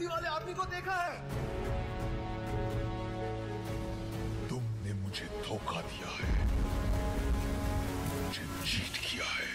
वर्दी वाले आदमी को देखा है। तुमने मुझे धोखा दिया है, मुझे चीट किया है।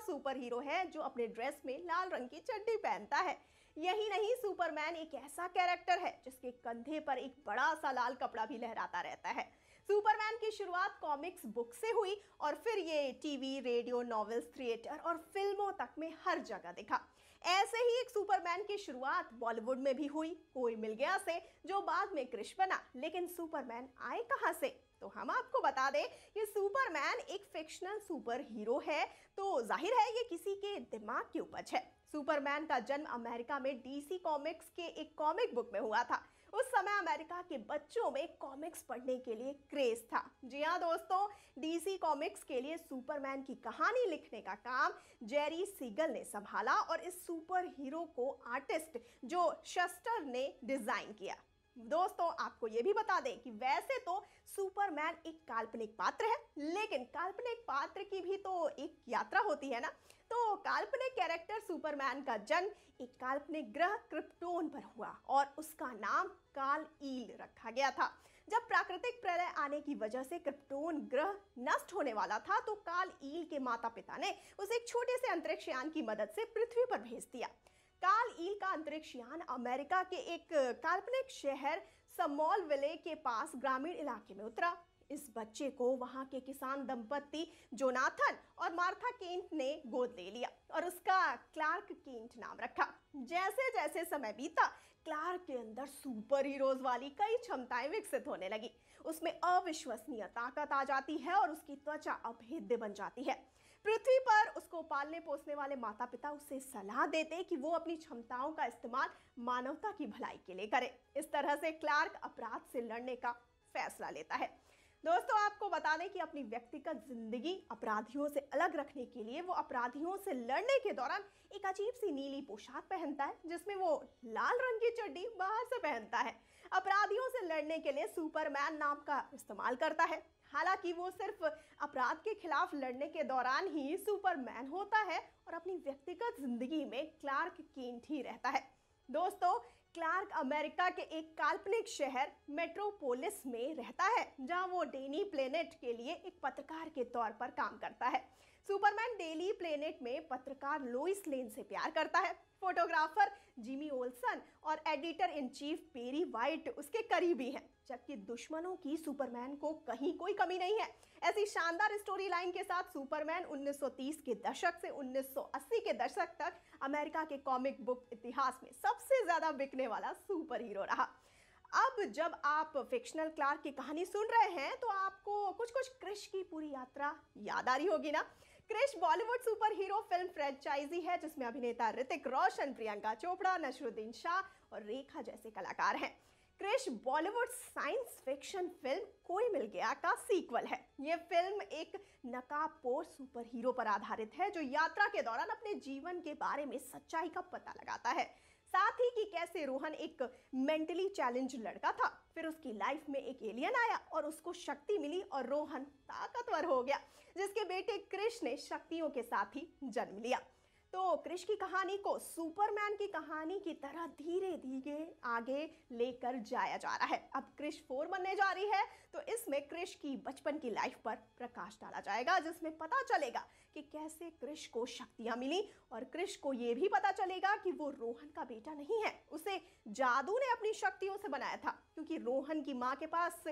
सुपर हीरो है जो अपने ड्रेस में लाल रंग की चड्डी पहनता है। यही नहीं, सुपरमैन एक ऐसा कैरेक्टर है जिसके कंधे पर एक बड़ा सा लाल कपड़ा भी लहराता रहता है। सुपरमैन की शुरुआत कॉमिक्स बुक से हुई और फिर ये टीवी, रेडियो, नॉवेल्स, थिएटर और फिल्मों तक में हर जगह दिखा। ऐसे ही एक सुपरमैन की शुरुआत बॉलीवुड में भी हुई, कोई मिल गया से, जो बाद में क्रिश बना। लेकिन सुपरमैन आए कहां से? तो हम आपको बता दें कि सुपरमैन एक फिक्शनल सुपर हीरो है, तो जाहिर है ये किसी के दिमाग की उपज है। सुपरमैन का जन्म अमेरिका में डीसी कॉमिक्स के एक कॉमिक बुक में हुआ था। उस समय अमेरिका के बच्चों में कॉमिक्स पढ़ने के लिए क्रेज था। जी हाँ दोस्तों, डीसी कॉमिक्स के लिए सुपरमैन की कहानी लिखने का काम जेरी सीगल ने संभाला और इस सुपर हीरो को आर्टिस्ट जो शस्टर ने डिजाइन किया। दोस्तों, आपको यह भी बता दें कि वैसे तो सुपरमैन एक काल्पनिक पात्र है, लेकिन काल्पनिक पात्र की भी तो एक यात्रा होती है ना। तो काल्पनिक कैरेक्टर सुपरमैन का जन्म एक काल्पनिक ग्रह क्रिप्टोन पर हुआ और उसका नाम काल ईल रखा गया था। जब प्राकृतिक प्रलय आने की वजह से क्रिप्टोन ग्रह नष्ट होने वाला था, तो काल ईल के माता पिता ने उसे एक छोटे से अंतरिक्ष यान की मदद से पृथ्वी पर भेज दिया। काल ईल का अंतरिक्ष यान अमेरिका के एक काल्पनिक शहर स्मॉलविले के पास ग्रामीण इलाके में उतरा। इस बच्चे को वहां के किसान दंपत्ति जोनाथन और मार्था केंट ने गोद ले लिया और उसका क्लार्क केंट नाम रखा। जैसे जैसे समय बीता, क्लार्क के अंदर सुपर हीरोज वाली कई क्षमताएं विकसित होने लगी। उसमें अविश्वसनीय ताकत आ जाती है और उसकी त्वचा अभेद्य बन जाती है। पृथ्वी पर उसको पालने पोसने वाले माता पिता उसे सलाह देते कि वो अपनी क्षमताओं का इस्तेमाल मानवता की भलाई के लिए करे। इस तरह से क्लार्क अपराध से लड़ने का फैसला लेता है। दोस्तों, आपको बता दें कि अपनी व्यक्तिगत जिंदगी अपराधियों से अलग रखने के लिए वो अपराधियों से लड़ने के दौरान एक अजीब सी नीली पोशाक पहनता है, जिसमें वो लाल रंग की चड्डी बाहर से पहनता है। अपराधियों से लड़ने के लिए सुपरमैन नाम का इस्तेमाल करता है। हालांकि वो सिर्फ अपराध के खिलाफ लड़ने के दौरान ही सुपरमैन होता है और अपनी व्यक्तिगत जिंदगी में क्लार्क केंट ही रहता है। दोस्तों, क्लार्क अमेरिका के एक काल्पनिक शहर मेट्रोपोलिस में रहता है, जहां वो डेली प्लेनेट के लिए एक पत्रकार के तौर पर काम करता है। सुपरमैन डेली प्लेनेट में पत्रकार लोइस लेन से प्यार करता है। फोटोग्राफर जिमी ओल्सन और editor in chief Perry White उसके करीबी हैं, जबकि दुश्मनों की सुपरमैन को कहीं कोई कमी नहीं है। ऐसी शानदार स्टोरी लाइन के साथ सुपरमैन 1930 के दशक से 1980 के दशक तक अमेरिका के कॉमिक बुक इतिहास में सबसे ज्यादा बिकने वाला सुपर हीरो रहा। अब जब आप फिक्शनल क्लार्क की कहानी सुन रहे हैं, तो आपको कुछ कुछ क्रिश की पूरी यात्रा याद आ रही होगी ना। Krrish Bollywood super hero film franchise है, जिसमें अभिनेता ऋतिक रोशन, प्रियंका चोपड़ा, नसरुद्दीन शाह और रेखा जैसे कलाकार हैं। Krrish Bollywood science fiction film Koi Mil गया का सीक्वल है। यह फिल्म एक नकाबपोश सुपर हीरो पर आधारित है, जो यात्रा के दौरान अपने जीवन के बारे में सच्चाई का पता लगाता है। साथ ही कि कैसे रोहन एक मेंटली चैलेंज लड़का था, फिर उसकी लाइफ में एक एलियन आया और उसको शक्ति मिली और रोहन ताकतवर हो गया, जिसके बेटे क्रिश ने शक्तियों के साथ ही जन्म लिया। तो क्रिश की कहानी को सुपरमैन की कहानी की तरह धीरे धीरे आगे लेकर जाया जा रहा है। अब क्रिश 4 बनने जा रही है, तो इसमें क्रिश की बचपन की लाइफ पर प्रकाश डाला जाएगा, जिसमें पता चलेगा कि कैसे क्रिश को शक्तियां मिली और क्रिश को यह भी पता चलेगा कि वो रोहन का बेटा नहीं है, उसे जादू ने अपनी शक्तियों से बनाया था। क्योंकि रोहन की माँ के पास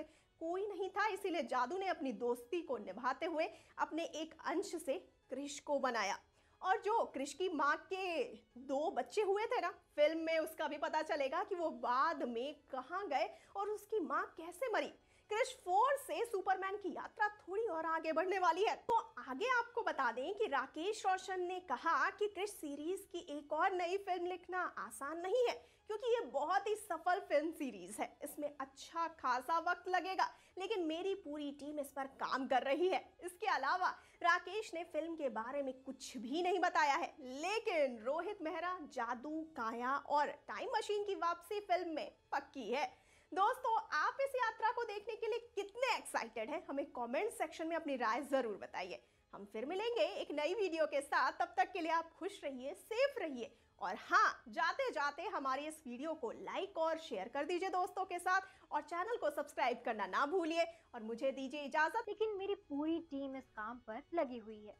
कोई नहीं था, इसीलिए जादू ने अपनी दोस्ती को निभाते हुए अपने एक अंश से क्रिश को बनाया। और जो क्रिश की माँ के 2 बच्चे हुए थे ना, फिल्म में उसका भी पता चलेगा कि वो बाद में कहाँ गए और उसकी माँ कैसे मरी। क्रिश 4 से सुपरमैन की यात्रा थोड़ी और आगे बढ़ने वाली है। तो आगे आपको बता दें कि राकेश रोशन ने कहा कि क्रिश सीरीज की एक और नई फिल्म लिखना आसान नहीं है, क्योंकि ये बहुत ही सफल फिल्म सीरीज है। इसमें अच्छा खासा वक्त लगेगा, लेकिन मेरी पूरी टीम इस पर काम कर रही है। इसके अलावा राकेश ने फिल्म के बारे में कुछ भी नहीं बताया है, लेकिन रोहित मेहरा, जादू, काया और टाइम मशीन की वापसी फिल्म में पक्की है। दोस्तों, आप इस यात्रा को देखने के लिए कितने एक्साइटेड हैं? हमें कमेंट सेक्शन में अपनी राय जरूर बताइए। हम फिर मिलेंगे एक नई वीडियो के साथ। तब तक के लिए आप खुश रहिए, सेफ रहिए, और हाँ, जाते जाते हमारी इस वीडियो को लाइक और शेयर कर दीजिए दोस्तों के साथ, और चैनल को सब्सक्राइब करना ना भूलिए। और मुझे दीजिए इजाजत। लेकिन मेरी पूरी टीम इस काम पर लगी हुई है।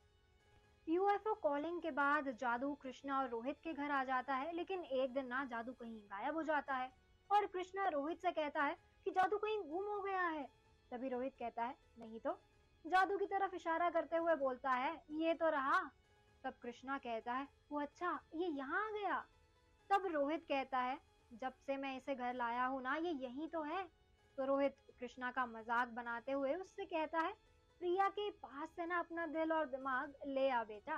यूएफओ कॉलिंग के बाद जादू कृष्णा और रोहित के घर आ जाता है, लेकिन एक दिन ना जादू कहीं गायब हो जाता है और कृष्णा रोहित से कहता है कि जादू कहीं गुम हो गया है। तभी रोहित कहता है नहीं तो, जादू की तरफ इशारा करते हुए बोलता है ये तो रहा। तब कृष्णा कहता है वो अच्छा, ये यहाँ आ गया। तब रोहित कहता है जब से मैं इसे घर लाया हूँ ना, ये यही तो है। तो रोहित कृष्णा का मजाक बनाते हुए उससे कहता है प्रिया के पास से ना अपना दिल और दिमाग ले आ बेटा,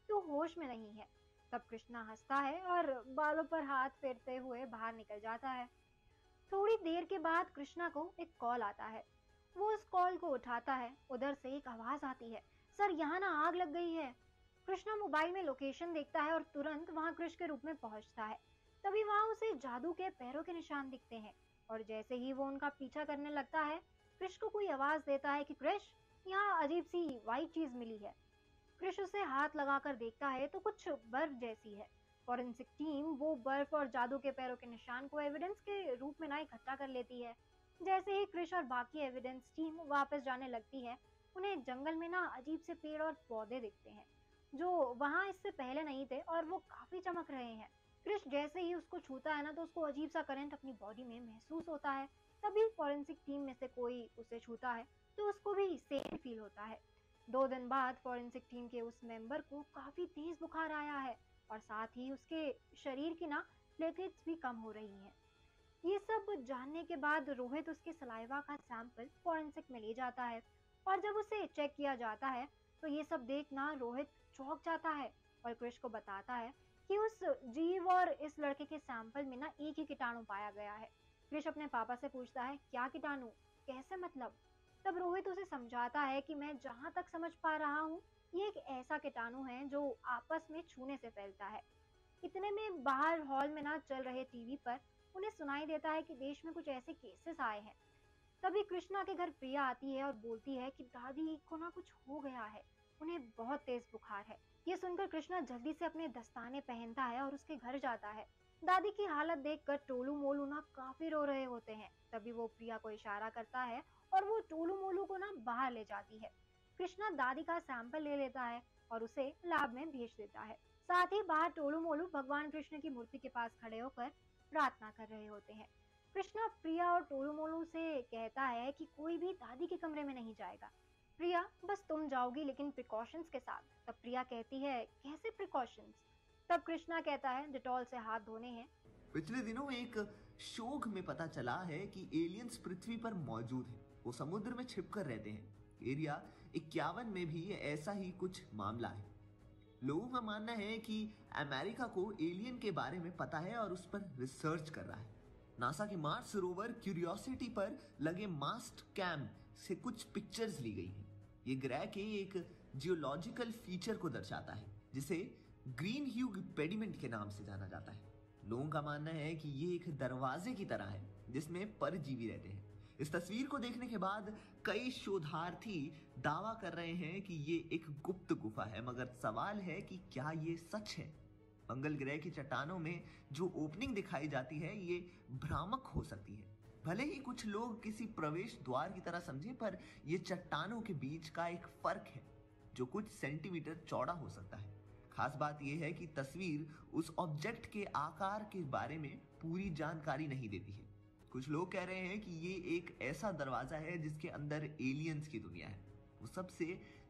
तू होश में नहीं है। तब कृष्णा हंसता है और बालों पर हाथ फेरते हुए बाहर निकल जाता है। थोड़ी देर के बाद कृष्णा को एक कॉल आता है। वो उस कॉल को उठाता है। उधर से एक आवाज आती है, सर यहाँ ना आग लग गई है। कृष्णा मोबाइल में लोकेशन देखता है और तुरंत वहां कृष के रूप में पहुंचता है। तभी वहां उसे जादू के पैरों के निशान दिखते हैं, और जैसे ही वो उनका पीछा करने लगता है, कृष को कोई आवाज देता है कि कृष, यहाँ अजीब सी व्हाइट चीज मिली है। कृष उसे हाथ लगाकर देखता है तो कुछ बर्फ जैसी है। फॉरेंसिक टीम वो बर्फ और जादू के पैरों के निशान को एविडेंस के रूप में ना इकट्ठा कर लेती है। जैसे ही कृष और बाकी एविडेंस टीम वापस जाने लगती है, उन्हें जंगल में ना अजीब से पेड़ और पौधे दिखते हैं जो वहां इससे पहले नहीं थे, और वो काफी चमक रहे हैं। कृष जैसे ही उसको छूता है ना, तो उसको अजीब सा करंट अपनी बॉडी में महसूस होता है। तभी फॉरेंसिक टीम में से कोई उसे छूता है तो उसको भी सेम फील होता है। 2 दिन बाद फॉरेंसिक टीम के उस मेंबर को काफी तेज बुखार आया है, और साथ ही उसके शरीर की ना प्लेटलेट्स भी कम हो रही हैं। ये सब जानने के बाद रोहित उसके सलाइवा का सैंपल फॉरेंसिक में ले जाता है, और जब उसे चेक किया जाता है तो ये सब देखना रोहित चौंक जाता है और कृष को बताता है कि उस जीव और इस लड़के के सैंपल में ना एक ही कीटाणु पाया गया है। कृष अपने पापा से पूछता है क्या कीटाणु, कैसे मतलब? तब रोहित उसे समझाता है कि मैं जहां तक समझ पा रहा हूँ, ये एक ऐसा कीटाणु है जो आपस में छूने से फैलता है। इतने में बाहर हॉल में ना चल रहे टीवी पर उन्हें सुनाई देता है कि देश में कुछ ऐसे केसेस आए हैं। तभी कृष्णा के घर प्रिया आती है और बोलती है कि दादी को ना कुछ हो गया है, उन्हें बहुत तेज बुखार है। ये सुनकर कृष्णा जल्दी से अपने दस्ताने पहनता है और उसके घर जाता है। दादी की हालत देखकर टोलू मोलू ना काफी रो रहे होते हैं। तभी वो प्रिया को इशारा करता है और वो टोलू मोलू को ना बाहर ले जाती है। कृष्णा दादी का सैंपल ले लेता है और उसे लैब में भेज देता है। साथ ही बाहर टोलू मोलू भगवान कृष्ण की मूर्ति के पास खड़े होकर प्रार्थना कर रहे होते हैं। कृष्णा प्रिया और टोलू मोलू से कहता है कि कोई भी दादी के कमरे में नहीं जाएगा। प्रिया, बस तुम जाओगी, लेकिन प्रिकॉशंस के साथ। तब प्रिया कहती है कैसे प्रिकॉशंस? तब कृष्णा कहता है डिटॉल से हाथ धोने हैं। पिछले दिनों एक शोध में पता चला है कि एलियंस पृथ्वी पर मौजूद हैं। वो समुद्र में छिपकर रहते हैं। एरिया 51 में भी ऐसा ही कुछ मामला है। लोगों का मानना है कि अमेरिका को एलियन के बारे में पता है और उस पर रिसर्च कर रहा है। नासा के मार्स रोवर क्यूरियोसिटी पर लगे मास्ट कैम से कुछ पिक्चर्स ली गई हैं। ये ग्रह के एक जियोलॉजिकल फीचर को दर्शाता है, जिसे ग्रीन ह्यू पेडिमेंट के नाम से जाना जाता है। लोगों का मानना है कि ये एक दरवाजे की तरह है जिसमें परजीवी रहते हैं। इस तस्वीर को देखने के बाद कई शोधार्थी दावा कर रहे हैं कि ये एक गुप्त गुफा है, मगर सवाल है कि क्या ये सच है? मंगल ग्रह की चट्टानों में जो ओपनिंग दिखाई जाती है ये भ्रामक हो सकती है। भले ही कुछ लोग किसी प्रवेश द्वार की तरह समझे, पर यह चट्टानों के बीच का एक फर्क है जो कुछ सेंटीमीटर चौड़ा हो सकता है। खास बात यह है कि तस्वीर उस ऑब्जेक्ट के आकार के बारे में पूरी जानकारी नहीं देती है। कुछ लोग कह रहे हैं कि ये एक ऐसा दरवाजा है जिसके अंदर एलियंस की दुनिया है। वो सबसे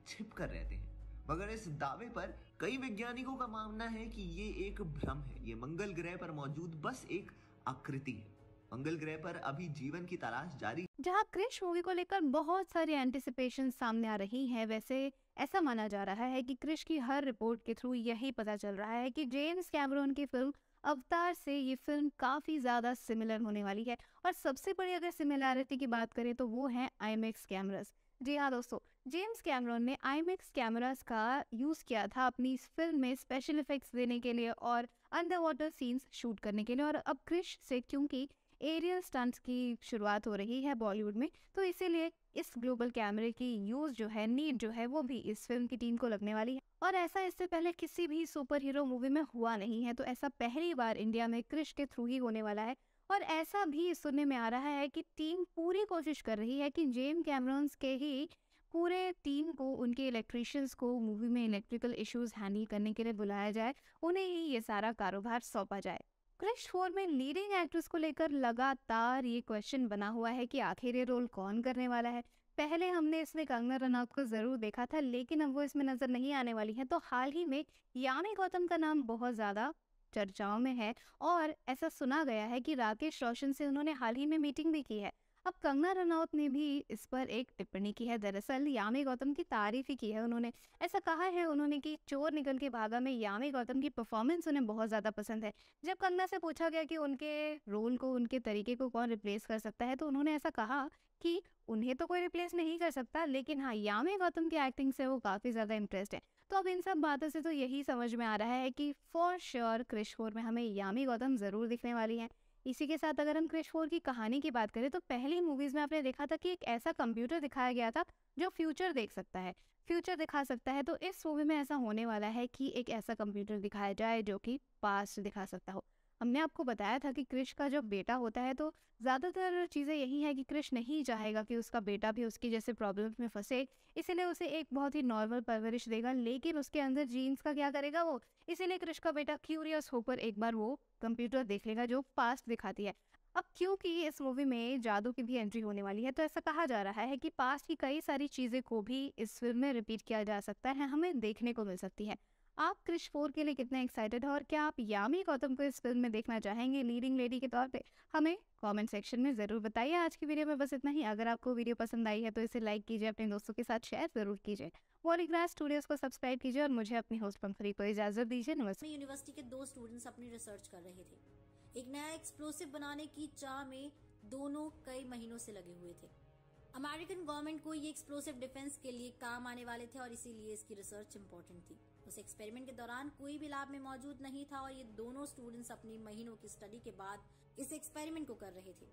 छिप कर रहते हैं। मगर इस दावे पर कई वैज्ञानिकों का मानना है कि ये एक भ्रम है। ये मंगल ग्रह पर मौजूद बस एक आकृति है। मंगल ग्रह पर अभी जीवन की तलाश जारी। जहां क्रिश मूवी को लेकर बहुत सारी एंटिसिपेशन सामने आ रही हैं, वैसे ऐसा माना जा रहा है कि क्रिश की हर रिपोर्ट के थ्रू यही पता चल रहा है कि जेम्स कैमरॉन की फिल्म अवतार से ये फिल्म काफी ज्यादा सिमिलर होने वाली है। और सबसे बड़ी अगर सिमिलैरिटी की बात करें तो वो है आईमैक्स कैमरास। जी हाँ दोस्तों, जेम्स कैमरॉन ने आईमैक्स कैमरास का यूज किया था अपनी इस फिल्म में स्पेशल इफेक्ट्स देने के लिए और अंडर वाटर सीन्स शूट करने के लिए। और अब क्रिश से क्योंकि एरियल स्टंट्स की शुरुआत हो रही है बॉलीवुड में, तो इसीलिए इस ग्लोबल कैमरे की यूज जो है, नीड जो है, वो भी इस फिल्म की टीम को लगने वाली है। और ऐसा इससे पहले किसी भी सुपर हीरो मूवी में हुआ नहीं है, तो ऐसा पहली बार इंडिया में क्रिश के थ्रू ही होने वाला है। और ऐसा भी सुनने में आ रहा है कि टीम पूरी कोशिश कर रही है कि जेम्स कैमरॉन के ही पूरे टीम को, उनके इलेक्ट्रिशियंस को मूवी में इलेक्ट्रिकल इश्यूज हैंडल करने के लिए बुलाया जाए, उन्हें ही ये सारा कारोबार सौंपा जाए। क्रिश 4 में लीडिंग एक्ट्रेस को लेकर लगातार ये क्वेश्चन बना हुआ है कि आखिर ये रोल कौन करने वाला है। पहले हमने इसमें कंगना रनौत को जरूर देखा था, लेकिन अब वो इसमें नजर नहीं आने वाली है। तो हाल ही में यामी गौतम का नाम बहुत ज्यादा चर्चाओं में है और ऐसा सुना गया है कि राकेश रोशन से उन्होंने हाल ही में मीटिंग भी की है। अब कंगना रनौत ने भी इस पर एक टिप्पणी की है। दरअसल यामी गौतम की तारीफ ही की है उन्होंने। ऐसा कहा है उन्होंने कि चोर निकल के भागा में यामी गौतम की परफॉर्मेंस उन्हें बहुत ज़्यादा पसंद है। जब कंगना से पूछा गया कि उनके रोल को, उनके तरीके को कौन रिप्लेस कर सकता है, तो उन्होंने ऐसा कहा कि उन्हें तो कोई रिप्लेस नहीं कर सकता, लेकिन हाँ, यामी गौतम की एक्टिंग से वो काफ़ी ज़्यादा इम्प्रेस्ड है। तो अब इन सब बातों से तो यही समझ में आ रहा है कि फॉर श्योर क्रिश 4 में हमें यामी गौतम ज़रूर दिखने वाली है। इसी के साथ अगर हम क्रिश 4 की कहानी की बात करें तो पहली मूवीज में आपने देखा था कि एक ऐसा कंप्यूटर दिखाया गया था जो फ्यूचर देख सकता है, फ्यूचर दिखा सकता है। तो इस मूवी में ऐसा होने वाला है कि एक ऐसा कंप्यूटर दिखाया जाए जो कि पास्ट दिखा सकता हो। हमने आपको बताया था कि क्रिश का जब बेटा होता है तो ज़्यादातर चीज़ें यही है कि क्रिश नहीं चाहेगा कि उसका बेटा भी उसकी जैसे प्रॉब्लम्स में फंसे, इसीलिए उसे एक बहुत ही नॉर्मल परवरिश देगा। लेकिन उसके अंदर जीन्स का क्या करेगा वो, इसीलिए क्रिश का बेटा क्यूरियस होकर एक बार वो कंप्यूटर देख लेगा जो पास्ट दिखाती है। अब क्योंकि इस मूवी में जादू की भी एंट्री होने वाली है, तो ऐसा कहा जा रहा है कि पास्ट की कई सारी चीज़ें को भी इस फिल्म में रिपीट किया जा सकता है, हमें देखने को मिल सकती है। आप क्रिश 4 के लिए कितने एक्साइटेड है और क्या आप यामी गौतम को इस फिल्म में देखना चाहेंगे लीडिंग लेडी के तौर पे? हमें कमेंट सेक्शन में ज़रूर बताइए। आज की वीडियो में बस इतना ही। अगर आपको वीडियो पसंद आई है तो इसे लाइक कीजिए, अपने दोस्तों के साथ शेयर ज़रूर कीजिए। पॉलीग्राफ स्टूडियोज को सब्सक्राइब कीजिए और मुझे अपनी होस्ट पंखरी को इजाज़त दीजिए। नमस्ते। यूनिवर्सिटी के 2 स्टूडेंट्स अपनी रिसर्च कर रहे थे। एक नया एक्सप्लोसिव बनाने की चाह में दोनों कई महीनों से लगे हुए थे। अमेरिकन गवर्नमेंट को ये एक्सप्लोसिव डिफेंस के लिए काम आने वाले थे और इसीलिए इसकी रिसर्च इंपॉर्टेंट थी। उस एक्सपेरिमेंट के दौरान कोई भी लैब में मौजूद नहीं था और ये दोनों स्टूडेंट्स अपनी महीनों की स्टडी के बाद इस एक्सपेरिमेंट को कर रहे थे।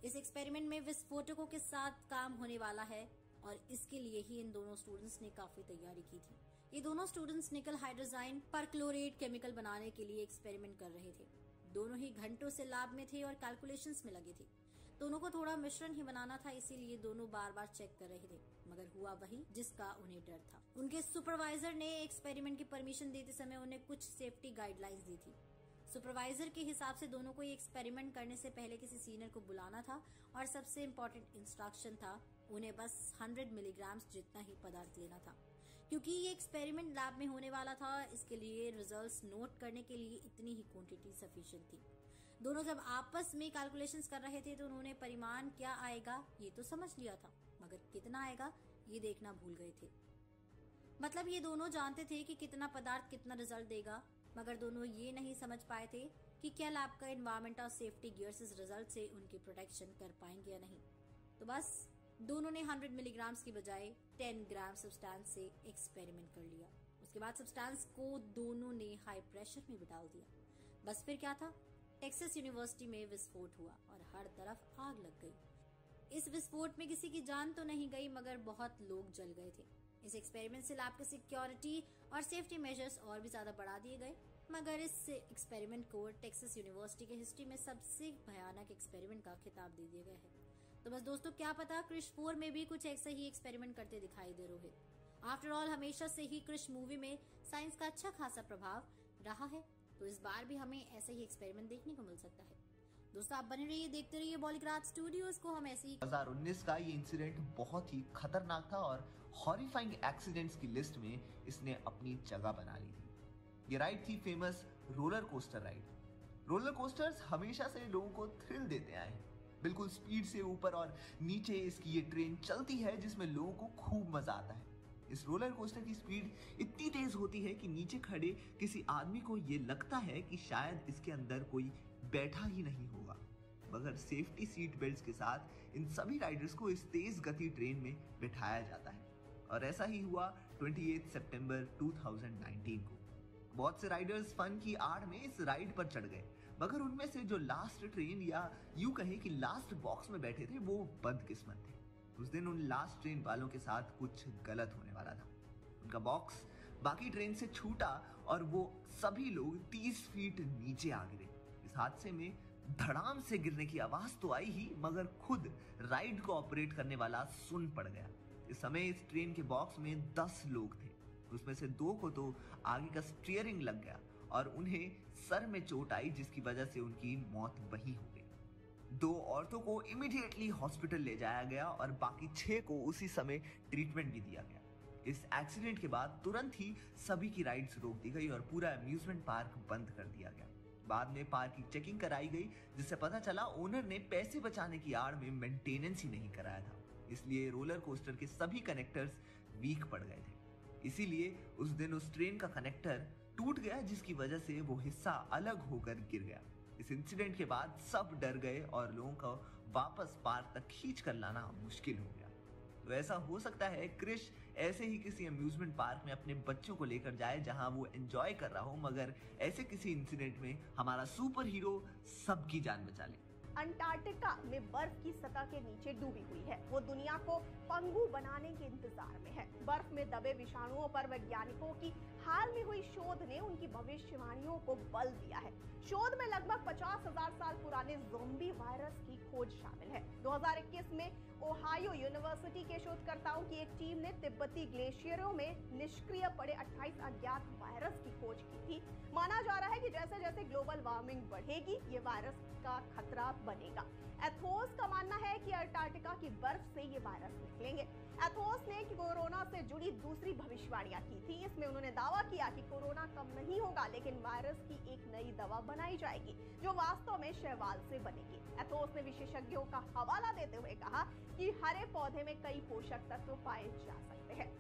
इस एक्सपेरिमेंट में विस्फोटकों के साथ काम होने वाला है और इसके लिए ही इन दोनों स्टूडेंट्स ने काफी तैयारी की थी। ये दोनों स्टूडेंट्स निकल हाइड्रोजाइन परक्लोरेट केमिकल बनाने के लिए एक्सपेरिमेंट कर रहे थे। दोनों ही घंटों से लैब में थे और कैलकुलेशंस में लगे थे। दोनों को थोड़ा मिश्रण ही बनाना था, इसीलिए दोनों बार बार चेक कर रहे थे, मगर हुआ वही जिसका उन्हें डर था। उनके सुपरवाइजर ने एक्सपेरिमेंट की परमिशन देते समय उन्हें कुछ सेफ्टी गाइडलाइंस दी थी। सुपरवाइजर के हिसाब से दोनों को ये एक्सपेरिमेंट करने से पहले किसी सीनियर को बुलाना था और सबसे इम्पोर्टेंट इंस्ट्रक्शन था उन्हें बस 100 मिलीग्राम जितना ही पदार्थ लेना था। क्योंकि ये एक्सपेरिमेंट लैब में होने वाला था, इसके लिए रिजल्ट्स नोट करने के लिए इतनी ही क्वांटिटी सफिशिएंट थी। दोनों जब आपस में कैलकुलेशंस कर रहे थे तो उन्होंने परिमाण क्या आएगा ये तो समझ लिया था, मगर कितना आएगा ये देखना भूल गए थे। मतलब ये दोनों जानते थे कि कितना पदार्थ कितना रिजल्ट देगा, मगर दोनों ये नहीं समझ पाए थे कि क्या लैब का एनवायरमेंट और सेफ्टी गियर्स इस रिजल्ट से उनकी प्रोटेक्शन कर पाएंगे या नहीं। तो बस दोनों ने 100 मिलीग्राम की बजाय 10 ग्राम सब्सटेंस से एक्सपेरिमेंट कर लिया। उसके बाद सब्सटेंस को दोनों ने हाई प्रेशर में भी डाल दिया। बस फिर क्या था, टेक्सास यूनिवर्सिटी में विस्फोट हुआ और हर तरफ आग लग गई। इस विस्फोट में किसी की जान तो नहीं गई, मगर बहुत लोग जल गए थे। इस एक्सपेरिमेंट से लैब के सिक्योरिटी और सेफ्टी मेजर्स और भी ज्यादा बढ़ा दिए गए, मगर इस एक्सपेरिमेंट को टेक्सास यूनिवर्सिटी के हिस्ट्री में सबसे भयानक एक्सपेरिमेंट का खिताब दे दिया गया है। तो बस दोस्तों, क्या पता क्रिश 4 में भी कुछ ऐसा ही एक्सपेरिमेंट करते दिखाई दे रोहित। आफ्टर ऑल हमेशा से ही क्रिश मूवी में साइंस का अच्छा खासा प्रभाव रहा है, तो इस बार भी हमें ऐसा ही एक्सपेरिमेंट देखने को मिल सकता है। दोस्तों आप बने रहिए, देखते रहिए बॉलीग्राफ स्टूडियोज को। हम ऐसे ही 2019 का ये इंसिडेंट बहुत ही खतरनाक था और हॉरिफाइंग एक्सीडेंट्स की लिस्ट में इसने अपनी जगह बना ली थी। ये राइड थी famous roller coaster ride. Roller coasters हमेशा से लोगों को थ्रिल देते आए हैं। बिल्कुल स्पीड से ऊपर और नीचे इसकी ये ट्रेन चलती है जिसमें लोगों को खूब मजा आता है। इस रोलर कोस्टर की स्पीड इतनी तेज होती है कि नीचे खड़े किसी आदमी को ये लगता है कि शायद इसके अंदर कोई बैठा ही नहीं होगा, मगर सेफ्टी सीट बेल्ट्स के साथ इन सभी राइडर्स को इस तेज गति ट्रेन में बिठाया जाता है। और ऐसा ही हुआ 28 सितंबर 2019 को। बहुत से राइडर्स फन की आड़ में इस राइड पर चढ़ गए, मगर उनमें से जो लास्ट ट्रेन या यूं कहें कि लास्ट बॉक्स में बैठे थे वो बदकिस्मत थे। उस दिन उन लास्ट ट्रेन वालों के साथ कुछ गलत होने वाला था। उनका बॉक्स बाकी ट्रेन से छूटा और वो सभी लोग 30 फीट नीचे आ गिरे। इस हादसे में धड़ाम से गिरने की आवाज तो आई ही, मगर खुद राइड को ऑपरेट करने वाला सुन पड़ गया। इस समय इस ट्रेन के बॉक्स में 10 लोग थे। उसमें से 2 को तो आगे का स्टीयरिंग लग गया और उन्हें सर में चोट आई, जिसकी वजह से उनकी मौत वहीं हो गई। 2 औरतों को इमीडिएटली हॉस्पिटल ले जाया गया और बाकी 6 को उसी समय ट्रीटमेंट भी दिया गया। इस एक्सीडेंट के बाद तुरंत ही सभी की राइड्स रोक दी गई और पूरा अम्यूजमेंट पार्क बंद कर दिया गया। बाद में पार्क की चेकिंग कराई गई, जिससे पता चला ओनर ने पैसे बचाने की आड़ में मेंटेनेंस ही नहीं कराया था, इसलिए रोलर कोस्टर के सभी कनेक्टर्स वीक पड़ गए थे। इसीलिए उस दिन उस ट्रेन का कनेक्टर टूट गया, जिसकी वजह से वो हिस्सा अलग होकर गिर गया। इस इंसिडेंट के बाद सब डर गए और लोगों को वापस पार्क तक खींच कर लाना मुश्किल हो गया। तो ऐसा हो सकता है क्रिश ऐसे ही किसी अम्यूजमेंट पार्क में अपने बच्चों को लेकर जाए जहां वो एंजॉय कर रहा हो, मगर ऐसे किसी इंसिडेंट में हमारा सुपर हीरो सबकी जान बचा ले। अंटार्कटिका में बर्फ की सतह के नीचे डूबी हुई है। वो दुनिया को पंगु बनाने के इंतजार में है। बर्फ में दबे विषाणुओं पर वैज्ञानिकों की हाल में हुई शोध ने उनकी भविष्यवाणियों को बल दिया है। शोध में लगभग 50,000 साल पुराने ज़ोंबी वायरस की खोज शामिल है। 2021 में ओहायो यूनिवर्सिटी के शोधकर्ताओं की एक टीम ने तिब्बती ग्लेशियरों में निष्क्रिय पड़े 28 अज्ञात वायरस की खोज की थी। माना जा रहा है कि जैसे जैसे ग्लोबल वार्मिंग बढ़ेगी, ये वायरस का खतरा बनेगा। एथोस का मानना है कि अंटार्कटिका की बर्फ से ये वायरस निकलेंगे। एथोस ने कोरोना से जुड़ी दूसरी भविष्यवाणियां की थी। इसमें उन्होंने दावा किया कि कोरोना कम नहीं होगा, लेकिन वायरस की एक नई दवा बनाई जाएगी जो वास्तव में शैवाल से बनेगी। एथोस ने विशेषज्ञों का हवाला देते हुए कहा कि हरे पौधे में कई पोषक तत्व पाए जा सकते हैं।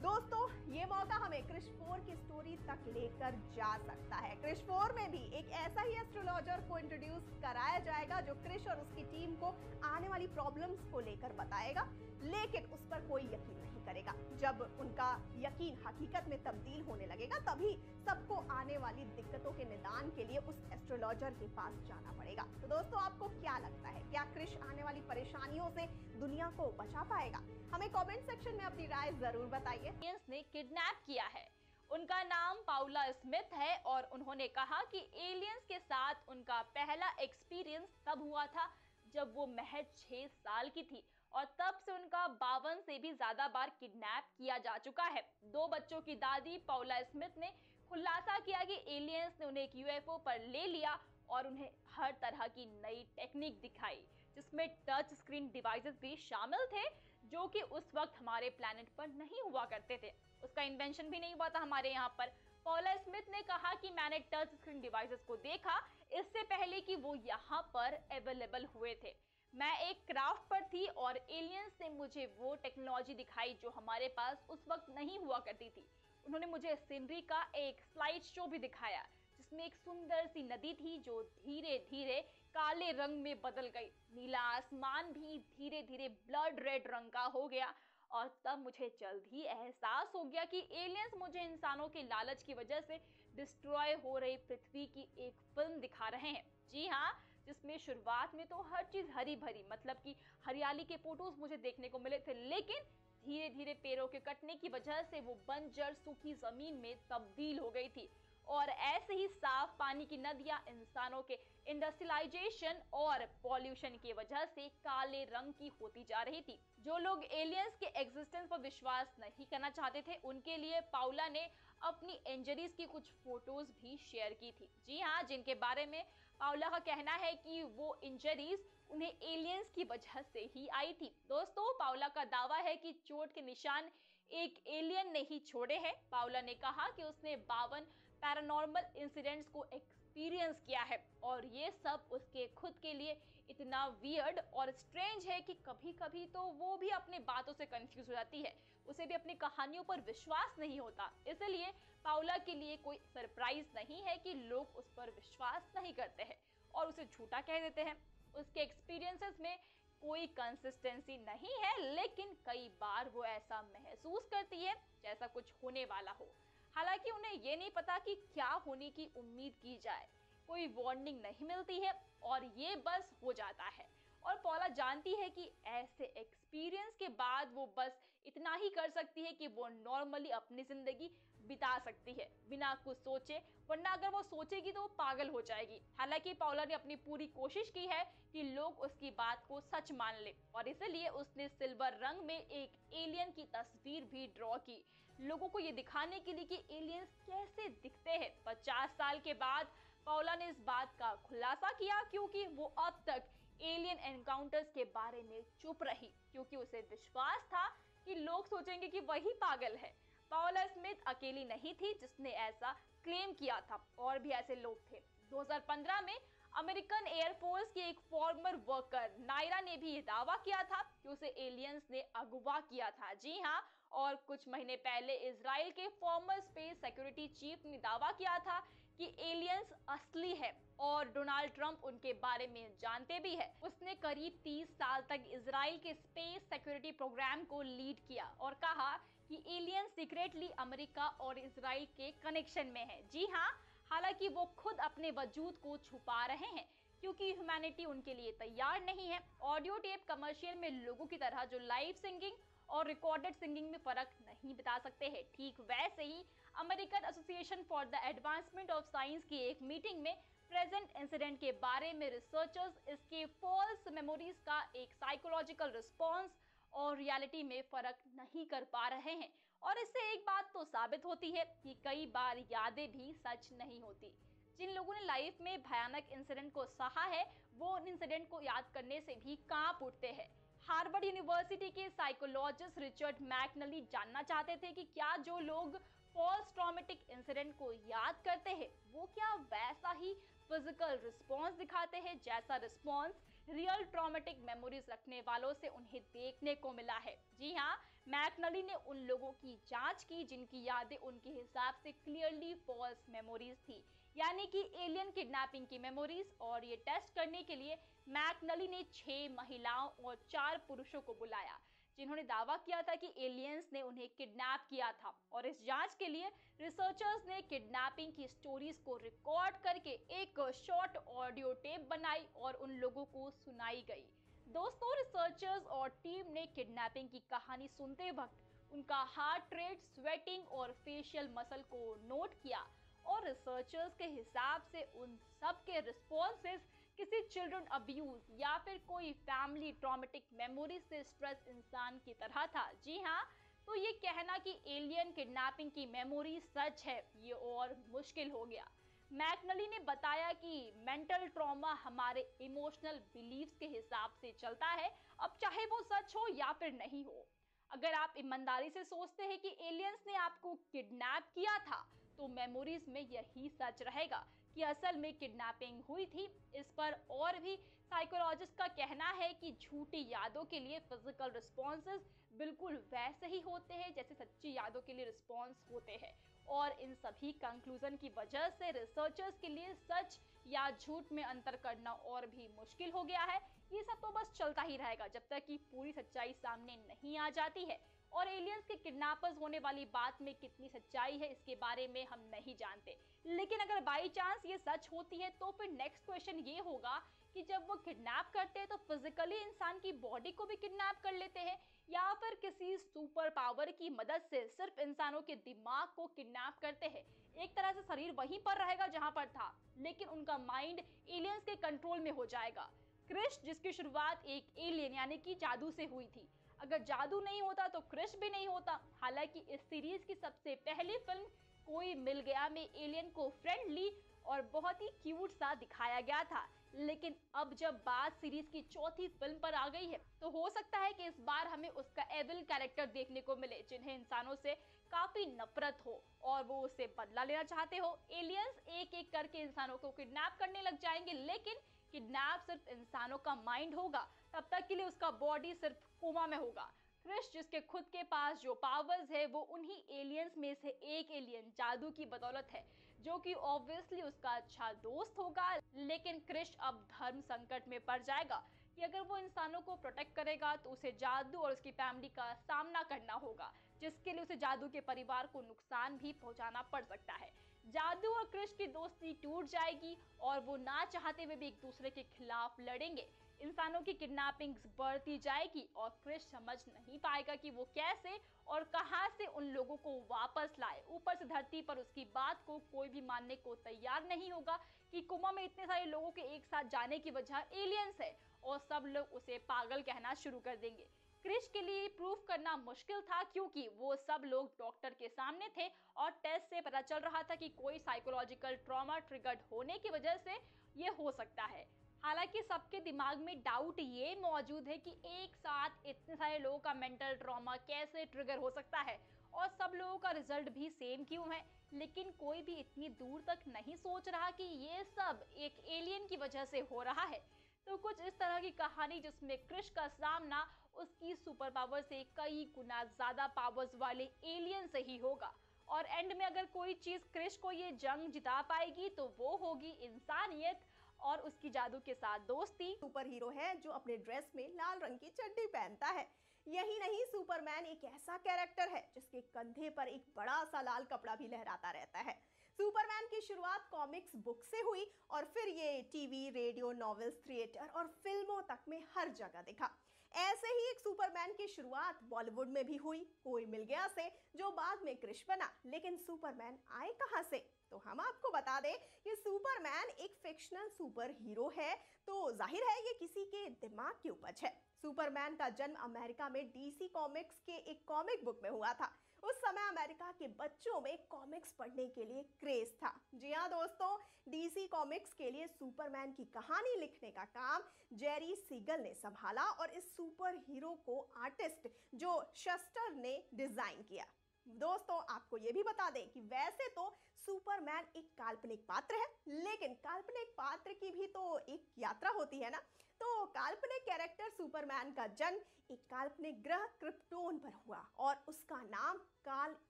दोस्तों, ये मौका हमें क्रिश 4 की स्टोरी तक लेकर जा सकता है। क्रिश 4 में भी एक ऐसा ही एस्ट्रोलॉजर को इंट्रोड्यूस कराया जाएगा जो क्रिश और उसकी टीम को आने वाली प्रॉब्लम्स को लेकर बताएगा, लेकिन उस पर कोई यकीन नहीं करेगा। जब उनका यकीन हकीकत में तब्दील होने लगेगा, तभी सबको आने वाली दिक्कतों के निदान के लिए उस एस्ट्रोलॉजर के पास जाना पड़ेगा। तो दोस्तों, आपको क्या लगता है, क्या क्रिश आने वाली परेशानियों से दुनिया को बचा पाएगा? हमें कमेंट सेक्शन में अपनी राय जरूर बताइए। एलियंस ने किडनैप किया है। उनका नाम पाउला स्मिथ है और उन्होंने कहा कि एलियंस के साथ उनका पहला एक्सपीरियंस तब हुआ था जब वो महज 6 साल की थी और तब से उनका 52 से भी ज्यादा बार किडनैप किया जा चुका है। 2 बच्चों की दादी पाउला स्मिथ ने खुलासा किया कि एलियंस ने उन्हें एक यूएफओ पर ले लिया और उन्हें हर तरह की नई टेक्निक दिखाई, जिसमें टच स्क्रीन डिवाइसेस भी शामिल थे जो कि उस वक्त हमारे प्लैनेट पर नहीं हुआ करते थे। उसका इन्वेंशन भी नहीं हुआ था हमारे यहाँ पर। पॉला स्मिथ ने कहा कि मैंने टच स्क्रीन डिवाइसेस को देखा इससे पहले कि वो यहाँ पर अवेलेबल हुए थे। मैं एक क्राफ्ट पर थी और एलियंस ने मुझे वो टेक्नोलॉजी दिखाई जो हमारे पास उस वक्त नहीं हुआ करती थी। उन्होंने मुझे सीनरी का एक स्लाइड शो भी दिखाया जिसमें एक सुंदर सी नदी थी जो धीरे धीरे काले रंग में बदल गई। नीला आसमान भी धीरे धीरे ब्लड रेड रंग का हो गया और तब मुझे जल्द ही एहसास हो गया कि एलियंस मुझे इंसानों के लालच की वजह से डिस्ट्रॉय हो रही पृथ्वी की एक फिल्म दिखा रहे हैं। जी हाँ, जिसमें शुरुआत में तो हर चीज हरी भरी, मतलब कि हरियाली के फोटोज मुझे देखने को मिले थे, लेकिन धीरे धीरे पेड़ों के कटने की वजह से वो बंजर सूखी जमीन में तब्दील हो गई थी और ऐसे ही साफ पानी की नदियां इंसानों के इंडस्ट्रियलाइजेशन और पॉल्यूशन की वजह से काले रंग की होती जा रही थी। जो लोग एलियंस के एग्जिस्टेंस पर विश्वास नहीं करना चाहते थे, उनके लिए पाउला ने अपनी इंजरीज की कुछ फोटोज भी शेयर की थी। जी हाँ, जिनके बारे में पाउला का कहना है कि वो इंजरीज उन्हें एलियंस की वजह से ही आई थी। दोस्तों, पाउला का दावा है कि चोट के निशान एक एलियन ने ही छोड़े हैं। पाउला ने कहा कि उसने 52 पैरानॉर्मल इंसिडेंट्स को एक्सपीरियंस किया है और ये सब उसके खुद के लिए इतना वियर्ड और स्ट्रेंज है कि कभी-कभी तो वो भी अपनी बातों से कंफ्यूज हो जाती है, उसे भी अपनी कहानियों पर विश्वास नहीं होता। इसलिए पाउला के लिए कोई सरप्राइज नहीं है कि लोग उस पर विश्वास नहीं करते हैं और उसे झूठा कह देते हैं। उसके एक्सपीरियंसेस में कोई कंसिस्टेंसी नहीं है, लेकिन कई बार वो ऐसा महसूस करती है जैसा कुछ होने वाला हो। हालांकि उन्हें ये नहीं पता कि क्या होने की उम्मीद की जाए, कोई वार्निंग नहीं मिलती है और ये बस हो जाता है। और पौला जानती है कि ऐसे एक्सपीरियंस के बाद वो बस इतना ही कर सकती है कि वो नॉर्मली अपनी जिंदगी बिता सकती है बिना कुछ सोचे, वरना अगर वो सोचेगी तो वो पागल हो जाएगी। हालांकि पौला ने अपनी पूरी कोशिश की है कि लोग उसकी बात को सच मान ले और इसलिए उसने सिल्वर रंग में एक एलियन की तस्वीर भी ड्रॉ की, लोगों को ये दिखाने के लिए कि एलियंस कैसे दिखते हैं। 50 साल के बाद पौला ने इस बात का खुलासा किया क्योंकि वो अब तक एलियन एनकाउंटर्स के बारे में चुप रही, क्योंकि उसे विश्वास था कि लोग सोचेंगे कि वही पागल है। पाउला स्मिथ अकेली नहीं थी जिसने ऐसा क्लेम किया था, और भी ऐसे लोग थे। 2015 में अमेरिकन एयरफोर्स की एक फॉर्मर वर्कर नायरा ने भी ये दावा किया था कि उसे एलियंस ने अगवा किया था। जी हाँ, और कुछ महीने पहले इजराइल के फॉर्मर स्पेस सिक्योरिटी चीफ ने दावा किया था कि एलियंस असली है और डोनाल्ड ट्रंप उनके बारे में जानते भी है। उसने करीब 30 साल तक इजराइल के स्पेस सिक्योरिटी प्रोग्राम को लीड किया और कहा कि एलियंस सीक्रेटली अमेरिका और इजराइल के कनेक्शन में है। जी हाँ, हालांकि वो खुद अपने वजूद को छुपा रहे हैं क्योंकि ह्यूमैनिटी उनके लिए तैयार नहीं है। ऑडियो टेप कमर्शियल में लोगों की तरह जो लाइव सिंगिंग और रिकॉर्डेड सिंगिंग में फर्क नहीं बता सकते हैं, ठीक वैसे ही American Association for the Advancement of Science की एक मीटिंग में प्रेजेंट इंसिडेंट के बारे में रिसर्चर्स इसके फॉल्स मेमोरीज का एक साइकोलॉजिकल रिस्पॉन्स और रियलिटी में फर्क नहीं कर पा रहे हैं। और इससे एक बात तो साबित होती है कि कई बार यादें भी सच नहीं होती। जिन लोगों ने लाइफ में भयानक इंसिडेंट को सहा है, वो उन इंसिडेंट को याद करने से भी कांप उठते हैं। हार्वर्ड यूनिवर्सिटी के साइकोलॉजिस्ट रिचर्ड मैकनली जानना चाहते थे कि क्या जो लोग फॉल्स ट्रॉमेटिक इंसिडेंट को याद करते हैं वो क्या वैसा ही फिजिकल रिस्पॉन्स दिखाते हैं जैसा रिस्पॉन्स रियल ट्रॉमेटिक मेमोरीज रखने वालों से उन्हें देखने को मिला है। जी हाँ, मैकनली ने उन लोगों की जांच की जिनकी यादें उनके हिसाब से क्लियरली फॉल्स मेमोरीज थी, यानी कि एलियन किडनैपिंग की मेमोरीज। और ये टेस्ट करने के लिए मैकनली ने 6 महिलाओं और 4 पुरुषों को बुलाया जिन्होंने दावा किया था कि एलियंस ने उन्हें किडनैप किया था। और इस जांच के लिए रिसर्चर्स ने किडनैपिंग की स्टोरीज को रिकॉर्ड करके एक शॉर्ट ऑडियो टेप बनाई और उन लोगों को सुनाई गई। दोस्तों, रिसर्चर्स और टीम ने किडनैपिंग की कहानी सुनते वक्त उनका हार्ट रेट, स्वेटिंग और फेशियल मसल को नोट किया और रिसर्चर्स के हिसाब से उन सब के रिस्पॉन्सेस किसी चिल्ड्रन अब्यूज या फिर कोई फैमिली ट्रॉमेटिक मेमोरी से स्ट्रेस इंसान की तरह था। जी हाँ, तो ये कहना कि एलियन किडनैपिंग की मेमोरी सच है, ये और मुश्किल हो गया। मैकनली ने बताया कि मेंटल ट्रॉमा हमारे इमोशनल बिलीव्स के हिसाब से चलता है, अब चाहे वो सच हो या फिर नहीं हो। अगर आप ईमानदारी से सोचते हैं कि एलियंस ने आपको किडनैप किया था, तो मेमोरीज में यही सच रहेगा कि असल में किडनैपिंग हुई थी। इस पर और भी साइकोलॉजिस्ट का कहना है कि झूठी यादों के लिए फिजिकल रिस्पॉन्सेस बिल्कुल वैसे ही होते हैं जैसे सच्ची यादों के लिए रिस्पॉन्स होते हैं। और इन सभी कंक्लूजन की वजह से रिसर्चर्स के लिए सच या झूठ में अंतर करना और भी मुश्किल हो गया है। ये सब तो बस चलता ही रहेगा जब तक कि पूरी सच्चाई सामने नहीं आ जाती है। और एलियंस के किडनैपर्स होने वाली बात में कितनी सच्चाई है इसके बारे में हम नहीं जानते। लेकिन अगर बाई चांस ये सच होती है तो फिर नेक्स्ट क्वेश्चन ये होगा कि जब वो किडनैप करते हैं तो फिजिकली इंसान की बॉडी को भी किडनैप कर लेते हैं या फिर किसी सुपर पावर की मदद से सिर्फ इंसानों के दिमाग को किडनैप करते हैं। एक तरह से शरीर वहीं पर रहेगा जहां पर था, लेकिन उनका माइंड एलियंस के कंट्रोल में हो जाएगा। क्रिश, जिसकी शुरुआत एक एलियन यानी कि जादू से हुई थी, अगर जादू नहीं होता तो क्रिश भी नहीं होता। हालांकि इस सीरीज की सबसे पहली फिल्म कोई मिल गया में एलियन को फ्रेंडली और बहुत ही क्यूट सा दिखाया गया था। लेकिन अब जब बात सीरीज की चौथी फिल्म पर आ गई है तो हो सकता है कि इस बार हमें उसका एविल कैरेक्टर देखने को मिले, जिन्हें इंसानों से काफी नफरत हो और वो उससे बदला लेना चाहते हो। एलियंस एक एक करके इंसानों को किडनैप करने लग जाएंगे, लेकिन किडनैप सिर्फ इंसानों का माइंड होगा, तब तक के लिए उसका बॉडी सिर्फ कोमा में होगा। क्रिश, जिसके खुद के पास जो पावर्स है वो उन्हीं एलियंस में से एक एलियन जादू की बदौलत है, जो कि ऑब्वियसली उसका अच्छा दोस्त होगा। लेकिन क्रिश अब धर्म संकट में पड़ जाएगा कि अगर वो इंसानों को प्रोटेक्ट करेगा तो उसे जादू और उसकी फैमिली का सामना करना होगा, जिसके लिए उसे जादू के परिवार को नुकसान भी पहुंचाना पड़ सकता है। जादू और क्रिश की दोस्ती टूट जाएगी और वो ना चाहते हुए भी एक दूसरे के खिलाफ लड़ेंगे। इंसानों की किडनैपिंग बढ़ती जाएगी और क्रिश समझ नहीं पाएगा कि वो कैसे और कहां से उन लोगों को वापस लाए। ऊपर से धरती पर उसकी बात को कोई भी मानने को तैयार नहीं होगा कि कोमा में इतने सारे लोगों के एक साथ जाने की वजह एलियंस है, और सब लोग उसे पागल कहना शुरू कर देंगे। क्रिश के लिए प्रूफ करना मुश्किल था, क्योंकि वो सब लोग डॉक्टर के सामने थे और टेस्ट से पता चल रहा था कि कोई साइकोलॉजिकल ट्रॉमा ट्रिगर्ड होने की वजह से ये हो सकता है। हालांकि सबके दिमाग में डाउट ये मौजूद है कि एक साथ इतने सारे लोगों का मेंटल ट्रॉमा कैसे ट्रिगर हो सकता है और सब लोगों का रिजल्ट भी सेम क्यों है। लेकिन कोई भी इतनी दूर तक नहीं सोच रहा कि ये सब एक एलियन की वजह से हो रहा है। तो कुछ इस तरह की कहानी जिसमें क्रिश का सामना उसकी सुपर पावर से कई गुना ज्यादा पावर्स वाले एलियन से ही होगा, और एंड में अगर कोई चीज क्रिश को ये जंग जिता पाएगी तो वो होगी इंसानियत और उसकी जादू के साथ दोस्ती। सुपर हीरो है जो अपने ड्रेस में लाल रंग की चड्डी पहनता है। यही नहीं, सुपरमैन एक ऐसा कैरेक्टर है जिसके कंधे पर एक बड़ा सा लाल कपड़ा भी लहराता रहता है। सुपरमैन की शुरुआत कॉमिक्स बुक से हुई और फिर ये टीवी, रेडियो, नॉवेल्स, थिएटर और फिल्मों तक में हर जगह दिखा। ऐसे ही एक सुपरमैन की शुरुआत बॉलीवुड में भी हुई, कोई मिल गया से, जो बाद में क्रिश बना। लेकिन सुपरमैन आए कहां से? तो हम आपको बता दें कि सुपरमैन एक फिक्शनल सुपर हीरो है, तो जाहिर है ये किसी के दिमाग की उपज है। सुपरमैन का जन्म अमेरिका में डीसी कॉमिक्स के एक कॉमिक बुक में हुआ था। उस समय अमेरिका के बच्चों में कॉमिक्स पढ़ने के लिए क्रेज था। जी हाँ दोस्तों, डीसी कॉमिक्स के लिए सुपरमैन की कहानी लिखने का काम जेरी सीगल ने संभाला और इस सुपर हीरो को आर्टिस्ट जो शस्टर ने डिजाइन किया। दोस्तों, आपको ये भी बता दें कि वैसे तो सुपरमैन एक काल्पनिक पात्र है, लेकिन काल्पनिक पात्र की भी तो एक यात्रा होती है ना। तो काल्पनिक कैरेक्टर सुपरमैन का जन्म एक काल्पनिक ग्रह क्रिप्टोन पर हुआ और उसका नाम काल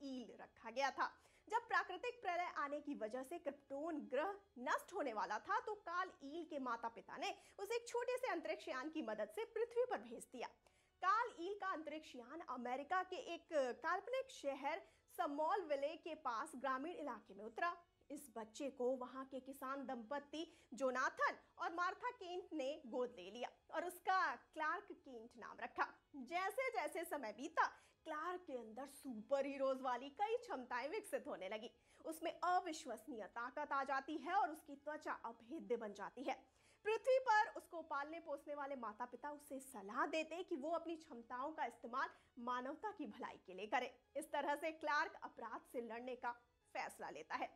ईल रखा गया था। जब प्राकृतिक प्रलय आने की वजह से क्रिप्टोन ग्रह नष्ट होने वाला था तो काल ईल के माता पिता ने उसे एक छोटे से अंतरिक्ष यान की मदद से पृथ्वी पर भेज दिया। काल ईल का अंतरिक्ष यान अमेरिका के एक काल्पनिक शहर समॉलविले के पास ग्रामीण इलाके में उतरा। इस बच्चे को वहां के किसान दंपत्ति जोनाथन और मार्था केंट ने गोद ले लिया और उसका क्लार्क केंट नाम रखा। जैसे जैसे समय बीता, क्लार्क के अंदर सुपर हीरोज वाली कई क्षमताएं विकसित होने लगी। उसमें अविश्वसनीय ताकत आ जाती है और उसकी त्वचा अभेद्य बन जाती है। पृथ्वी पर उसको पालने पोसने वाले माता पिता उसे सलाह देते कि वो अपनी क्षमताओं का इस्तेमाल मानवता की भलाई के लिए करे। इस तरह से क्लार्क अपराध से लड़ने का फैसला लेता है।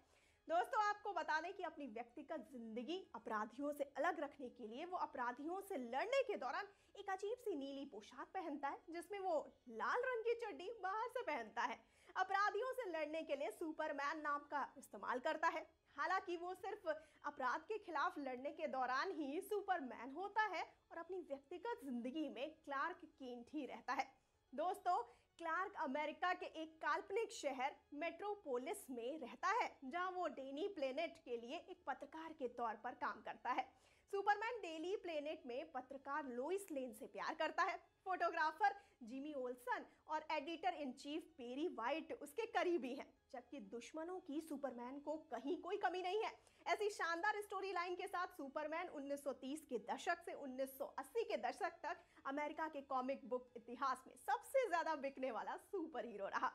दोस्तों, आपको बता दें कि अपनी व्यक्तिगत जिंदगी अपराधियों से अलग रखने के लिए वो अपराधियों से लड़ने के दौरान एक अजीब सी नीली पोशाक पहनता है, जिसमें वो लाल रंग की चड्डी बाहर से पहनता है। अपराधियों से लड़ने के लिए सुपरमैन नाम का इस्तेमाल करता है। हालांकि वो सिर्फ अपराध के खिलाफ लड़ने के दौरान ही सुपरमैन होता है और अपनी व्यक्तिगत जिंदगी में क्लार्क केंट ही रहता है। दोस्तों, क्लार्क अमेरिका के एक काल्पनिक शहर मेट्रोपोलिस में रहता है, जहां वो डेली प्लेनेट के लिए एक पत्रकार के तौर पर काम करता है। सुपरमैन डेली प्लेनेट में पत्रकार लोइस लेन से प्यार करता है। फोटोग्राफर जिमी ओल्सन और editor in chief Perry White उसके करीबी हैं, जबकि दुश्मनों की सुपरमैन को कहीं कोई कमी नहीं है। ऐसी शानदार स्टोरी लाइन के साथ सुपरमैन 1930 के दशक से 1980 के दशक तक अमेरिका के कॉमिक बुक इतिहास में सबसे ज्यादा बिकने वाला सुपर हीरो रहा।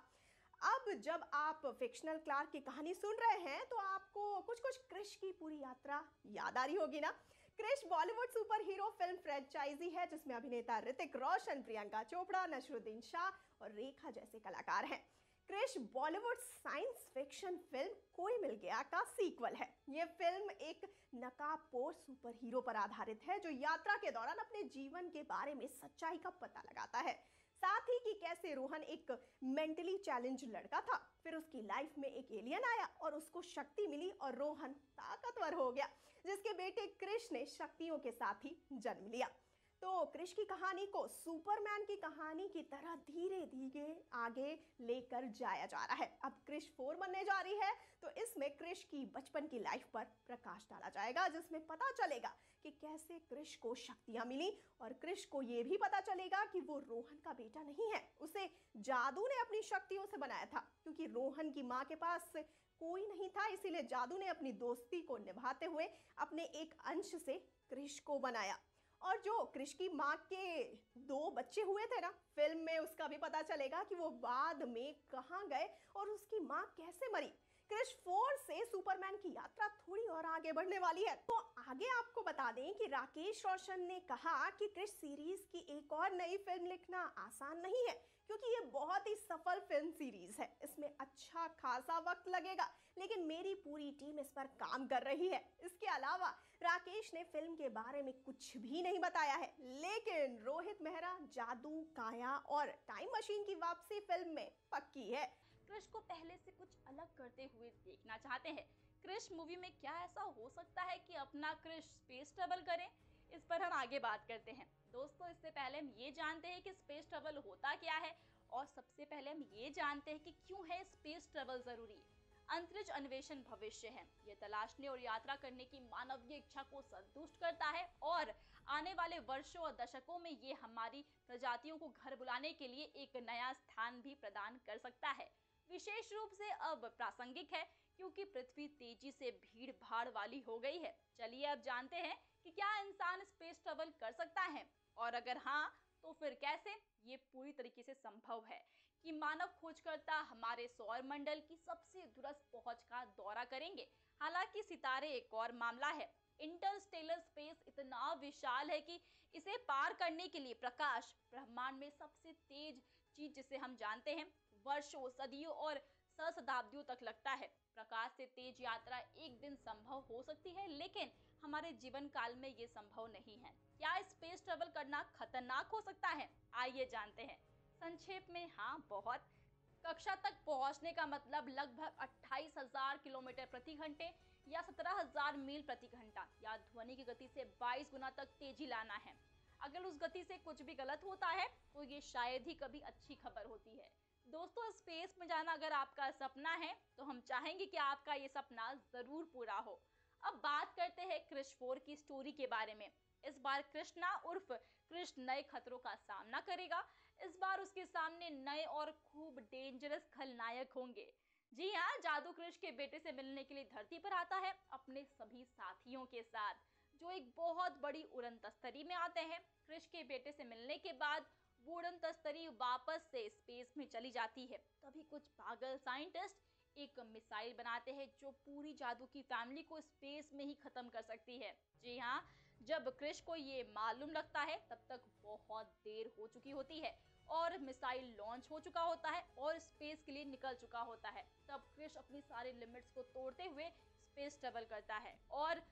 अब जब आप फिक्शनल क्लार्क की कहानी सुन रहे हैं तो आपको कुछ कुछ क्रिश की पूरी यात्रा याद आ रही होगी ना। Krrish Bollywood super hero film franchise है जिसमें अभिनेता ऋतिक रोशन, प्रियंका चोपड़ा, नसरुद्दीन शाह और रेखा जैसे कलाकार हैं। Krrish Bollywood science fiction film Koi Mil गया का सीक्वल है। ये फिल्म एक नकाबपोश सुपर हीरो पर आधारित है जो यात्रा के दौरान अपने जीवन के बारे में सच्चाई का पता लगाता है, साथ ही कि कैसे रोहन एक मेंटली चैलेंज लड़का था, फिर उसकी लाइफ में एक एलियन आया और उसको शक्ति मिली और रोहन ताकतवर हो गया, जिसके बेटे क्रिश ने शक्तियों के साथ ही जन्म लिया। तो क्रिश की कहानी को सुपरमैन की कहानी की तरह धीरे धीरे आगे लेकर जाया जा रहा है। अब क्रिश 4 बनने जा रही है, तो इसमें क्रिश की बचपन की लाइफ पर प्रकाश डाला जाएगा, जिसमें पता चलेगा कि कैसे क्रिश को शक्तियां मिली और क्रिश को यह भी पता चलेगा कि वो रोहन का बेटा नहीं है, उसे जादू ने अपनी शक्तियों से बनाया था, क्योंकि रोहन की माँ के पास कोई नहीं था, इसीलिए जादू ने अपनी दोस्ती को निभाते हुए अपने एक अंश से क्रिश को बनाया। और जो क्रिश की माँ के 2 बच्चे हुए थे ना, फिल्म में उसका भी पता चलेगा कि वो बाद में कहाँ गए और उसकी माँ कैसे मरी। क्रिश 4 से सुपरमैन की यात्रा थोड़ी और आगे बढ़ने वाली है। तो आगे आपको बता दें कि राकेश रोशन ने कहा कि क्रिश सीरीज की एक और नई फिल्म लिखना आसान नहीं है, क्योंकि ये बहुत ही सफल फिल्म सीरीज है, इसमें अच्छा खासा वक्त लगेगा, लेकिन मेरी पूरी टीम इस पर काम कर रही है। इसके अलावा राकेश ने फिल्म के बारे में कुछ भी नहीं बताया है, लेकिन रोहित मेहरा जादू, काया और टाइम मशीन की वापसी फिल्म में पक्की है। क्रिश को पहले से कुछ अलग करते हुए देखना चाहते हैं। क्रिश मूवी में क्या ऐसा हो सकता है कि अपना क्रिश स्पेस ट्रैवल करे, इस पर हम आगे बात करते हैं। दोस्तों, इससे पहले हम ये जानते हैं कि स्पेस ट्रैवल होता क्या है, और सबसे पहले हम ये जानते हैं कि क्यों है स्पेस ट्रैवल जरूरी। अंतरिक्ष अन्वेषण भविष्य है, ये तलाशने और यात्रा करने की मानवीय इच्छा को संतुष्ट करता है, और आने वाले वर्षों और दशकों में ये हमारी प्रजातियों को घर बुलाने के लिए एक नया स्थान भी प्रदान कर सकता है। विशेष रूप से अब प्रासंगिक है, क्योंकि पृथ्वी तेजी से भीड़ भाड़ वाली हो गई है। चलिए अब जानते हैं कि क्या इंसान स्पेस ट्रैवल कर सकता है, और अगर हाँ तो फिर कैसे। ये पूरी तरीके से संभव है कि मानव खोजकर्ता हमारे सौर मंडल की सबसे दूरस्थ पहुंच का दौरा करेंगे। हालांकि सितारे एक और मामला है। इंटरस्टेलर स्पेस इतना विशाल है कि इसे पार करने के लिए प्रकाश, ब्रह्मांड में सबसे तेज चीज जिसे हम जानते हैं, वर्षों, सदियों और सहस्राब्दियों तक लगता है। प्रकाश से तेज यात्रा एक दिन संभव हो सकती है, लेकिन हमारे जीवन काल में ये संभव नहीं है। क्या स्पेस ट्रैवल करना खतरनाक हो सकता है? आइए जानते हैं। संक्षेप में, हाँ, बहुत। कक्षा तक पहुंचने का मतलब लगभग 28,000 किलोमीटर प्रति घंटे या 17,000 मील प्रति घंटा या ध्वनि की गति से 22 गुना तक तेजी लाना है। अगर उस गति से कुछ भी गलत होता है तो ये शायद ही कभी अच्छी खबर होती है। दोस्तों, स्पेस में जाना अगर आपका सपना है तो हम चाहेंगे कि आपका ये सपना जरूर पूरा हो। अब बात करते हैं क्रिश 4 की स्टोरी के बारे में। इस बार कृष्णा उर्फ क्रिश नए खतरों का सामना करेगा। इस बार उसके सामने नए और खूब डेंजरस खलनायक होंगे। जी हाँ, जादू क्रिश के बेटे से मिलने के लिए धरती पर आता है अपने सभी साथियों के साथ, जो एक बहुत बड़ी उड़न तस्तरी में आते हैं। क्रिश के बेटे से मिलने के बाद वो उड़न तस्तरी वापस से स्पेस में चली जाती है। तभी कुछ पागल साइंटिस्ट एक मिसाइल बनाते हैं जो पूरी जादू की फैमिली को स्पेस में ही खत्म कर सकती है। जी हाँ, जब क्रिश को ये मालूम लगता है तब तक बहुत देर हो चुकी होती है और मिसाइल लॉन्च हो चुका होता है और स्पेस के लिए निकल चुका होता है। तब क्रिश अपनी सारे लिमिट्स को तोड़ते हुए स्पेस ट्रैवल करता है। और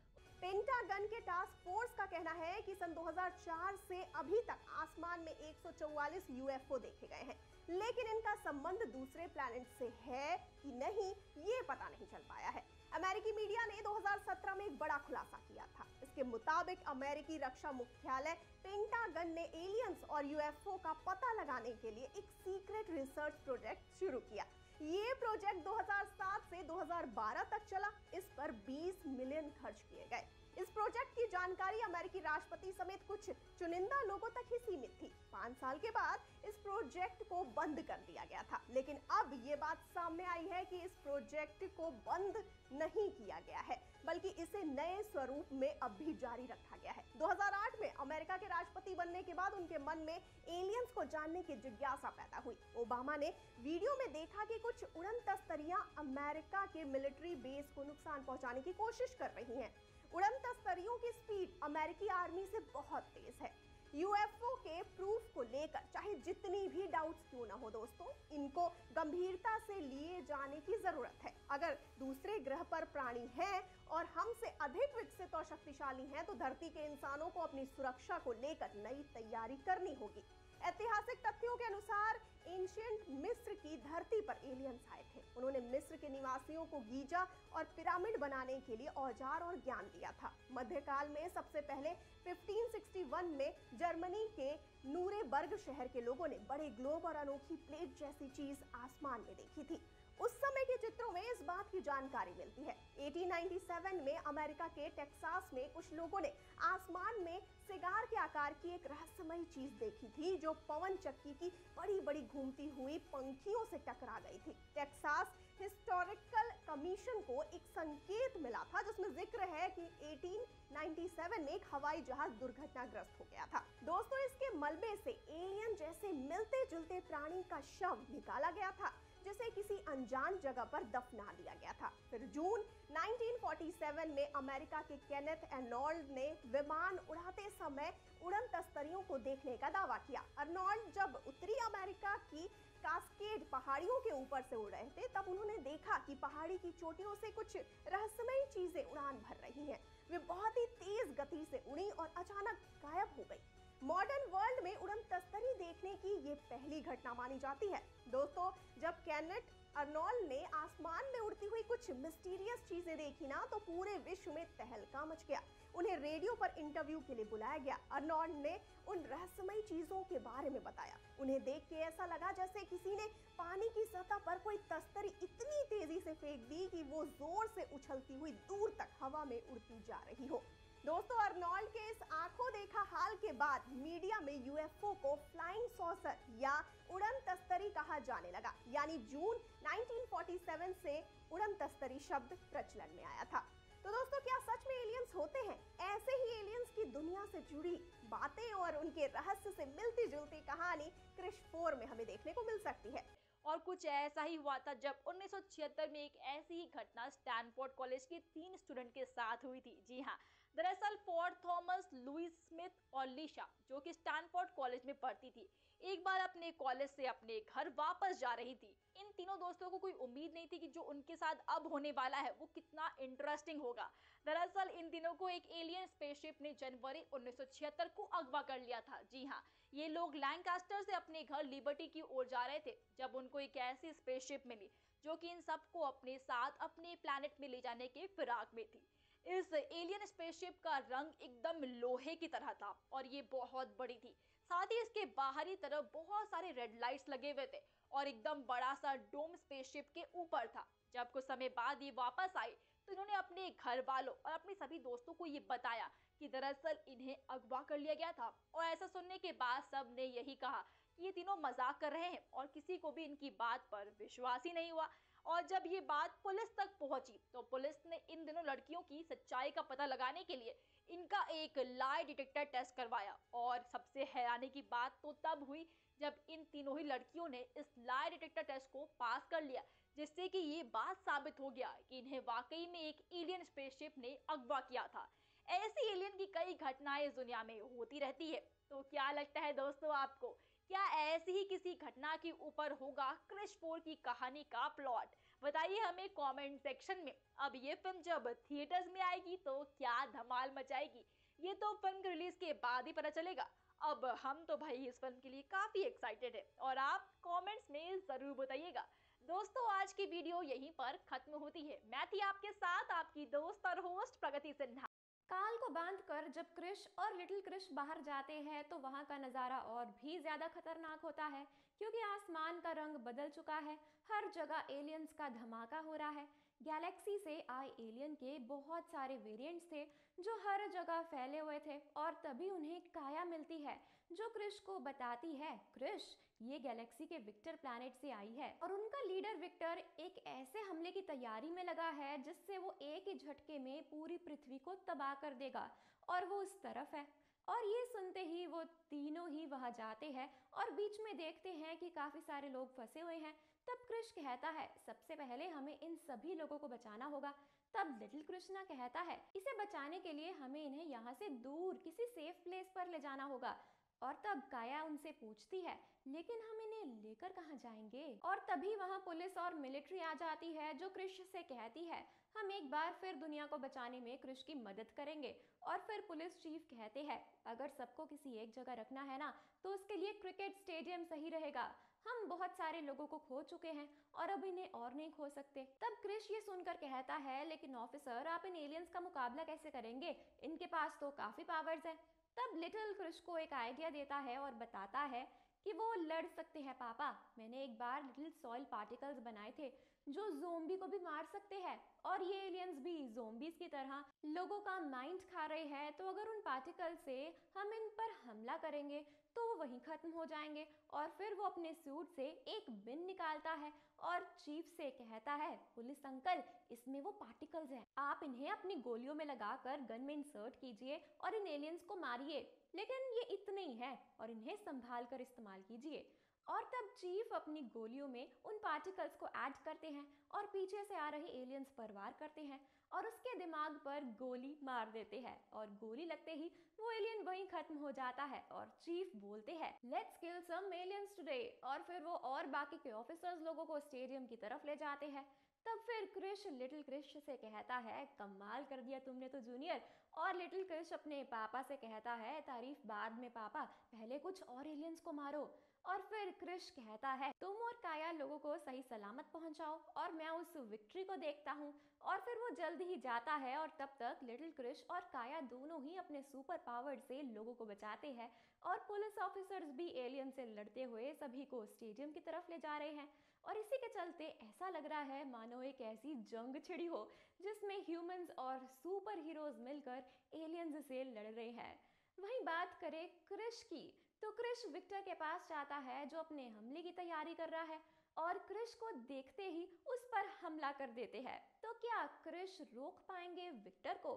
पेंटागन के टास्क फोर्स का कहना है कि सन 2004 से अभी तक आसमान में 144 यूएफओ देखे गए हैं, लेकिन इनका संबंध दूसरे प्लैनेट से है कि नहीं ये पता नहीं चल पाया है। अमेरिकी मीडिया ने 2017 में एक बड़ा खुलासा किया था। इसके मुताबिक अमेरिकी रक्षा मुख्यालय पेंटागन ने एलियंस और यूएफओ का पता लगाने के लिए एक सीक्रेट रिसर्च प्रोजेक्ट शुरू किया। ये प्रोजेक्ट 2007 से 2012 तक चला। इस पर 20 मिलियन खर्च किए गए। इस प्रोजेक्ट की जानकारी अमेरिकी राष्ट्रपति समेत कुछ चुनिंदा लोगों तक ही सीमित थी। 5 साल के बाद इस प्रोजेक्ट को बंद कर दिया गया था, लेकिन अब ये बात सामने आई है कि इस प्रोजेक्ट को बंद नहीं किया गया है, बल्कि इसे नए स्वरूप में अब भी जारी रखा गया है। 2008 में अमेरिका के राष्ट्रपति बनने के बाद उनके मन में एलियंस को जानने की जिज्ञासा पैदा हुई। ओबामा ने वीडियो में देखा कि कुछ उड़न तस्तरियां अमेरिका के मिलिट्री बेस को नुकसान पहुंचाने की कोशिश कर रही हैं। उड़न तस्तरियों की स्पीड अमेरिकी आर्मी से बहुत तेज है। यूएफओ के प्रूफ को लेकर चाहे जितनी भी डाउट्स क्यों ना हो दोस्तों, इनको गंभीरता से लिए जाने की जरूरत है। अगर दूसरे ग्रह पर प्राणी हैं और हमसे अधिक विकसित और शक्तिशाली हैं, तो धरती के इंसानों को अपनी सुरक्षा को लेकर नई तैयारी करनी होगी। ऐतिहासिक तथ्यों के अनुसार एंशिएंट मिस्र की धरती पर एलियंस आए थे। उन्होंने मिस्र के निवासियों को गीजा और पिरामिड बनाने के लिए औजार और ज्ञान दिया था। मध्यकाल में सबसे पहले 1561 में जर्मनी के नूरेबर्ग शहर के लोगों ने बड़े ग्लोब और अनोखी प्लेट जैसी चीज आसमान में देखी थी। उस समय के चित्रों में इस बात की जानकारी मिलती है। 1897 में अमेरिका के टेक्सास में कुछ लोगों ने आसमान में सिगार के आकार की एक रहस्यमयी चीज देखी थी, जो पवन चक्की की बड़ी बड़ी घूमती हुई पंखियों से टकरा गई थी। टेक्सास हिस्टोरिकल कमीशन को एक संकेत मिला था, जिसमें जिक्र है कि 1897 में एक हवाई जहाज दुर्घटनाग्रस्त हो गया था। दोस्तों, इसके मलबे से एलियन जैसे मिलते जुलते प्राणी का शव निकाला गया था, जिसे किसी अनजान जगह पर दफना दिया गया था। फिर जून 1947 में अमेरिका के केनेथ अर्नोल्ड ने विमान उड़ाते समय उड़न तस्तरियों को देखने का दावा किया। अर्नोल्ड जब उत्तरी अमेरिका की कास्केड पहाड़ियों के ऊपर से उड़ रहे थे, तब उन्होंने देखा कि पहाड़ी की चोटियों से कुछ रहस्यमयी चीजें उड़ान भर रही हैं। वे बहुत ही तेज गति से उड़ी और अचानक गायब हो गई। मॉडर्न वर्ल्ड में उड़न तस्तरी देखने की ये पहली घटना मानी जाती है। दोस्तों, जब केनेथ अर्नोल्ड ने आसमान में उड़ती हुई कुछ मिस्टीरियस चीजें देखी ना, तो पूरे विश्व में तहलका मच गया। उन्हें रेडियो पर इंटरव्यू के लिए बुलाया गया। अर्नोल्ड ने उन रहस्यमयी चीजों के बारे में बताया। उन्हें देख के ऐसा लगा जैसे किसी ने पानी की सतह पर कोई तस्तरी इतनी तेजी से फेंक दी कि वो जोर से उछलती हुई दूर तक हवा में उड़ती जा रही हो। दोस्तों, अर्नोल्ड के इस आंखों देखा हाल के बाद मीडिया में यूएफओ को फ्लाइंग सॉसर या उड़न तस्तरी कहा जाने लगा। यानी जून 1947 से उड़न तस्तरी शब्द प्रचलन में आया था। तो दोस्तों, क्या सच में एलियंस होते हैं? ऐसे ही एलियंस की दुनिया से जुड़ी बातें और उनके रहस्य से मिलती जुलती कहानी क्रिश 4 में हमें देखने को मिल सकती है। और कुछ ऐसा ही हुआ था जब 1976 में एक ऐसी ही घटना स्टैनफोर्ड कॉलेज के 3 स्टूडेंट के साथ हुई थी। जी हाँ, दरअसल फॉर थॉमस, लुइस स्मिथ और लिशा, जो कि स्टैनफोर्ड कॉलेज में पढ़ती थी, एक बार अपने कॉलेज से अपने घर वापस जा रही थी। इन तीनों दोस्तों को कोई उम्मीद नहीं थी कि जो उनके साथ अब होने वाला है वो कितना इंटरेस्टिंग होगा। दरअसल इन दिनों को एक एलियन स्पेसशिप ने जनवरी 1976 को अगवा कर लिया था। जी हाँ, ये लोग लैंकास्टर से अपने घर लिबर्टी की ओर जा रहे थे, जब उनको एक ऐसी स्पेसशिप मिली जो कि इन सबको अपने साथ अपने प्लैनेट में ले जाने के फिराक में थी। इस एलियन स्पेसशिप का रंग एकदम लोहे की तरह था और ये बहुत बड़ी थी। साथ ही इसके बाहरी तरफ बहुत सारे रेड लाइट्स लगे हुए थे और एकदम बड़ा सा डोम स्पेसशिप के ऊपर था। जब कुछ समय बाद ये वापस आई तो इन्होंने अपने घर वालों और अपने सभी दोस्तों को ये बताया कि दरअसल इन्हें अगवा कर लिया गया था। और ऐसा सुनने के बाद सब ने यही कहा कि ये तीनों मजाक कर रहे हैं और किसी को भी इनकी बात पर विश्वास ही नहीं हुआ। और जब ये बात पुलिस तक पहुंची तो पुलिस ने इन दिनों लड़कियों की सच्चाई का पता लगाने के लिए इनका एक लाई डिटेक्टर टेस्ट करवाया। और सबसे हैरानी की बात तो तब हुई जब इन तीनों ही लड़कियों ने इस लाई डिटेक्टर टेस्ट को पास कर लिया, जिससे कि ये बात साबित हो गया कि इन्हें वाकई में एक एलियन स्पेसशिप ने अगवा किया था। ऐसी एलियन की कई घटनाएं इस दुनिया में होती रहती है। तो क्या लगता है दोस्तों आपको, क्या ऐसी ही किसी घटना के ऊपर होगा क्रिश 4 की कहानी का प्लॉट? बताइए हमें कमेंट सेक्शन में। अब ये फिल्म जब थिएटर्स में आएगी तो क्या धमाल मचाएगी, ये तो फिल्म के रिलीज के बाद ही पता चलेगा। अब हम तो भाई इस फिल्म के लिए काफी एक्साइटेड है और आप कमेंट्स में जरूर बताइएगा। दोस्तों, आज की वीडियो यहीं पर खत्म होती है। मैं थी आपके साथ आपकी दोस्त और होस्ट प्रगति सिन्हा। काल को बांधकर जब क्रिश और लिटिल क्रिश बाहर जाते हैं तो वहां का नज़ारा और भी ज़्यादा खतरनाक होता है, क्योंकि आसमान का रंग बदल चुका है। हर जगह एलियंस का धमाका हो रहा है। गैलेक्सी से आए एलियन के बहुत सारे वेरिएंट्स थे जो हर जगह फैले हुए थे और तभी उन्हें काया मिलती है जो क्रिश को बताती है, क्रिश ये गैलेक्सी के विक्टर प्लैनेट से आई है और उनका लीडर विक्टर एक ऐसे हमले की तैयारी में लगा है जिससे वो एक ही झटके में पूरी पृथ्वी को तबाह कर देगा और वो उस तरफ है। और ये सुनते ही वो तीनों ही वहां जाते हैं और बीच में देखते हैं कि काफी सारे लोग फंसे हुए हैं। तब क्रिश कहता है सबसे पहले हमें इन सभी लोगों को बचाना होगा। तब लिटिल कृष्णा कहता है इसे बचाने के लिए हमें इन्हें यहाँ से दूर किसी सेफ प्लेस पर ले जाना होगा। और तब काया उनसे पूछती है, लेकिन हम इन्हें लेकर कहाँ जाएंगे? और तभी वहाँ पुलिस और मिलिट्री आ जाती है, जो क्रिश से कहती है, हम एक बार फिर दुनिया को बचाने में क्रिश की मदद करेंगे। और फिर पुलिस चीफ कहते हैं, अगर सबको किसी एक जगह रखना है ना, तो उसके लिए क्रिकेट स्टेडियम सही रहेगा। हम बहुत सारे लोगों को खो चुके हैं और अब इन्हें और नहीं खो सकते। तब क्रिश ये सुनकर कहता है, लेकिन ऑफिसर, आप इन एलियंस का मुकाबला कैसे करेंगे? इनके पास तो काफी पावर्स हैं। तब लिटिल क्रिश को एक आइडिया देता है और बताता है कि वो लड़ सकते हैं पापा। मैंने एक बार लिटिल सॉइल पार्टिकल्स बनाए थे जो ज़ोंबी को भी मार सकते हैं, और ये एलियंस भी ज़ोंबीज की तरह लोगों का माइंड खा रहे हैं। तो अगर उन पार्टिकल से हम इन पर हमला करेंगे तो वो वहीं खत्म हो जाएंगे। और फिर वो अपने सूट से एक बिन निकालता है और चीफ से कहता है, पुलिस अंकल, इसमें वो पार्टिकल्स हैं, आप इन्हें अपनी गोलियों में लगाकर गन में इंसर्ट कीजिए और इन एलियंस को मारिए, लेकिन ये इतने ही है और इन्हें संभाल कर इस्तेमाल कीजिए। और तब चीफ अपनी गोलियों में उन पार्टिकल्स को ऐड करते हैं और पीछे से आ रहे एलियंस पर वार करते हैं और उसके दिमाग पर गोली मार देते हैं, और गोली लगते ही वो एलियन वहीं खत्म हो जाता है। और चीफ बोलते हैं, let's kill some aliens today. और फिर वो और बाकी के ऑफिसर्स लोगों को स्टेडियम की तरफ ले जाते हैं। तब फिर क्रिश लिटिल क्रिश से कहता है, कमाल कर दिया तुमने तो जूनियर। और लिटिल क्रिश अपने पापा से कहता है, तारीफ बाद में पापा, पहले कुछ और एलियंस को मारो। और फिर क्रिश कहता है, तुम और काया लोगों को सही सलामत पहुंचाओ और मैं उस विक्ट्री को देखता हूँ। और फिर वो जल्दी ही जाता है और तब तक लिटिल क्रिश और काया दोनों ही अपने सुपर पावर से लोगों को बचाते हैं। और पुलिस ऑफिसर्स भी एलियन से लड़ते हुए सभी को स्टेडियम की तरफ ले जा रहे हैं। और इसी के चलते ऐसा लग रहा है मानो एक ऐसी जंग छिड़ी हो जिसमें ह्यूमंस और सुपर हीरोज मिलकर एलियंस से लड़ रहे हैं। वहीं बात करें क्रिश की, तो क्रिश विक्टर के पास जाता है जो अपने हमले की तैयारी कर रहा है, और क्रिश को देखते ही उस पर हमला कर देते हैं। तो क्या क्रिश रोक पाएंगे विक्टर को?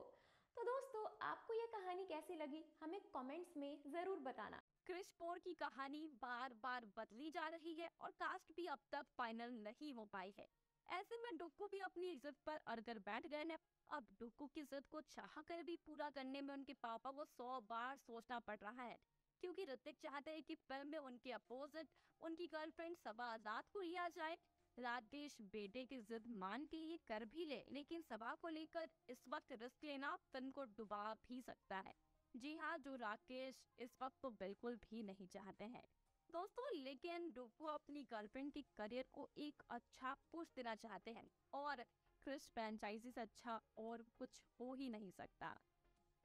तो दोस्तों, आपको ये कहानी कैसी लगी हमें कमेंट्स में जरूर बताना। क्रिश पोर की कहानी बार बार बदली जा रही है और कास्ट भी अब तक फाइनल नहीं हो पाई है। ऐसे में डुक्कू भी अपनी जिद पर अड़कर बैठ गए हैं। अब डुक्कू की जिद को चाह कर भी पूरा करने में उनके पापा को 100 बार सोचना पड़ रहा है, क्योंकि ऋतिक चाहते हैं कि फिल्म में उनके अपोजिट उनकी गर्लफ्रेंड सबा आजाद को लिया जाए। राकेश बेटे की जिद मान के ये कर भी ले, लेकिन सबा को लेकर इस वक्त रिस्क लेना फिल्म को डुबा भी सकता है। जी हाँ, जो राकेश इस वक्त तो बिल्कुल भी नहीं चाहते हैं दोस्तों। लेकिन डुक्कू अपनी गर्लफ्रेंड की करियर को एक अच्छा पुश देना चाहते हैं, और क्रिश फ्रेंचाइजी से अच्छा और कुछ हो ही नहीं सकता।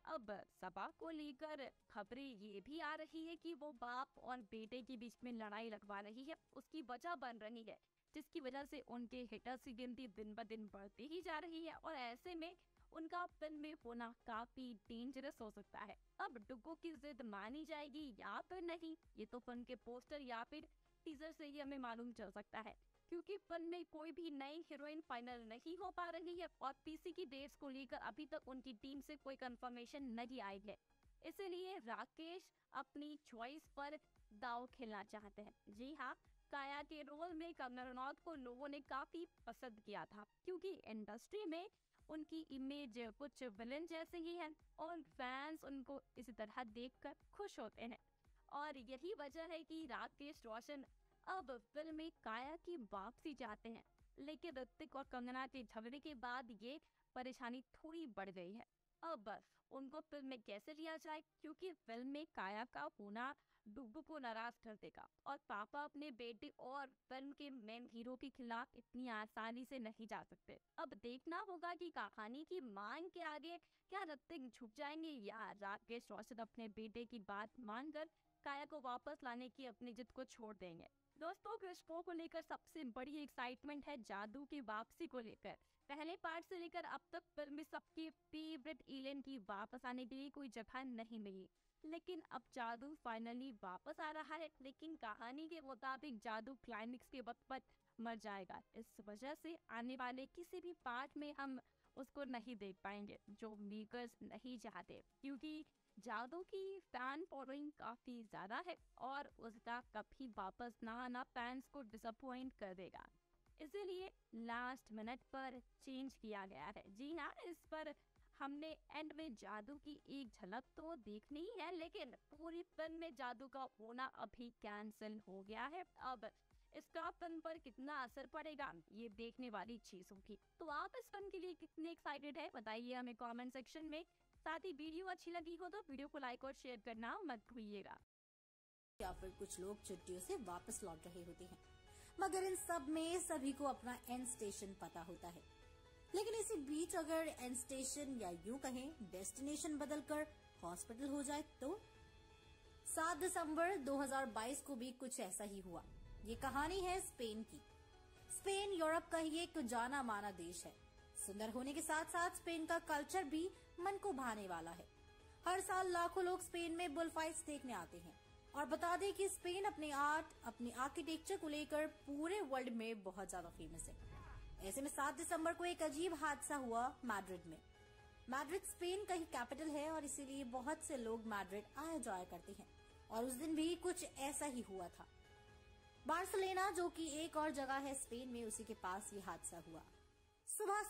अब सबा को लेकर खबरें ये भी आ रही है कि वो बाप और बेटे के बीच में लड़ाई लगवा रही है, उसकी वजह बन रही है, जिसकी वजह से उनके हिटर्स की गिनती दिन ब दिन बढ़ती ही जा रही है, और ऐसे में उनका फिल्म में होना काफी डेंजरस हो सकता है। अब डुग्गू की जिद मानी जाएगी या फिर नहीं, ये तो फिल्म के पोस्टर या फिर टीजर से ही हमें मालूम चल सकता है, क्योंकि फिल्म में कोई भी नई हीरोइन फाइनल नहीं हो पा रही है और पीसी की डेट्स को लेकर अभी तक उनकी टीम से कोई कंफर्मेशन नहीं आई है। इसलिए राकेश अपनी चॉइस पर दाव खेलना चाहते हैं। जी हाँ, काया के रोल में कंगना रनौत को लोगों ने काफी पसंद किया था, क्योंकि इंडस्ट्री में उनकी इमेज कुछ विलन जैसे ही है और फैंस उनको इसी तरह देखकर खुश होते हैं। और यही वजह है कि राकेश रोशन अब फिल्म में काया की वापसी चाहते हैं। लेकिन ऋतिक और कंगना के झगड़े के बाद ये परेशानी थोड़ी बढ़ गई है। अब उनको फिल्म में कैसे लिया जाए, क्योंकि फिल्म में काया का होना डुग्गू को नाराज कर देगा, और पापा अपने बेटे और फिल्म के मेन हीरो के खिलाफ इतनी आसानी से नहीं जा सकते। अब देखना होगा कि कहानी की मांग के आगे क्या ऋतिक झुक जाएंगे या राकेश रोशन अपने बेटे की बात मानकर काया को वापस लाने की अपनी जिद को छोड़ देंगे। दोस्तों, क्रिश पोर को लेकर सबसे बड़ी एक्साइटमेंट है जादू की वापसी को लेकर। पहले पार्ट से लेकर अब तक फिल्म में सबके फेवरेट एलियन की वापस आने के लिए कोई जगह नहीं मिली, लेकिन अब जादू फाइनली वापस आ रहा है। लेकिन कहानी के मुताबिक जादू क्लाइमेक्स के वक्त पर मर जाएगा। इस वजह से आने वाले किसी भी पार्ट में हम उसको नहीं देख पाएंगे, जो मेकर्स नहीं चाहते, क्योंकि जादू की फैन फॉलोइंग काफी ज्यादा है और उसका कभी वापस ना आना फैंस को डिसअपॉइंट कर देगा। इसीलिए लास्ट मिनट पर चेंज किया गया है। जी हाँ, इस पर हमने एंड में जादू की एक झलक तो देखनी ही है, लेकिन पूरी फिल्म में जादू का होना अभी कैंसिल हो गया है। अब इसका फिल्म पर कितना असर पड़ेगा ये देखने वाली चीज होगी। तो आप इस फिल्म के लिए कितने एक्साइटेड है बताइए हमें कमेंट सेक्शन में। साथ ही वीडियो अच्छी लगी हो तो वीडियो को लाइक और शेयर करना मत भूलिएगा। या फिर कुछ लोग छुट्टियों से वापस लौट रहे होते हैं, मगर इन सब में सभी को अपना एंड स्टेशन पता होता है। लेकिन इसी बीच अगर एंड स्टेशन या यूं कहें डेस्टिनेशन बदलकर हॉस्पिटल हो जाए तो 7 दिसंबर 2022 को भी कुछ ऐसा ही हुआ। ये कहानी है स्पेन की। स्पेन यूरोप का ही एक जाना माना देश है। सुंदर होने के साथ साथ स्पेन का कल्चर भी मन को भाने वाला है। हर साल लाखों लोग स्पेन में बुल फाइट्स देखने आते हैं। और बता दें कि स्पेन अपने आर्ट, अपनी आर्किटेक्चर को लेकर पूरे वर्ल्ड में बहुत ज्यादा फेमस है। ऐसे में 7 दिसंबर को एक अजीब हादसा हुआ मैड्रिड में। मैड्रिड स्पेन का ही कैपिटल है और इसीलिए बहुत से लोग मैड्रिड आया जाया करते हैं। और उस दिन भी कुछ ऐसा ही हुआ था। बार्सिलोना जो कि एक और जगह है स्पेन में, उसी के पास ये हादसा हुआ।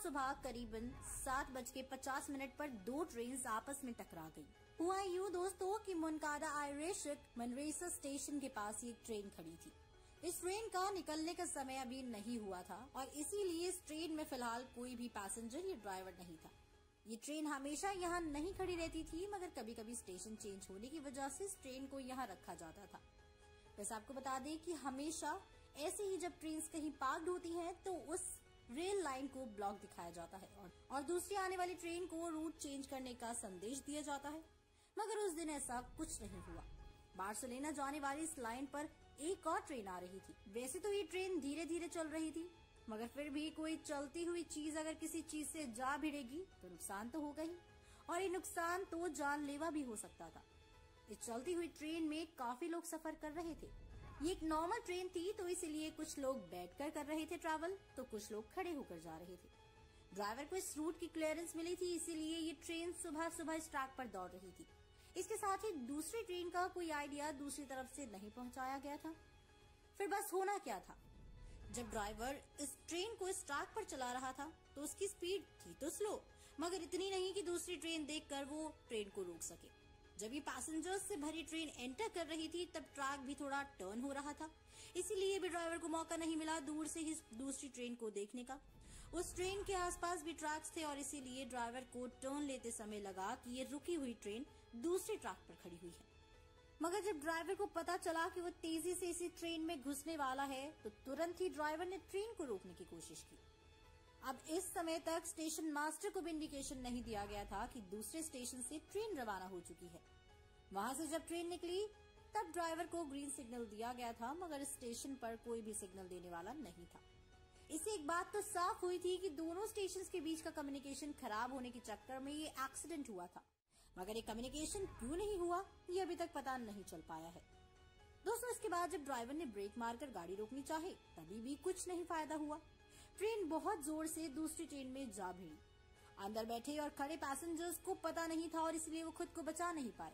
सुबह करीबन 7:50 पर 2 ट्रेन आपस में टकरा गई। हुआ यूँ दोस्तों कि मोनकादा आयरिश मनरेसा स्टेशन के पास एक ट्रेन खड़ी थी। इस ट्रेन का निकलने का समय अभी नहीं हुआ था और इसीलिए इस ट्रेन में फिलहाल कोई भी पैसेंजर या ड्राइवर नहीं था। ये ट्रेन हमेशा यहाँ नहीं खड़ी रहती थी, मगर कभी कभी स्टेशन चेंज होने की वजह से इस ट्रेन को यहाँ रखा जाता था। बस आपको बता दें कि हमेशा ऐसे ही जब ट्रेन कहीं पार्क्ड होती हैं तो उस रेल लाइन को ब्लॉक दिखाया जाता है और दूसरी आने वाली ट्रेन को रूट चेंज करने का संदेश दिया जाता है। मगर उस दिन ऐसा कुछ नहीं हुआ। बार्सिलोना जाने वाली इस लाइन पर एक और ट्रेन आ रही थी। वैसे तो ये ट्रेन धीरे धीरे चल रही थी, मगर फिर भी कोई चलती हुई चीज अगर किसी चीज से जा भिड़ेगी तो नुकसान तो होगा ही, और ये नुकसान तो जानलेवा भी हो सकता था। इस चलती हुई ट्रेन में काफी लोग सफर कर रहे थे। ये एक नॉर्मल ट्रेन थी तो इसलिए कुछ लोग बैठकर कर रहे थे ट्रैवल, तो कुछ लोग खड़े होकर जा रहे थे। ड्राइवर को इस रूट की क्लियरेंस मिली थी, इसीलिए ये ट्रेन सुबह इस ट्रैक पर दौड़ रही थी। इसके साथ ही दूसरी ट्रेन का कोई आइडिया दूसरी तरफ से नहीं पहुंचाया गया था। फिर बस होना क्या था, जब ड्राइवर इस ट्रेन को इस ट्रैक पर चला रहा था तो उसकी स्पीड थी तो स्लो, मगर इतनी नहीं कि दूसरी ट्रेन देखकर वो ट्रेन को रोक सके। जब ये पैसेंजर्स से भरी ट्रेन एंटर कर रही थी तब ट्रैक भी थोड़ा टर्न हो रहा था, इसीलिए भी ड्राइवर को मौका नहीं मिला दूर से ही दूसरी ट्रेन को देखने का। उस ट्रेन के आसपास भी ट्रैक्स थे और इसीलिए ड्राइवर को टर्न लेते समय लगा कि ये रुकी हुई ट्रेन दूसरी ट्रैक पर खड़ी हुई है। मगर जब ड्राइवर को पता चला कि वो तेजी से इसी ट्रेन में घुसने वाला है तो तुरंत ही ड्राइवर ने ट्रेन को रोकने की कोशिश की। अब इस समय तक स्टेशन मास्टर को भी इंडिकेशन नहीं दिया गया था कि दूसरे स्टेशन से ट्रेन रवाना हो चुकी है। वहां से जब ट्रेन निकली तब ड्राइवर को ग्रीन सिग्नल दिया गया था, मगर स्टेशन पर कोई भी सिग्नल देने वाला नहीं था। इससे एक बात तो साफ हुई थी कि दोनों स्टेशन के बीच का कम्युनिकेशन खराब होने के चक्कर में ये एक्सीडेंट हुआ था। मगर ये कम्युनिकेशन क्यों नहीं हुआ ये अभी तक पता नहीं चल पाया है। दोस्तों, इसके बाद जब ड्राइवर ने ब्रेक मारकर गाड़ी रोकनी चाही तभी भी कुछ नहीं फायदा हुआ। ट्रेन बहुत जोर से दूसरी ट्रेन में जा भिड़ी। अंदर बैठे और खड़े पैसेंजर्स को पता नहीं था और इसलिए वो खुद को बचा नहीं पाए।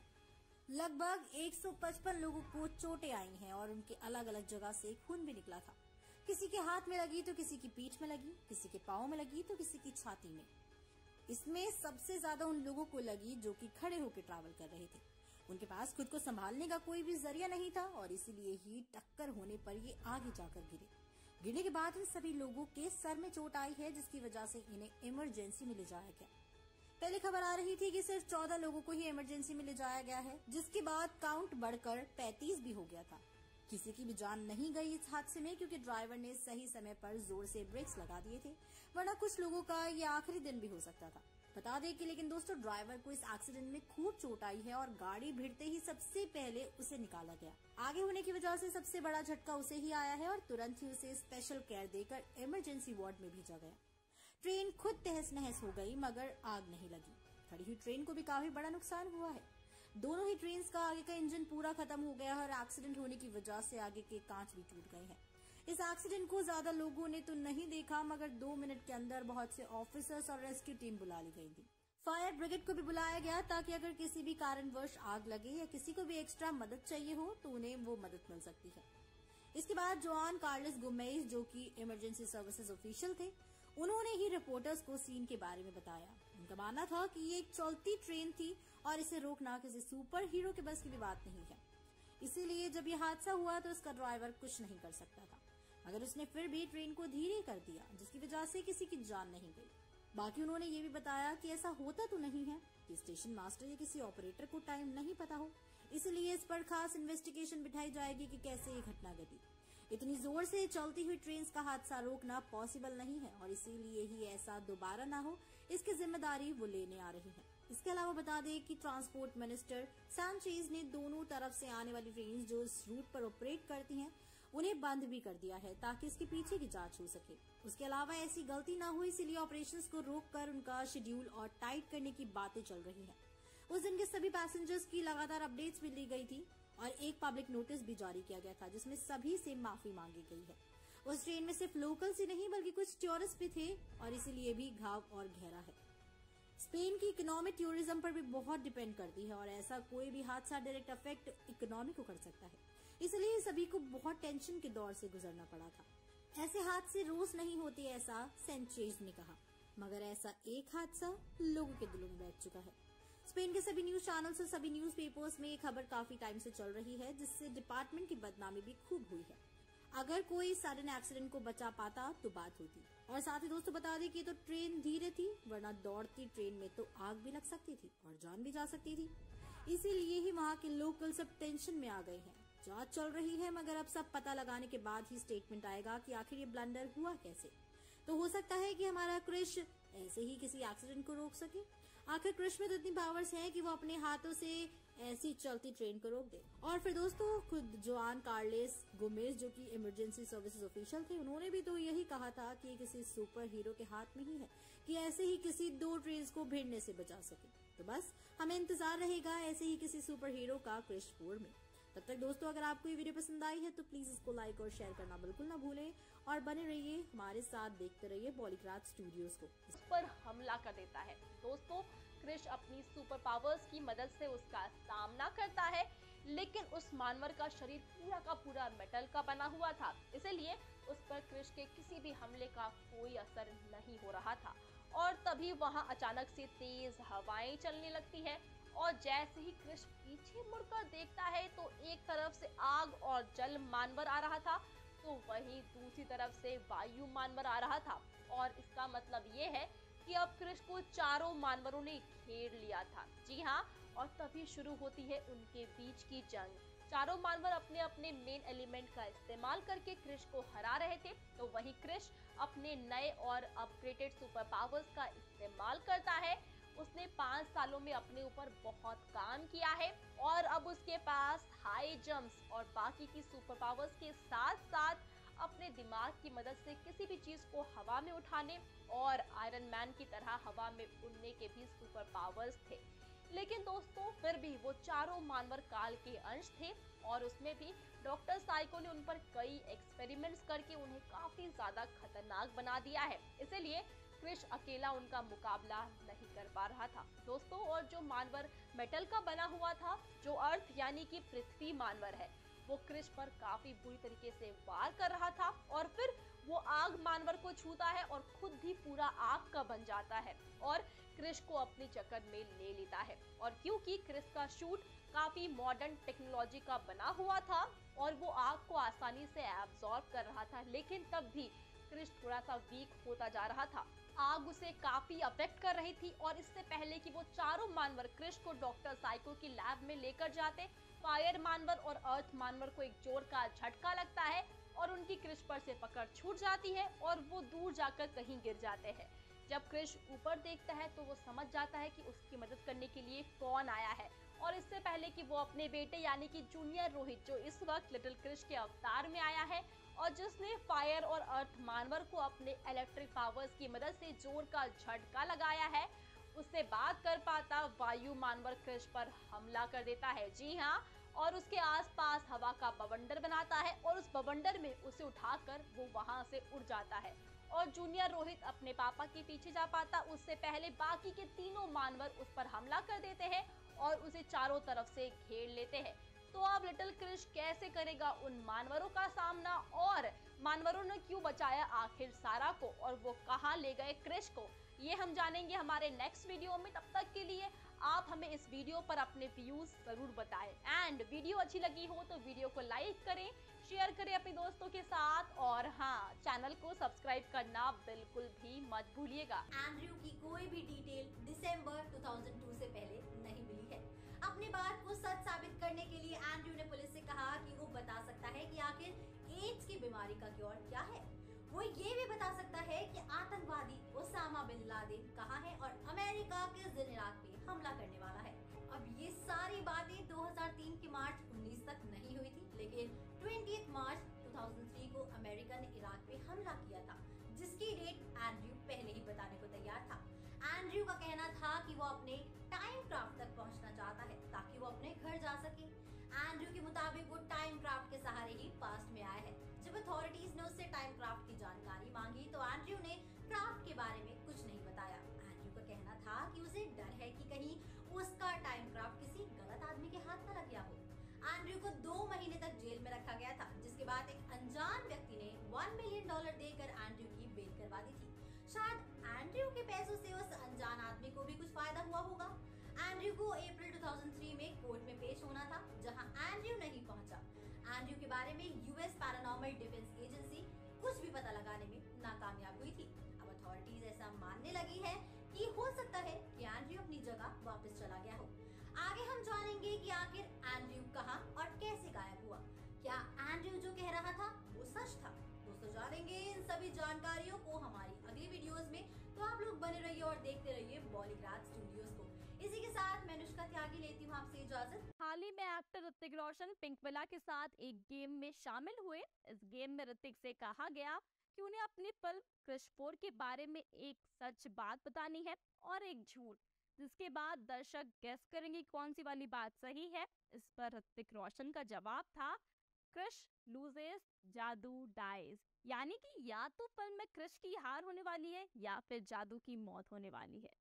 लगभग 155 लोगों को चोटें आई हैं और उनके अलग अलग जगह से खून भी निकला था। किसी के हाथ में लगी तो किसी की पीठ में लगी, किसी के पाँव में लगी तो किसी की छाती में। इसमें सबसे ज्यादा उन लोगों को लगी जो कि खड़े होकर ट्रैवल कर रहे थे। उनके पास खुद को संभालने का कोई भी जरिया नहीं था और इसीलिए ही टक्कर होने पर ये आगे जाकर गिरे। गिरने के बाद इन सभी लोगों के सर में चोट आई है, जिसकी वजह से इन्हें इमरजेंसी में ले जाया गया। पहले खबर आ रही थी कि सिर्फ 14 लोगों को ही इमरजेंसी में ले जाया गया है, जिसके बाद काउंट बढ़कर 35 भी हो गया था। किसी की भी जान नहीं गई इस हादसे में क्योंकि ड्राइवर ने सही समय पर जोर से ब्रेक्स लगा दिए थे, वरना कुछ लोगों का ये आखिरी दिन भी हो सकता था। बता दें कि लेकिन दोस्तों ड्राइवर को इस एक्सीडेंट में खूब चोट आई है और गाड़ी भिड़ते ही सबसे पहले उसे निकाला गया। आगे होने की वजह से सबसे बड़ा झटका उसे ही आया है और तुरंत ही उसे स्पेशल केयर देकर इमरजेंसी वार्ड में भेजा गया। ट्रेन खुद तहस नहस हो गई मगर आग नहीं लगी। खड़ी हुई ट्रेन को भी काफी बड़ा नुकसान हुआ है। दोनों ही ट्रेन का आगे का इंजन पूरा खत्म हो गया और एक्सीडेंट होने की वजह से आगे के कांच भी टूट गए हैं। इस एक्सीडेंट को ज्यादा लोगों ने तो नहीं देखा, मगर 2 मिनट के अंदर बहुत से ऑफिसर्स और रेस्क्यू टीम बुला ली गई थी। फायर ब्रिगेड को भी बुलाया गया ताकि अगर किसी भी कारणवश आग लगे या किसी को भी एक्स्ट्रा मदद चाहिए हो तो उन्हें वो मदद मिल सकती है। इसके बाद जोआन कार्लोस गोमेज जो कि इमरजेंसी सर्विसेज ऑफिशियल थे, उन्होंने ही रिपोर्टर्स को सीन के बारे में बताया। उनका मानना था कि ये एक चलती ट्रेन थी और इसे रोकना किसी सुपर हीरो के बस की भी बात नहीं है। इसीलिए जब ये हादसा हुआ तो उसका ड्राइवर कुछ नहीं कर सकता था, मगर उसने फिर भी ट्रेन को धीरे कर दिया, जिसकी वजह से किसी की जान नहीं गई। बाकी उन्होंने ये भी बताया कि ऐसा होता तो नहीं है कि स्टेशन मास्टर या किसी ऑपरेटर को टाइम नहीं पता हो, इसलिए इस पर खास इन्वेस्टिगेशन बिठाई जाएगी कि कैसे ये घटना घटी। इतनी जोर से चलती हुई ट्रेन का हादसा रोकना पॉसिबल नहीं है और इसीलिए ही ऐसा दोबारा ना हो, इसकी जिम्मेदारी वो लेने आ रही है। इसके अलावा बता दें कि ट्रांसपोर्ट मिनिस्टर सैंचेज ने दोनों तरफ से आने वाली ट्रेन जो इस रूट पर ऑपरेट करती हैं उन्हें बंद भी कर दिया है ताकि इसके पीछे की जांच हो सके। उसके अलावा ऐसी गलती ना हो इसलिए ऑपरेशंस को रोककर उनका शेड्यूल और टाइट करने की बातें चल रही हैं। उस दिन के सभी पैसेंजर्स की लगातार अपडेट्स भी ली गई थी और एक पब्लिक नोटिस भी जारी किया गया था जिसमें सभी से माफी मांगी गई है। उस ट्रेन में सिर्फ लोकल्स ही नहीं बल्कि कुछ टूरिस्ट भी थे और इसीलिए भी घाव और गहरा है। स्पेन की इकोनॉमी टूरिज्म पर भी बहुत डिपेंड करती है और ऐसा कोई भी हादसा डायरेक्ट अफेक्ट इकोनॉमी को कर सकता है, इसलिए सभी को बहुत टेंशन के दौर से गुजरना पड़ा था। ऐसे हादसे रोज नहीं होते, ऐसा सैंचेज ने कहा, मगर ऐसा एक हादसा लोगों के दिलों में बैठ चुका है। स्पेन के सभी न्यूज चैनल्स और सभी न्यूज पेपर्स में ये खबर काफी टाइम से चल रही है, जिससे डिपार्टमेंट की बदनामी भी खूब हुई है। अगर कोई सडन एक्सीडेंट को बचा पाता तो बात होती। और साथ ही दोस्तों बता दें कि तो ट्रेन धीरे थी, वरना दौड़ती ट्रेन में तो आग भी लग सकती थी और जान भी जा सकती थी। इसीलिए ही वहाँ के लोकल सब टेंशन में आ गए हैं। जांच चल रही है, मगर अब सब पता लगाने के बाद ही स्टेटमेंट आएगा कि आखिर ये ब्लंडर हुआ कैसे। तो हो सकता है कि हमारा क्रिश ऐसे ही किसी एक्सीडेंट को रोक सके। आखिर क्रिश में तो इतनी पावर्स हैं कि वो अपने हाथों से ऐसी चलती ट्रेन को रोक दे। और फिर दोस्तों खुद जोआन कार्लेस गोमेज जो कि इमरजेंसी सर्विसेज ऑफिशियल थे, उन्होंने भी तो यही कहा था कि ये किसी सुपर हीरो के हाथ में ही है कि ऐसे ही किसी 2 ट्रेन को भिड़ने से बचा सके। तो बस हमें इंतजार रहेगा ऐसे ही किसी सुपर हीरो का क्रिश 4 में। तब तक दोस्तों अगर आपको ये वीडियो पसंद आई है तो प्लीज इसको लाइक और शेयर करना बिल्कुल ना भूलें और बने रहिए हमारे साथ, देखते रहिए बॉलीग्राफ स्टूडियोज को। इस पर हमला कर देता है। दोस्तों क्रिश अपनी सुपर पावर्स की मदद से उसका सामना करता है, लेकिन उस मानवर का शरीर पूरा का पूरा मेटल का बना हुआ था, इसलिए उस पर क्रिश के किसी भी हमले का कोई असर नहीं हो रहा था। और तभी वहां अचानक से तेज हवाएं चलने लगती है और जैसे ही क्रिश पीछे मुड़कर देखता है तो एक तरफ से आग और जल मानवर आ रहा था, तो वहीं दूसरी तरफ से वायु मानवर आ रहा था। और इसका मतलब ये है कि अब क्रिश को चारों मानवरों ने घेर लिया था। जी हाँ, और तभी शुरू होती है उनके बीच की जंग। चारों मानवर अपने अपने मेन एलिमेंट का इस्तेमाल करके क्रिश को हरा रहे थे, तो वहीं क्रिश अपने नए और अपग्रेडेड सुपर पावर्स का इस्तेमाल करता है। उसने 5 सालों में अपने ऊपर बहुत काम किया है और अब उसके पास हाई जंप्स और बाकी की सुपर पावर्स के साथ साथ अपने दिमाग की मदद से किसी भी चीज को हवा में उठाने और आयरन मैन की तरह हवा में उड़ने के भी सुपर पावर्स थे। लेकिन दोस्तों फिर भी वो चारों मानवर काल के अंश थे और उसमें भी डॉक्टर साइको ने उन पर कई एक्सपेरिमेंट्स करके उन्हें काफी ज्यादा खतरनाक बना दिया है, इसलिए क्रिश अकेला उनका मुकाबला नहीं कर पा रहा था दोस्तों। और जो मानवर मेटल का बना हुआ था, जो अर्थ यानी कि पृथ्वी मानवर है, वो क्रिश पर काफी बुरी तरीके से वार कर रहा था और फिर वो आग मानवर को छूता है और खुद भी पूरा आग का बन जाता है और क्रिश को अपनी जकड़ में ले लेता है। और क्योंकि क्रिश का शूट काफी मॉडर्न टेक्नोलॉजी का बना हुआ था और वो आग को आसानी से एब्जॉर्ब कर रहा था, लेकिन तब भी क्रिश थोड़ा सा वीक होता जा रहा था। आग उसे काफी अफेक्ट कर रही थी और इससे पहले कि वो चारों मानवर क्रिश को डॉक्टर साइको की लैब में लेकर जाते, फायर मानवर और अर्थ मानवर को एक जोर का झटका लगता है और उनकी क्रिश पर से पकड़ छूट जाती है और वो दूर जाकर कहीं गिर जाते हैं। जब क्रिश ऊपर देखता है तो वो समझ जाता है कि उसकी मदद करने के लिए कौन आया है और इससे पहले कि वो अपने बेटे यानी कि जूनियर रोहित, जो इस वक्त लिटिल क्रिश के अवतार में आया है और जिसने फायर और अर्थ मानवर को अपने इलेक्ट्रिक पावर्स की मदद से जोर का झटका लगाया है, उससे बात कर पाता वायु मानवर क्रिश पर हमला कर देता है। जी हाँ, और उसके आसपास हवा का बवंडर बनाता है और उस बवंडर में उसे उठाकर वो वहां से उड़ जाता है और जूनियर रोहित अपने पापा के पीछे जा पाता उससे पहले बाकी के तीनों मानवर उस पर हमला कर देते हैं और उसे चारों तरफ से घेर लेते हैं। तो अब लिटिल क्रिश कैसे करेगा उन मानवरों का सामना और मानवरों ने क्यों बचाया आखिर सारा को और वो कहाँ ले गए क्रिश को, ये हम जानेंगे हमारे नेक्स्ट वीडियो में। तब तक के लिए आप हमें इस वीडियो पर अपने व्यूज जरूर बताएं। एंड वीडियो अच्छी लगी हो तो वीडियो को लाइक करें, शेयर करें अपने दोस्तों के साथ, और हाँ, चैनल को सब्सक्राइब करना बिल्कुल भी मत भूलिएगा। एंड्रयू की कोई भी डिटेल दिसंबर 2002 से पहले नहीं मिली है। अपनी बात को सच साबित करने के लिए एंड्रयू ने पुलिस से कहा कि वो बता सकता है कि आखिर एड्स की बीमारी का क्योर क्या है। वो ये भी बता सकता है कि आतंकवादी ओसामा बिन लादेन कहाँ है और अमेरिका किस दिन इराक पे हमला करने वाला है। अब ये सारी बातें 2003 के मार्च 19 तक नहीं हुई थी, लेकिन 20 मार्च 2003 को अमेरिका ने इराक पे हमला किया था, जिसकी डेट एंड्रयू पहले ही बताने को तैयार था। एंड्रयू का कहना था कि वो अपने टाइम क्राफ्ट तक पहुंचना चाहता है ताकि वो अपने घर जा सके। एंड्रयू के मुताबिक वो टाइम क्राफ्ट के सहारे ही पास्ट में आया है। जब अथॉरिटीज ने उससे टाइम क्राफ्ट की जानकारी मांगी तो एंड्रयू ने क्राफ्ट के बारे में कुछ नहीं बताया। एंड्रयू का कहना था कि उसे डर है कि कहीं उसका टाइम क्राफ्ट किसी गलत आदमी के हाथ न लग गया हो। एंड्रयू को 2 महीने तक जेल में रखा गया था, जिसके बाद एक अनजान व्यक्ति ने $1 मिलियन देकर एंड्रयू की बेल करवा दी थी। शायद एंड्रयू के पैसों से उस अनजान आदमी को भी कुछ फायदा हुआ होगा। एंड्रयू को अप्रैल 2003 में कोर्ट में पेश होना था, जहां एंड्रयू नहीं पहुंचा। एंड्रयू के बारे में यूएस पैरानॉर्मल डिफेंस एजेंसी कुछ भी पता लगाने में नाकामयाब हुई थी। अब अथॉरिटीज ऐसा मानने लगी है कि हो सकता है कि एंड्रयू अपनी जगह वापस चला गया हो। आगे हम जानेंगे कि आखिर एंड्रयू कहां और कैसे गायब हुआ। क्या एंड्रयू जो कह रहा था वो सच था? दोस्तों, जानेंगे इन सभी जानकारियों को हमारी अगली वीडियोस में, तो आप लोग बने रहिए और देखते रहिए बॉलीग्राज स्टूडियोज को। इसी के साथ मैं अनुष्का त्यागी लेती हूँ आपसे इजाजत। हाल ही में एक्टर ऋतिक रोशन पिंकविला के साथ एक गेम में शामिल हुए। इस गेम में ऋतिक से कहा गया कि उन्हें अपनी फिल्म क्रिश 4 के बारे में एक सच बात बतानी है और एक झूठ, जिसके बाद दर्शक गेस करेंगे कौन सी वाली बात सही है। इस पर ऋतिक रोशन का जवाब था, क्रिश लूजेस, जादू डाइज, यानी कि या तो फिल्म में क्रिश की हार होने वाली है या फिर जादू की मौत होने वाली है।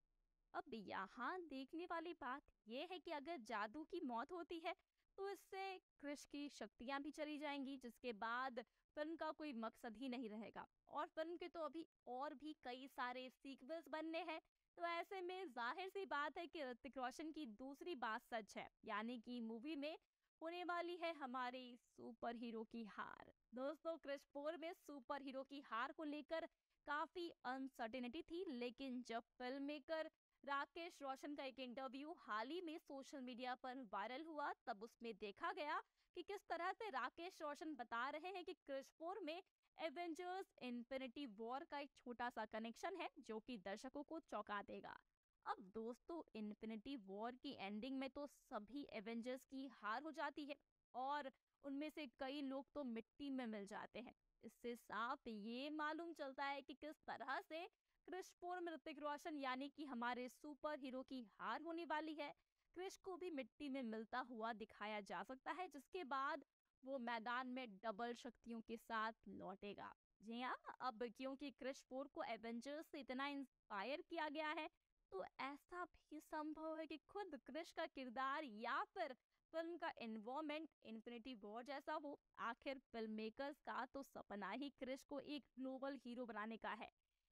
अब यहाँ देखने वाली बात यह है कि अगर जादू की मौत होती है तो इससे क्रिश की शक्तियां भी चली जाएंगी, जिसके बाद फिल्म का कोई मकसद ही नहीं रहेगा। और फिल्म के तो अभी और भी कई सारे सीक्वल्स बनने हैं, तो ऐसे में जाहिर सी बात है कि ऋतिक रोशन की दूसरी बात सच है, यानी कि मूवी में होने वाली है हमारी सुपर हीरो की हार। दोस्तों, क्रिश 4 में सुपर हीरो की हार को लेकर काफी अनसर्टेनिटी थी, लेकिन जब फिल्म मेकर राकेश रोशन का एक इंटरव्यू हाल ही में सोशल मीडिया पर वायरल हुआ, तब उसमें देखा गया कि किस तरह से राकेश रोशन बता रहे हैं कि क्रिश 4 में एवेंजर्स इन्फिनिटी वॉर का एक छोटा सा कनेक्शन है जो कि दर्शकों को चौंका देगा। अब दोस्तों, इन्फिनिटी वॉर की एंडिंग में तो सभी एवेंजर्स की हार हो जाती है और उनमें से कई लोग तो मिट्टी में मिल जाते हैं। इससे साफ ये मालूम चलता है कि किस तरह से क्रिश 4 में ऋतिक रोशन यानी कि हमारे सुपर हीरो की हार होने वाली है। क्रिश को भी मिट्टी में मिलता हुआ दिखाया जा सकता है, जिसके बाद वो मैदान में डबल शक्तियों के साथ लौटेगा। जी हाँ, अब क्योंकि क्रिश 4 को एवेंजर्स से इतना इंस्पायर किया गया है, तो ऐसा भी संभव है कि खुद क्रिश का किरदार या फिर फिल्म का एनवायरनमेंट इन्फिनिटी वॉर जैसा हो। आखिर फिल्म मेकर्स का तो सपना ही क्रिश को एक ग्लोबल हीरो बनाने का है।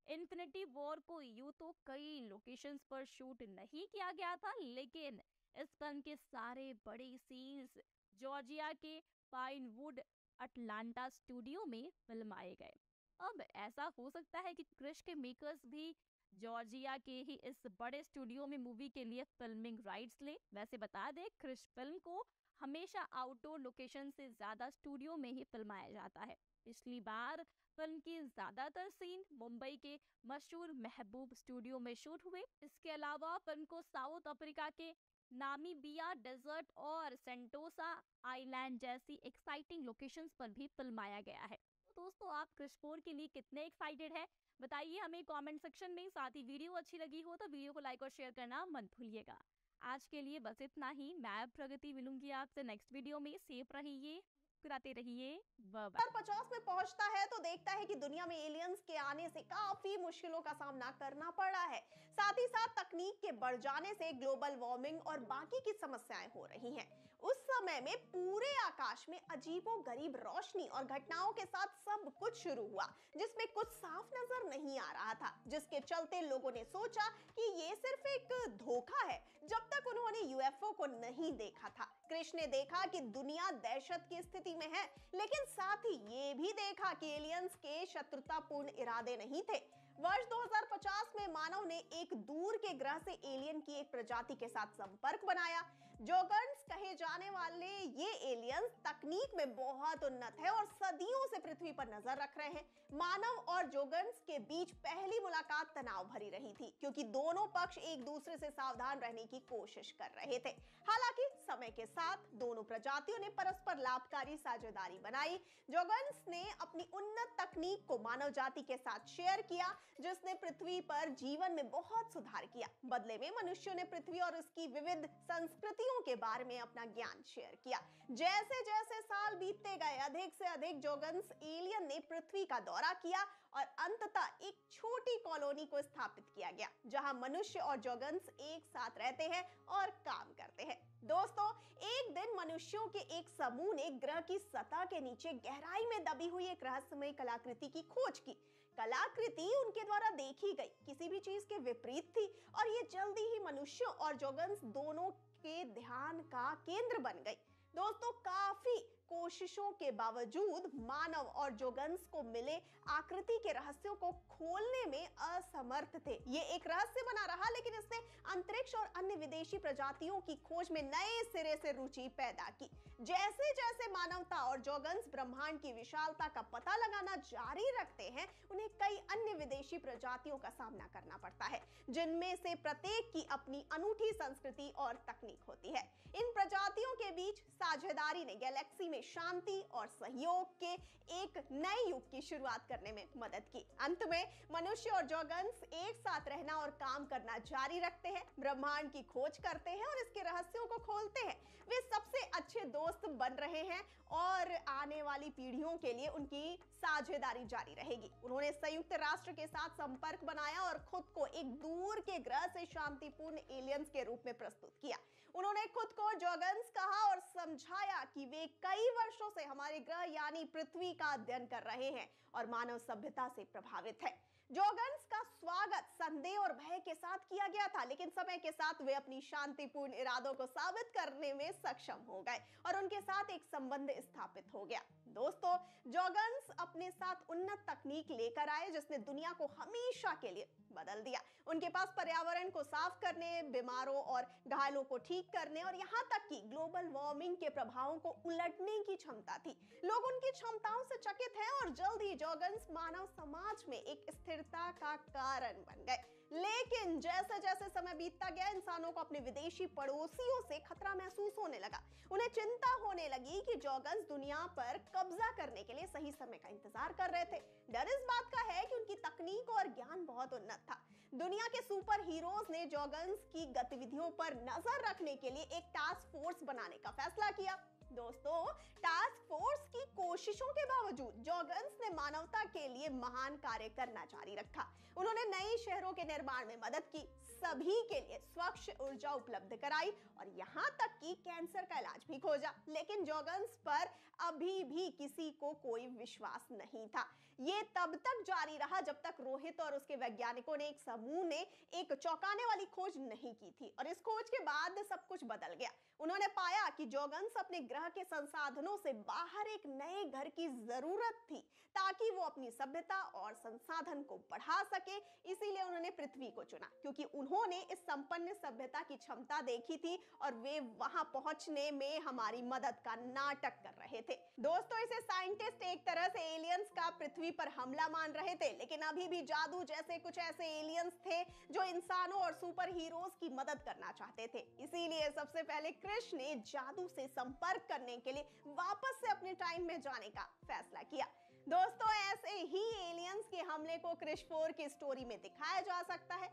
इन्फिनिटी वॉर को यूं तो कई लोकेशंस पर शूट नहीं किया गया था, लेकिन इस फिल्म के सारे बड़े सीन्स जॉर्जिया के पाइनवुड अटलांटा स्टूडियो में फिल्माए गए। अब ऐसा हो सकता है कि क्रिश के मेकर्स भी जॉर्जिया के ही इस बड़े स्टूडियो में मूवी के लिए फिल्मिंग राइट्स ले। वैसे बता दें, क्रिश फिल्म को हमेशा आउटडोर लोकेशन से ज्यादा स्टूडियो में ही फिल्माया जाता है। पिछली बार फिल्म की ज्यादातर सीन मुंबई के मशहूर महबूब स्टूडियो में शूट हुए। इसके अलावा फिल्म को साउथ अफ्रीका के नामीबिया डेजर्ट और सेंटोसा आइलैंड जैसी एक्साइटिंग लोकेशंस पर भी फिल्माया गया है। तो दोस्तों, आप क्रिश 4 के लिए कितने एक्साइटेड हैं बताइए हमें कमेंट सेक्शन में। साथ ही वीडियो अच्छी लगी हो तो वीडियो को लाइक और शेयर करना मत भूलिएगा। आज के लिए बस इतना ही। मैं प्रगति मिलूंगी आपसे नेक्स्ट वीडियो में। सेफ रहिए, मुस्कुराते रहिए। Bye bye. 2050 में पहुंचता है तो देखता है कि दुनिया में एलियंस के आने से काफी मुश्किलों का सामना करना पड़ा है। साथ ही साथ तकनीक के बढ़ जाने से ग्लोबल वार्मिंग और बाकी की समस्याएं हो रही हैं। उस समय में पूरे आकाश में अजीबोगरीब रोशनी और घटनाओं के साथ सब कुछ शुरू हुआ, जिसमें कुछ साफ नजर नहीं आ रहा था, जिसके चलते लोगों ने सोचा कि ये सिर्फ एक धोखा है, जब तक उन्होंने यूएफओ को नहीं देखा था। कृष्ण ने देखा कि दुनिया दहशत की स्थिति में है, लेकिन साथ ही ये भी देखा कि एलियंस के शत्रुतापूर्ण इरादे नहीं थे। वर्ष 2050 में मानव ने एक दूर के ग्रह से एलियन की एक प्रजाति के साथ संपर्क बनाया। जोगर्न्स कहे जाने वाले ये एलियंस तकनीक में बहुत उन्नत है और सदियों से पृथ्वी पर नजर रख रहे हैं। मानव और जोगर्न्स के बीच पहली मुलाकात तनाव भरी रही थी, क्योंकि दोनों पक्ष एक दूसरे से सावधान रहने की कोशिश कर रहे थे। हालांकि समय के साथ दोनों प्रजातियों ने परस्पर लाभकारी साझेदारी बनाई। जोगर्न्स ने अपनी उन्नत तकनीक को मानव जाति के साथ शेयर किया, जिसने पृथ्वी पर जीवन में बहुत सुधार किया। बदले में मनुष्यों ने पृथ्वी और उसकी विविध संस्कृतियों के बारे में अपना ज्ञान शेयर किया। जैसे जैसे साल बीतते गए, अधिक से अधिक जोगर्न्स एलियन ने पृथ्वी का दौरा किया और अंततः एक छोटी कॉलोनी को स्थापित किया गया, जहां मनुष्य और जोगर्न्स एक साथ रहते हैं और काम करते हैं। दोस्तों, एक दिन मनुष्यों के एक समूह ने ग्रह की सतह के नीचे गहराई में दबी हुई एक रहस्यमय कलाकृति की खोज की। कलाकृति उनके द्वारा देखी गई किसी भी चीज के विपरीत थी और ये जल्दी ही मनुष्यों और जोगर्न्स दोनों के ध्यान का केंद्र बन गई। दोस्तों, काफी कोशिशों के बावजूद मानव और जोगर्न्स को मिले आकृति के रहस्यों को खोलने में असमर्थ थे। ये एक रहस्य बना रहा, लेकिन इसने अंतरिक्ष और अन्य विदेशी प्रजातियों की खोज में नए सिरे से रुचि पैदा की। जैसे जैसे मानवता और जोगर्न्स ब्रह्मांड की विशालता का पता लगाना जारी रखते हैं, उन्हें कई अन्य विदेशी प्रजातियों का सामना करना पड़ता है, जिनमें से प्रत्येक की अपनी अनूठी संस्कृति और तकनीक होती है। इन प्रजातियों के बीच साझेदारी ने गैलेक्सी में शांति और सहयोग के एक नए युग की शुरुआत करने में मदद की। अंत में मनुष्य और जोगर्न्स एक साथ रहना और काम करना जारी रखते हैं, ब्रह्मांड की खोज करते हैं और इसके रहस्यों को खोलते हैं। वे सबसे अच्छे दोस्त बन रहे हैं और आने वाली पीढ़ियों के लिए उनकी साझेदारी जारी रहेगी। उन्होंने संयुक्त राष्ट्र के साथ संपर्क बनाया और खुद को एक दूर के ग्रह से शांतिपूर्ण एलियंस के रूप में प्रस्तुत किया। उन्होंने खुद को जोगर्न्स कहा और समझाया कि वे कई वर्षों से हमारे ग्रह यानी पृथ्वी का अध्ययन कर रहे हैं और मानव सभ्यता से प्रभावित है। जोगर्न्स का स्वागत संदेह और भय के साथ किया गया था, लेकिन समय के साथ वे अपनी शांतिपूर्ण इरादों को साबित करने में सक्षम हो गए और उनके साथ एक संबंध स्थापित हो गया। दोस्तों, जोगर्न्स अपने साथ उन्नत तकनीक लेकर आए, जिसने दुनिया को हमेशा के लिए बदल दिया। उनके पास पर्यावरण को साफ करने, बीमारों और घायलों को ठीक करने और यहाँ तक कि ग्लोबल वार्मिंग के प्रभावों को उलटने की क्षमता थी। लोग उनकी क्षमताओं से चकित हैं और जल्द ही जोगर्न्स मानव समाज में एक स्थिरता का कारण बन गए। लेकिन जैसे जैसे समय बीतता गया, इंसानों को अपने विदेशी पड़ोसियों से खतरा महसूस होने लगा। उन्हें चिंता होने लगी कि जोगर्न्स दुनिया पर कब्जा करने के लिए सही समय का इंतजार कर रहे थे। डर इस बात का है कि उनकी तकनीक और ज्ञान बहुत उन्नत था। दुनिया के सुपर हीरोज ने जोगर्न्स की गतिविधियों पर नजर रखने के लिए एक टास्क फोर्स बनाने का फैसला किया। दोस्तों, टास्क फोर्स की कोशिशों के बावजूद जोगर्न्स ने मानवता के लिए महान कार्य करना जारी रखा। उन्होंने नए शहरों के निर्माण में मदद की, सभी के लिए स्वच्छ ऊर्जा उपलब्ध कराई और यहाँ तक कि कैंसर का इलाज भी खोजा। लेकिन जोगर्न्स पर अभी भी किसी को कोई विश्वास नहीं था। ये तब तक जारी रहा जब तक रोहित और उसके वैज्ञानिकों ने एक समूह ने एक चौंकाने वाली खोज नहीं की थी, और इस खोज के बाद सब कुछ बदल गया। उन्होंने पाया कि जोगर्न्स अपने ग्रह के संसाधनों से बाहर एक नए घर की जरूरत थी, ताकि वो अपनी सभ्यता और संसाधन को बढ़ा सके। इसीलिए उन्होंने पृथ्वी को चुना, क्योंकि उन्होंने इस संपन्न सभ्यता की क्षमता देखी थी और वे वहां पहुंचने में हमारी मदद का नाटक कर रहे थे। दोस्तों, इसे साइंटिस्ट एक तरह से एलियंस का पृथ्वी पर हमला मान रहे थे, लेकिन अभी भी जादू जैसे कुछ ऐसे एलियंस थे जो इंसानों और सुपर हीरोज की मदद करना चाहते थे। इसीलिए सबसे पहले कृष्ण ने जादू से संपर्क करने के लिए वापस से अपने टाइम में जाने का फैसला किया। दोस्तों, ऐसे ही एलियंस के हमले को क्रिश 4 की स्टोरी में दिखाया जा सकता है।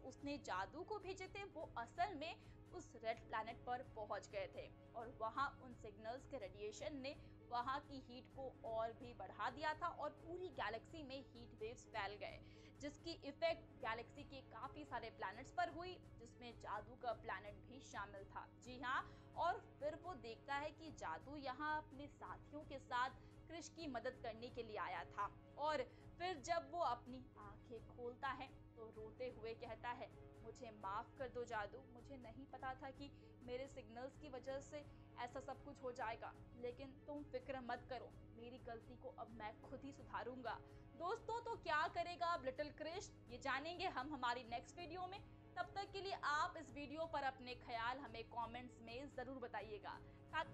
उसने जादू को भेजे थे, वो असल में उस रेड प्लैनेट पर पहुंच गए थे और वहां उन सिग्नल्स के रेडिएशन ने वहां की हीट को और भी बढ़ा दिया था और पूरी गैलेक्सी में हीट वेव्स फैल गए, जिसकी इफेक्ट गैलेक्सी के काफी सारे प्लैनेट्स पर हुई, जिसमें जादू का प्लैनेट भी शामिल था। जी हाँ, और फिर वो देखता है कि जादू यहाँ अपने साथियों के साथ क्रिश की मदद करने के लिए आया था। और फिर जब वो अपनी आंखें खोलता है तो रोते हुए कहता है, मुझे माफ कर दो जादू, मुझे नहीं पता था कि मेरे सिग्नल्स की वजह से ऐसा सब कुछ हो जाएगा, लेकिन तुम फिक्र मत करो, मेरी गलती को अब मैं खुद ही सुधारूंगा। दोस्तों, तो क्या करेगा अब लिटिल क्रिश, ये जानेंगे हम हमारी नेक्स्ट वीडियो में। तब तक के लिए आप इस वीडियो पर अपने ख्याल हमें कमेंट्स में जरूर बताइएगा।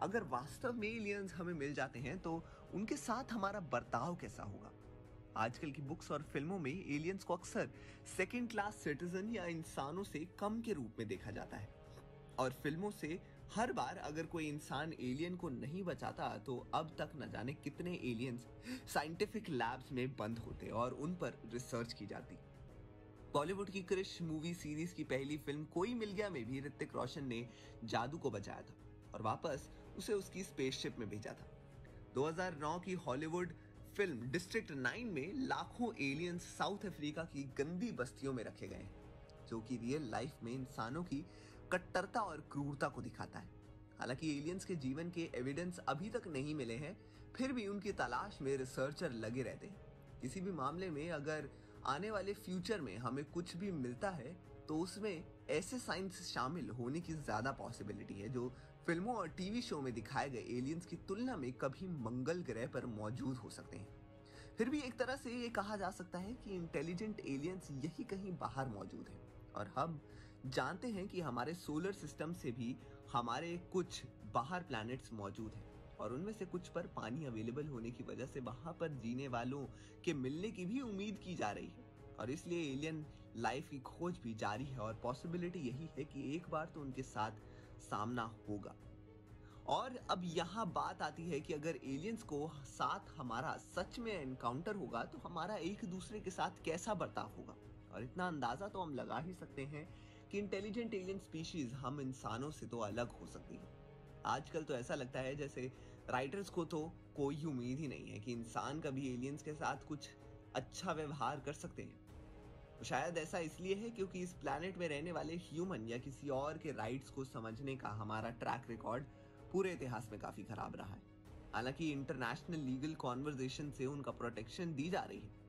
अगर वास्तव में एलियंस हमें मिल जाते हैं तो उनके साथ हमारा बर्ताव कैसा होगा? आजकल की बुक्स और फिल्मों में एलियंस को अक्सर सेकंड क्लास सिटीजन या इंसानों से कम के रूप में देखा जाता है, और फिल्मों से हर बार अगर कोई इंसान एलियन को नहीं बचाता तो अब तक न जाने कितने एलियंस साइंटिफिक लैब्स में बंद होते और उन पर रिसर्च की जाती। बॉलीवुड की क्रिश मूवी सीरीज की पहली फिल्म कोई मिल गया में भी ऋतिक रोशन ने जादू को बचाया था और वापस उसे उसकी स्पेसशिप में भेजा था। 2009 की हॉलीवुड फिल्म डिस्ट्रिक्ट 9 में लाखों एलियंस साउथ अफ्रीका की गंदी बस्तियों में रखे गए हैं, जो कि रियल लाइफ में इंसानों की कट्टरता और क्रूरता को दिखाता है। हालांकि एलियंस के जीवन के एविडेंस अभी तक नहीं मिले हैं, फिर भी उनकी तलाश में रिसर्चर लगे रहते हैं। किसी भी मामले में अगर आने वाले फ्यूचर में हमें कुछ भी मिलता है तो उसमें ऐसे साइंस शामिल होने की ज्यादा पॉसिबिलिटी है जो फिल्मों और टीवी शो में दिखाए गए एलियंस की तुलना में कभी मंगल ग्रह पर मौजूद हो सकते हैं। फिर भी एक तरह से ये कहा जा सकता है कि इंटेलिजेंट एलियंस यही कहीं बाहर मौजूद हैं, और हम जानते हैं कि हमारे सोलर सिस्टम से भी हमारे कुछ बाहर प्लैनेट्स मौजूद हैं, और उनमें से कुछ पर पानी अवेलेबल होने की वजह से वहां पर जीने वालों के मिलने की भी उम्मीद की जा रही है, और इसलिए एलियन लाइफ की खोज भी जारी है। और पॉसिबिलिटी यही है कि एक बार तो उनके साथ सामना होगा। और अब यहाँ बात आती है कि अगर एलियंस को साथ हमारा सच में एनकाउंटर होगा तो हमारा एक दूसरे के साथ कैसा बर्ताव होगा। और इतना अंदाजा तो हम लगा ही सकते हैं कि इंटेलिजेंट एलियन स्पीशीज हम इंसानों से तो अलग हो सकती है। आजकल तो ऐसा लगता है जैसे राइटर्स को तो कोई उम्मीद ही नहीं है कि इंसान कभी एलियंस के साथ कुछ अच्छा व्यवहार कर सकते हैं। तो शायद ऐसा इसलिए है क्योंकि इस प्लैनेट में रहने वाले ह्यूमन या किसी और के राइट्स को समझने का हमारा ट्रैक रिकॉर्ड पूरे इतिहास में काफी खराब रहा है। हालांकि इंटरनेशनल लीगल कॉन्वर्सेशन से उनका प्रोटेक्शन दी जा रही है।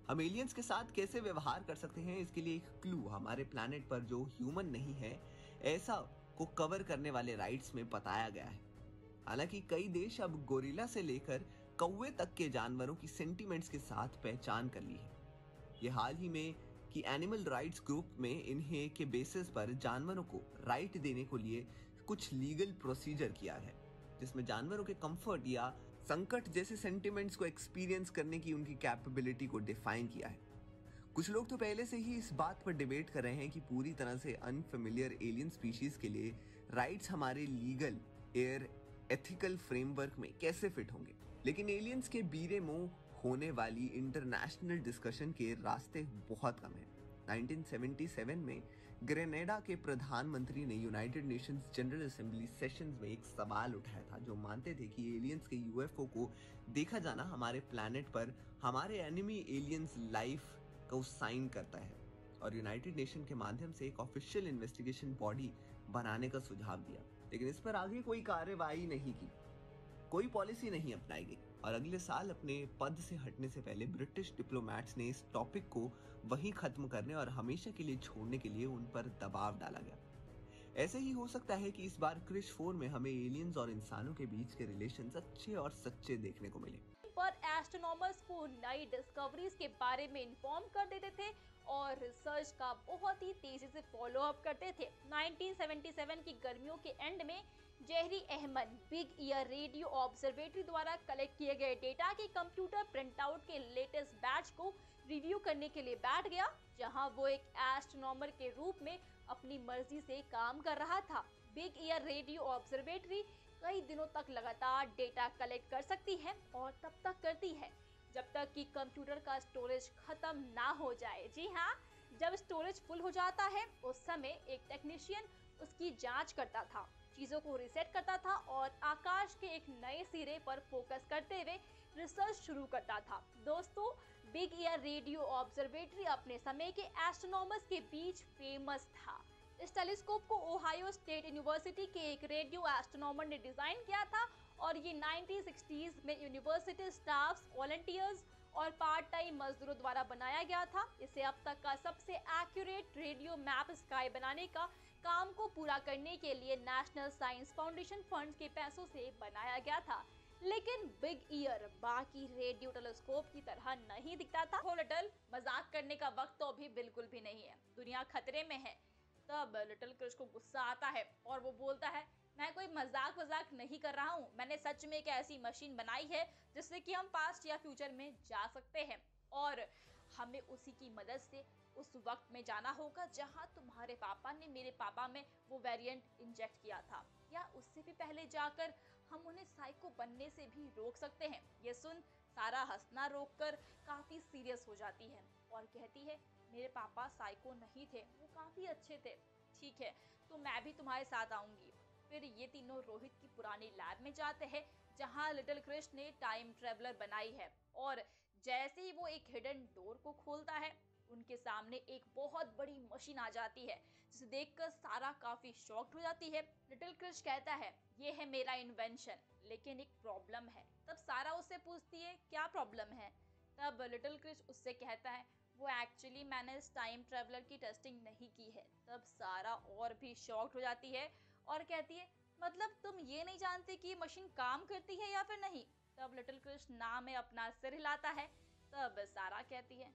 हम एलियंस के साथ कैसे व्यवहार कर सकते हैं, इसके लिए एक क्लू हमारे प्लैनेट पर जो ह्यूमन नहीं है ऐसा को कवर करने वाले राइट्स में बताया गया है। हालांकि कई देश अब गोरिल्ला से लेकर कौवे तक के जानवरों की सेंटिमेंट्स के साथ पहचान कर ली है। ये हाल ही में कि एनिमल राइट्स ग्रुप में इन्हें के बेसिस पर जानवरों को राइट देने को लिए कुछ लीगल प्रोसीजर किया है, जिसमें जानवरों के कंफर्ट या संकट जैसे सेंटिमेंट्स को एक्सपीरियंस करने की उनकी कैपेबिलिटी को डिफाइन किया है। कुछ लोग तो पहले से ही इस बात पर डिबेट कर रहे हैं कि पूरी तरह से अनफेमिलियर एलियन स्पीशीज के लिए राइट्स हमारे लीगल एयर एथिकल फ्रेमवर्क में कैसे फिट होंगे। लेकिन एलियंस के बीरे मुंह होने वाली इंटरनेशनल डिस्कशन के रास्ते बहुत कम हैं। 1977 में ग्रेनेडा के प्रधानमंत्री ने United Nations general assembly sessions में एक सवाल उठाया था, जो मानते थे कि एलियंस के यूएफओ को देखा जाना हमारे प्लैनेट पर हमारे एनिमी एलियंस लाइफ को साइन करता है, और यूनाइटेड नेशन के माध्यम से एक ऑफिशियल इन्वेस्टिगेशन बॉडी बनाने का सुझाव दिया। लेकिन इस पर आगे कोई कार्रवाई नहीं की, कोई पॉलिसी नहीं अपनाई गई, और अगले साल अपने पद से हटने से पहले ब्रिटिश डिप्लोमैट्स ने इस टॉपिक को वहीं खत्म करने और हमेशा के लिए छोड़ने के लिए उन पर दबाव डाला गया। ऐसे ही हो सकता है कि इस बार क्रिश 4 में हमें एलियंस और इंसानों के बीच के रिलेशंस अच्छे और सच्चे देखने को मिले। पर एस्ट्रोनॉमर्स को नई डिस्कवरीज के बारे में इन्फॉर्म कर देते थे और रिसर्च का बहुत ही तेजी से फॉलो अप करते थे। 1977 की गर्मियों के एंड में Jerry Ehman Big Ear radio observatory द्वारा कलेक्ट किए गए डेटा के कंप्यूटर प्रिंटआउट के लेटेस्ट बैच को रिव्यू करने के लिए बैठ गया, जहां वो एक एस्ट्रोनॉमर के रूप में अपनी मर्जी से काम कर रहा था। बिग ईयर रेडियो ऑब्जर्वेटरी कई दिनों तक लगातार डेटा कलेक्ट कर सकती है और तब तक करती है जब तक कि कंप्यूटर का स्टोरेज खत्म ना हो जाए। जी हाँ, जब स्टोरेज फुल हो जाता है उस समय एक टेक्नीशियन उसकी जांच करता था। चीजों को रिसेट करता था और आकाश के एक नए सिरे पर फोकस करते हुए रिसर्च शुरू करता था। दोस्तों, बिग ईयर रेडियो ऑब्जर्वेटरी अपने समय के एस्ट्रोनॉमर्स के बीच फेमस था। इस टेलीस्कोप को ओहायो स्टेट यूनिवर्सिटी के एक रेडियो एस्ट्रोनॉमर ने डिजाइन किया था और ये 1960s में यूनिवर्सिटी स्टाफ, वॉलंटियर्स और पार्ट टाइम मजदूरों द्वारा बनाया गया था। इसे अब तक का सबसे एक्यूरेट रेडियो मैप स्काई बनाने का काम को पूरा करने के लिए नेशनल साइंस फाउंडेशन फंड के पैसों से बनाया गया था। लेकिन बिग ईयर बाकी रेडियो टेलीस्कोप की तरह नहीं दिखता था। हो लिटिल, मजाक करने का वक्त तो अभी बिल्कुल भी नहीं है, दुनिया खतरे में है। तब लिटिल क्रिश को गुस्सा आता है और वो बोलता है, मैं कोई मजाक नहीं कर रहा हूँ, मैंने सच में एक ऐसी मशीन बनाई है जिससे कि हम पास्ट या फ्यूचर में जा सकते हैं और हमें उसी की मदद से उस वक्त में जाना होगा जहां तुम्हारे पापा ने मेरे पापा में वो वेरिएंट इंजेक्ट किया था, या उससे भी पहले जाकर हम उन्हें साइको बनने से भी रोक सकते हैं। ये सुन सारा हंसना रोककर काफी सीरियस हो जाती है और कहती है, मेरे पापा साइको नहीं थे, वो काफी अच्छे थे। ठीक है, तो मैं भी तुम्हारे साथ आऊंगी। फिर ये तीनों रोहित की पुरानी लैब में जाते हैं जहां लिटिल क्रिश ने टाइम ट्रेवलर बनाई है और जैसे ही वो एक हिडन डोर को खोलता है, उनके सामने एक बहुत बड़ी मशीन आ जाती है जिसे देखकर सारा काफी शॉक्ड हो जाती है। लिटिल क्रिश कहता है, ये है मेरा इन्वेंशन, लेकिन एक प्रॉब्लम है। तब सारा उससे पूछती है, क्या प्रॉब्लम है? तब लिटिल क्रिश उससे कहता है, वो एक्चुअली मैंने इस टाइम ट्रेवलर की टेस्टिंग नहीं की है। तब सारा और भी शॉक्ड हो जाती है और कहती है, मतलब तुम ये नहीं जानती कि ये मशीन काम करती है या फिर नहीं? तब लिटिल क्रिश ना में अपना सिर हिलाता है। तब सारा कहती है,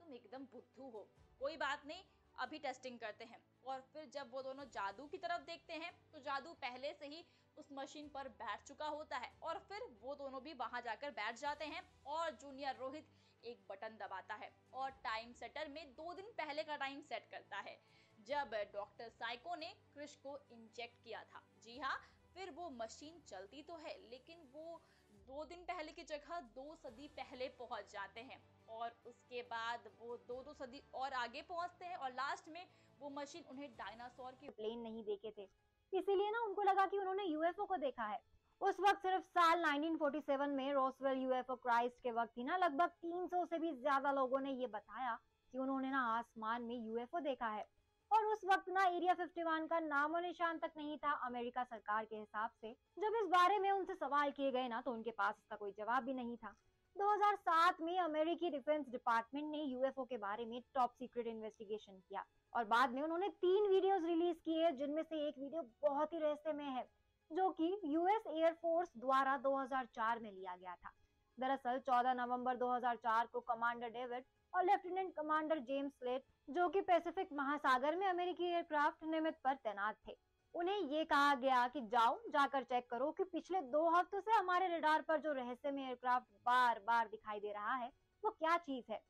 तुम एकदम बुद्धू हो, कोई बात नहीं, अभी टेस्टिंग करते हैं। और फिर जब वो दोनों जादू की तरफ देखते हैं तो जादू पहले से ही उस मशीन पर बैठ चुका होता है और फिर वो दोनों भी वहां जाकर बैठ जाते हैं और जूनियर रोहित एक बटन दबाता है और टाइम सेटर में 2 दिन पहले का टाइम सेट करता है जब डॉक्टर साइको ने क्रिश को इंजेक्ट किया था। जी हाँ, फिर वो मशीन चलती तो है लेकिन वो 2 दिन पहले की जगह 2 सदी पहले पहुंच जाते हैं और उसके बाद वो 2 सदी और आगे पहुंचते हैं और लास्ट में वो मशीन उन्हें डायनासोर के प्लेन नहीं देखे थे, इसीलिए ना उनको लगा कि उन्होंने यूएफओ को देखा है। उस वक्त सिर्फ साल 1947 में रोसवेल यूएफओ क्राइस्ट के वक्त ही ना लगभग 300 से भी ज्यादा लोगों ने ये बताया कि उन्होंने ना आसमान में यूएफओ देखा है। और उस वक्त ना एरिया 51 का नामो निशान तक नहीं था अमेरिका सरकार के हिसाब से। जब इस बारे में उनसे सवाल किए गए ना तो उनके पास इसका कोई जवाब भी नहीं था। 2007 में अमेरिकी डिफेंस डिपार्टमेंट ने यूएफओ के बारे में टॉप सीक्रेट इन्वेस्टिगेशन किया और बाद में उन्होंने 3 वीडियोस रिलीज किए जिनमें से एक वीडियो बहुत ही रहस्यमय है जो कि यूएस एयरफोर्स द्वारा 2004 में लिया गया था। दरअसल 14 नवंबर 2004 को कमांडर डेविड और लेफ्टिनेंट कमांडर जेम्स स्लेट जो कि पैसिफिक महासागर में अमेरिकी एयरक्राफ्ट निमित्त पर तैनात थे, उन्हें ये कहा गया कि जाकर चेक करो कि पिछले 2 हफ्तों से हमारे रडार पर जो रहस्यमय एयरक्राफ्ट बार बार दिखाई दे रहा है वो क्या चीज है।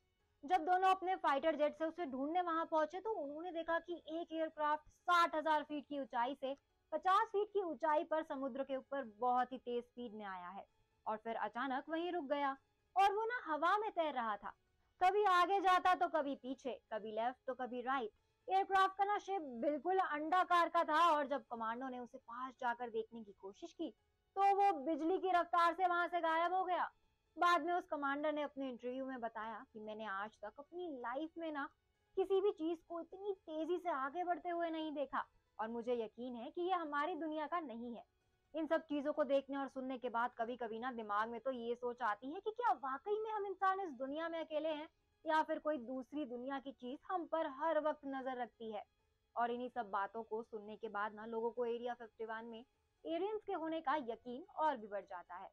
जब दोनों अपने फाइटर जेट से उसे ढूंढने वहां पहुंचे तो उन्होंने देखा कि एक एयरक्राफ्ट 60,000 फीट की ऊंचाई से 50 फीट की ऊंचाई पर समुद्र के ऊपर बहुत ही तेज स्पीड में आया है और फिर अचानक वहीं रुक गया और वो ना हवा में तैर रहा था, कभी आगे जाता तो कभी पीछे, कभी लेफ्ट तो कभी राइट। एयरक्राफ्ट का ना शेप बिल्कुल अंडाकार का था और जब कमांडो ने उसे पास जाकर देखने की कोशिश की तो वो बिजली की रफ्तार से वहां से गायब हो गया। बाद में उस कमांडर ने अपने इंटरव्यू में बताया कि मैंने आज तक अपनी लाइफ में ना किसी भी चीज को इतनी तेजी से आगे बढ़ते हुए नहीं देखा और मुझे यकीन है कि ये हमारी दुनिया का नहीं है। इन सब चीजों को देखने और सुनने के बाद कभी कभी ना दिमाग में तो ये सोच आती है कि क्या वाकई में हम इंसान इस दुनिया में अकेले हैं या फिर कोई दूसरी दुनिया की चीज हम पर हर वक्त नजर रखती है। और इन्हीं सब बातों को सुनने के बाद ना लोगों को एरिया 51 में एलियंस के होने का यकीन और भी बढ़ जाता है।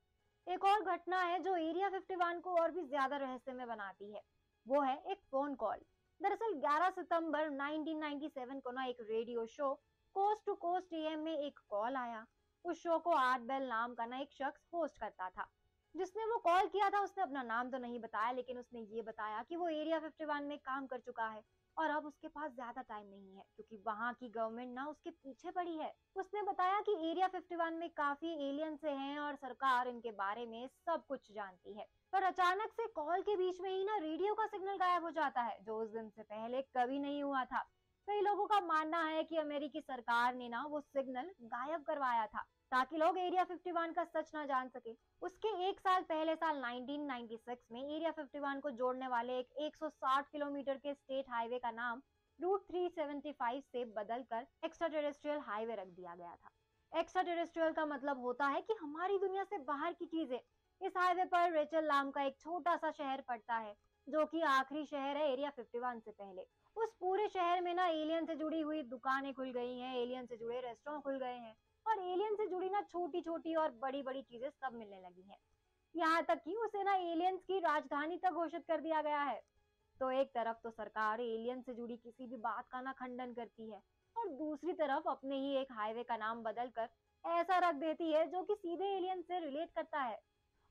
एक और घटना है जो एरिया 51 को और भी ज्यादा रहस्यमय बनाती है, वो है एक फोन कॉल। दरअसल 11 सितंबर 1997 को ना एक radio show coast to coast AM में एक कॉल आया। उस शो को आर्ट बेल नाम का ना एक शख्स होस्ट करता था। जिसने वो कॉल किया था उसने अपना नाम तो नहीं बताया लेकिन उसने ये बताया कि वो एरिया 51 में काम कर चुका है और अब उसके पास ज्यादा टाइम नहीं है क्योंकि वहाँ की गवर्नमेंट ना उसके पीछे पड़ी है। उसने बताया कि एरिया 51 में काफी एलियन से हैं और सरकार इनके बारे में सब कुछ जानती है। पर अचानक से कॉल के बीच में ही ना रेडियो का सिग्नल गायब हो जाता है जो उस दिन से पहले कभी नहीं हुआ था। कई लोगों का मानना है कि अमेरिकी सरकार ने ना वो सिग्नल गायब करवाया था ताकि लोग एरिया 51 का सच ना जान सके। उसके एक साल पहले साल 1996 में एरिया 51 को जोड़ने वाले एक 160 किलोमीटर के स्टेट हाईवे का नाम रूट 375 से बदलकर एक्स्ट्रा टेरेस्ट्रियल हाईवे रख दिया गया था। एक्स्ट्रा टेरेस्ट्रियल का मतलब होता है कि हमारी दुनिया से बाहर की चीजें। इस हाईवे पर रेचल नाम का एक छोटा सा शहर पड़ता है जो कि आखिरी शहर है एरिया 51 से पहले। उस पूरे शहर में ना एलियन से जुड़ी हुई दुकानें खुल गई हैं, एलियन से जुड़े रेस्टोरेंट खुल गए हैं और एलियन से जुड़ी ना छोटी छोटी और बड़ी बड़ी चीजें सब मिलने लगी हैं। यहाँ तक कि उसे ना एलियंस की राजधानी तक घोषित कर दिया गया है। तो एक तरफ तो सरकार एलियन से जुड़ी किसी भी बात का ना खंडन करती है और दूसरी तरफ अपने ही एक हाईवे का नाम बदलकर ऐसा रख देती है जो कि सीधे एलियन से रिलेट करता है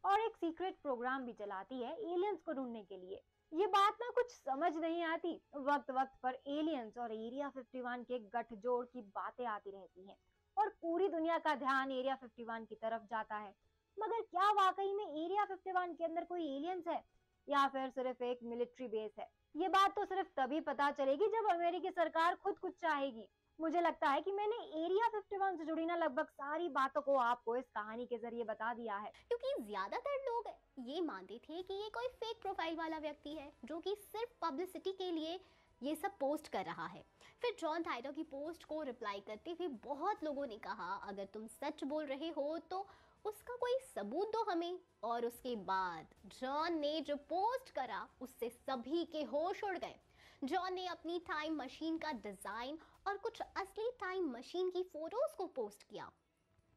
और एक सीक्रेट प्रोग्राम भी चलाती है एलियंस को ढूंढने के लिए। ये बात ना कुछ समझ नहीं आती। वक्त वक्त पर एलियंस और एरिया 51 के गठजोड़ की बातें आती रहती हैं और पूरी दुनिया का ध्यान एरिया 51 की तरफ जाता है। मगर क्या वाकई में एरिया 51 के अंदर कोई एलियंस है या फिर सिर्फ एक मिलिट्री बेस है? ये बात तो सिर्फ तभी पता चलेगी जब अमेरिकी सरकार खुद कुछ चाहेगी। मुझे लगता है कि मैंने एरिया 51 से जुड़ी ना लगभग सारी बातों को आपको इस कहानी के जरिए बता दिया है। क्योंकि ज्यादातर लोग ये मानते थे कि ये कोई फेक प्रोफाइल वाला व्यक्ति है जो कि सिर्फ पब्लिसिटी के लिए ये सब पोस्ट कर रहा है। फिर जॉन टाइटर की पोस्ट को रिप्लाई करते हुए बहुत लोगों ने कहा, अगर तुम सच बोल रहे हो तो उसका कोई सबूत दो हमें। और उसके बाद जॉन ने जो पोस्ट करा उससे सभी के होश उड़ गए। जॉन ने अपनी टाइम मशीन का डिजाइन और कुछ असली टाइम मशीन की फोटोज को पोस्ट किया।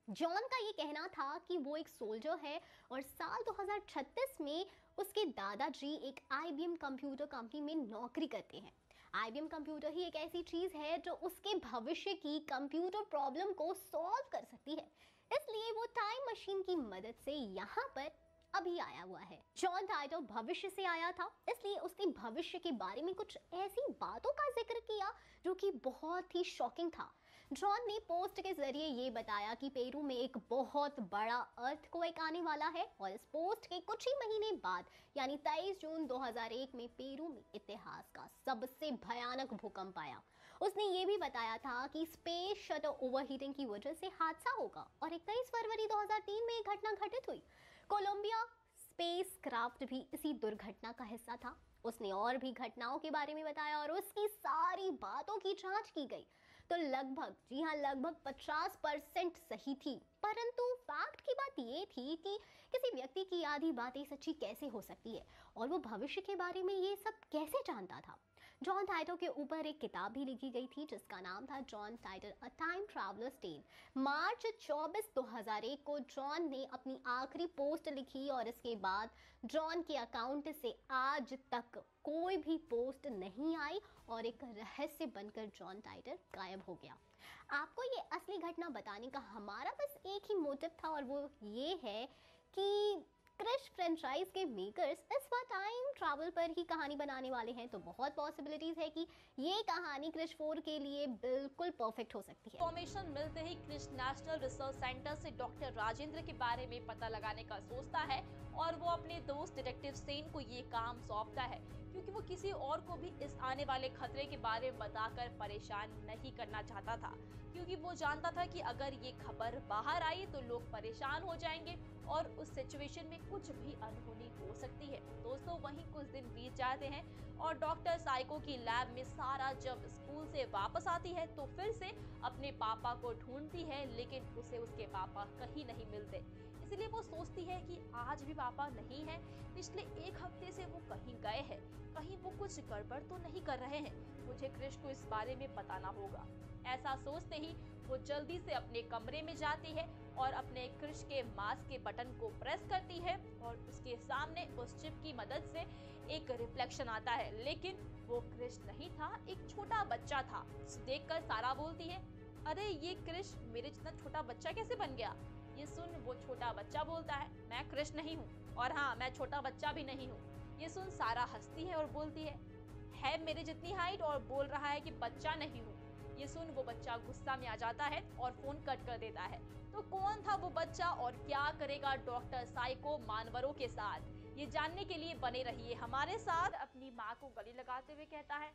जॉन का ये कहना था कि वो एक सोल्जर है और साल 2036 में उसके दादाजी एक IBM कंप्यूटर कंपनी में नौकरी करते हैं। IBM कंप्यूटर ही एक ऐसी चीज है जो उसके भविष्य की कंप्यूटर प्रॉब्लम को सॉल्व कर सकती है, इसलिए वो टाइम मशीन की मदद से यहाँ पर अभी आया हुआ है। जॉन टाइटर भविष्य से आया था, इसलिए उसने भविष्य के बारे में कुछ ऐसी बातों का जिक्र किया जो कि बहुत ही शॉकिंग था। जॉन ने पोस्ट के जरिए ये बताया कि पेरू में एक बहुत बड़ा अर्थक्वेक आने वाला है और इस पोस्ट के कुछ ही महीने बाद यानी 23 जून 2001 में पेरू में इतिहास का सबसे भयानक भूकंप आया। उसने ये भी बताया था कि स्पेस शटल ओवरहीटिंग की वजह से हादसा होगा और 21 फरवरी 2003 में एक घटना घटित हुई। कोलंबिया स्पेस क्राफ्ट भी इसी दुर्घटना का हिस्सा था। उसने और भी घटनाओं के बारे में बताया और उसकी सारी बातों की जांच की गई तो लगभग 50% सही थी। परंतु फैक्ट की बात ये थी कि किसी व्यक्ति की आधी बातें सच्ची कैसे हो सकती है और वो भविष्य के बारे में ये सब कैसे जानता था। जॉन टाइटर के ऊपर एक किताब भी लिखी गई थी जिसका नाम था John Titor a time traveller's tale. March 24, 2001 को जॉन ने अपनी आखिरी पोस्ट लिखी और इसके बाद जॉन के अकाउंट से आज तक कोई भी पोस्ट नहीं आई और एक रहस्य बनकर जॉन टाइटर गायब हो गया। आपको ये असली घटना बताने का हमारा बस एक ही मोटिव था और वो ये है कि क्रिश फ्रेंचाइज के मेकर्स इस बार टाइम ट्रैवल पर ही कहानी बनाने वाले हैं, तो बहुत पॉसिबिलिटीज है कि ये कहानी क्रिश 4 के लिए बिल्कुल परफेक्ट हो सकती है। इन्फॉर्मेशन मिलते ही क्रिश नेशनल रिसर्च सेंटर से डॉक्टर राजेंद्र के बारे में पता लगाने का सोचता है और वो अपने दोस्त डिटेक्टिव सेन को ये काम सौंपता है क्योंकि वो किसी और को भी इस आने वाले खतरे के बारे में बताकर परेशान नहीं करना चाहता था, क्योंकि वो जानता था कि अगर ये खबर बाहर आई तो लोग परेशान हो जाएंगे और उस सिचुएशन में कुछ भी अनहोनी हो सकती है। दोस्तों वहीं कुछ दिन बीत जाते हैं और डॉक्टर साइको की लैब में सारा जब स्कूल से वापस आती है तो फिर से अपने पापा को ढूंढती है, लेकिन उसे उसके पापा कहीं नहीं मिलते। इसलिए वो सोचती है कि आज भी पापा नहीं है, पिछले एक हफ्ते से वो कहीं गए हैं, कहीं वो कुछ गड़बड़ तो नहीं कर रहे हैं, मुझे क्रिश को इस बारे में बताना होगा। ऐसा सोचते ही वो जल्दी से अपने कमरे में जाती है और अपने क्रिश के मास्क के बटन को प्रेस करती है और उसके सामने उस चिप की मदद से एक रिफ्लेक्शन आता है, लेकिन वो क्रिश नहीं था, एक छोटा बच्चा था। देखकर सारा बोलती है, अरे ये क्रिश मेरे जितना छोटा बच्चा कैसे बन गया? ये सुन वो छोटा बच्चा बोलता है, मैं क्रिश नहीं हूँ और हाँ मैं छोटा बच्चा भी नहीं हूँ। ये सुन सारा हंसती है और बोलती है मेरे जितनी हाइट और बोल रहा है कि बच्चा नहीं हूँ। ये सुन वो बच्चा गुस्सा में आ जाता है और फोन कट कर देता है। तो कौन था वो बच्चा और क्या करेगा डॉक्टर साइको मानवरों के साथ, ये जानने के लिए बने रहिए हमारे साथ। अपनी माँ को गले लगाते हुए कहता है,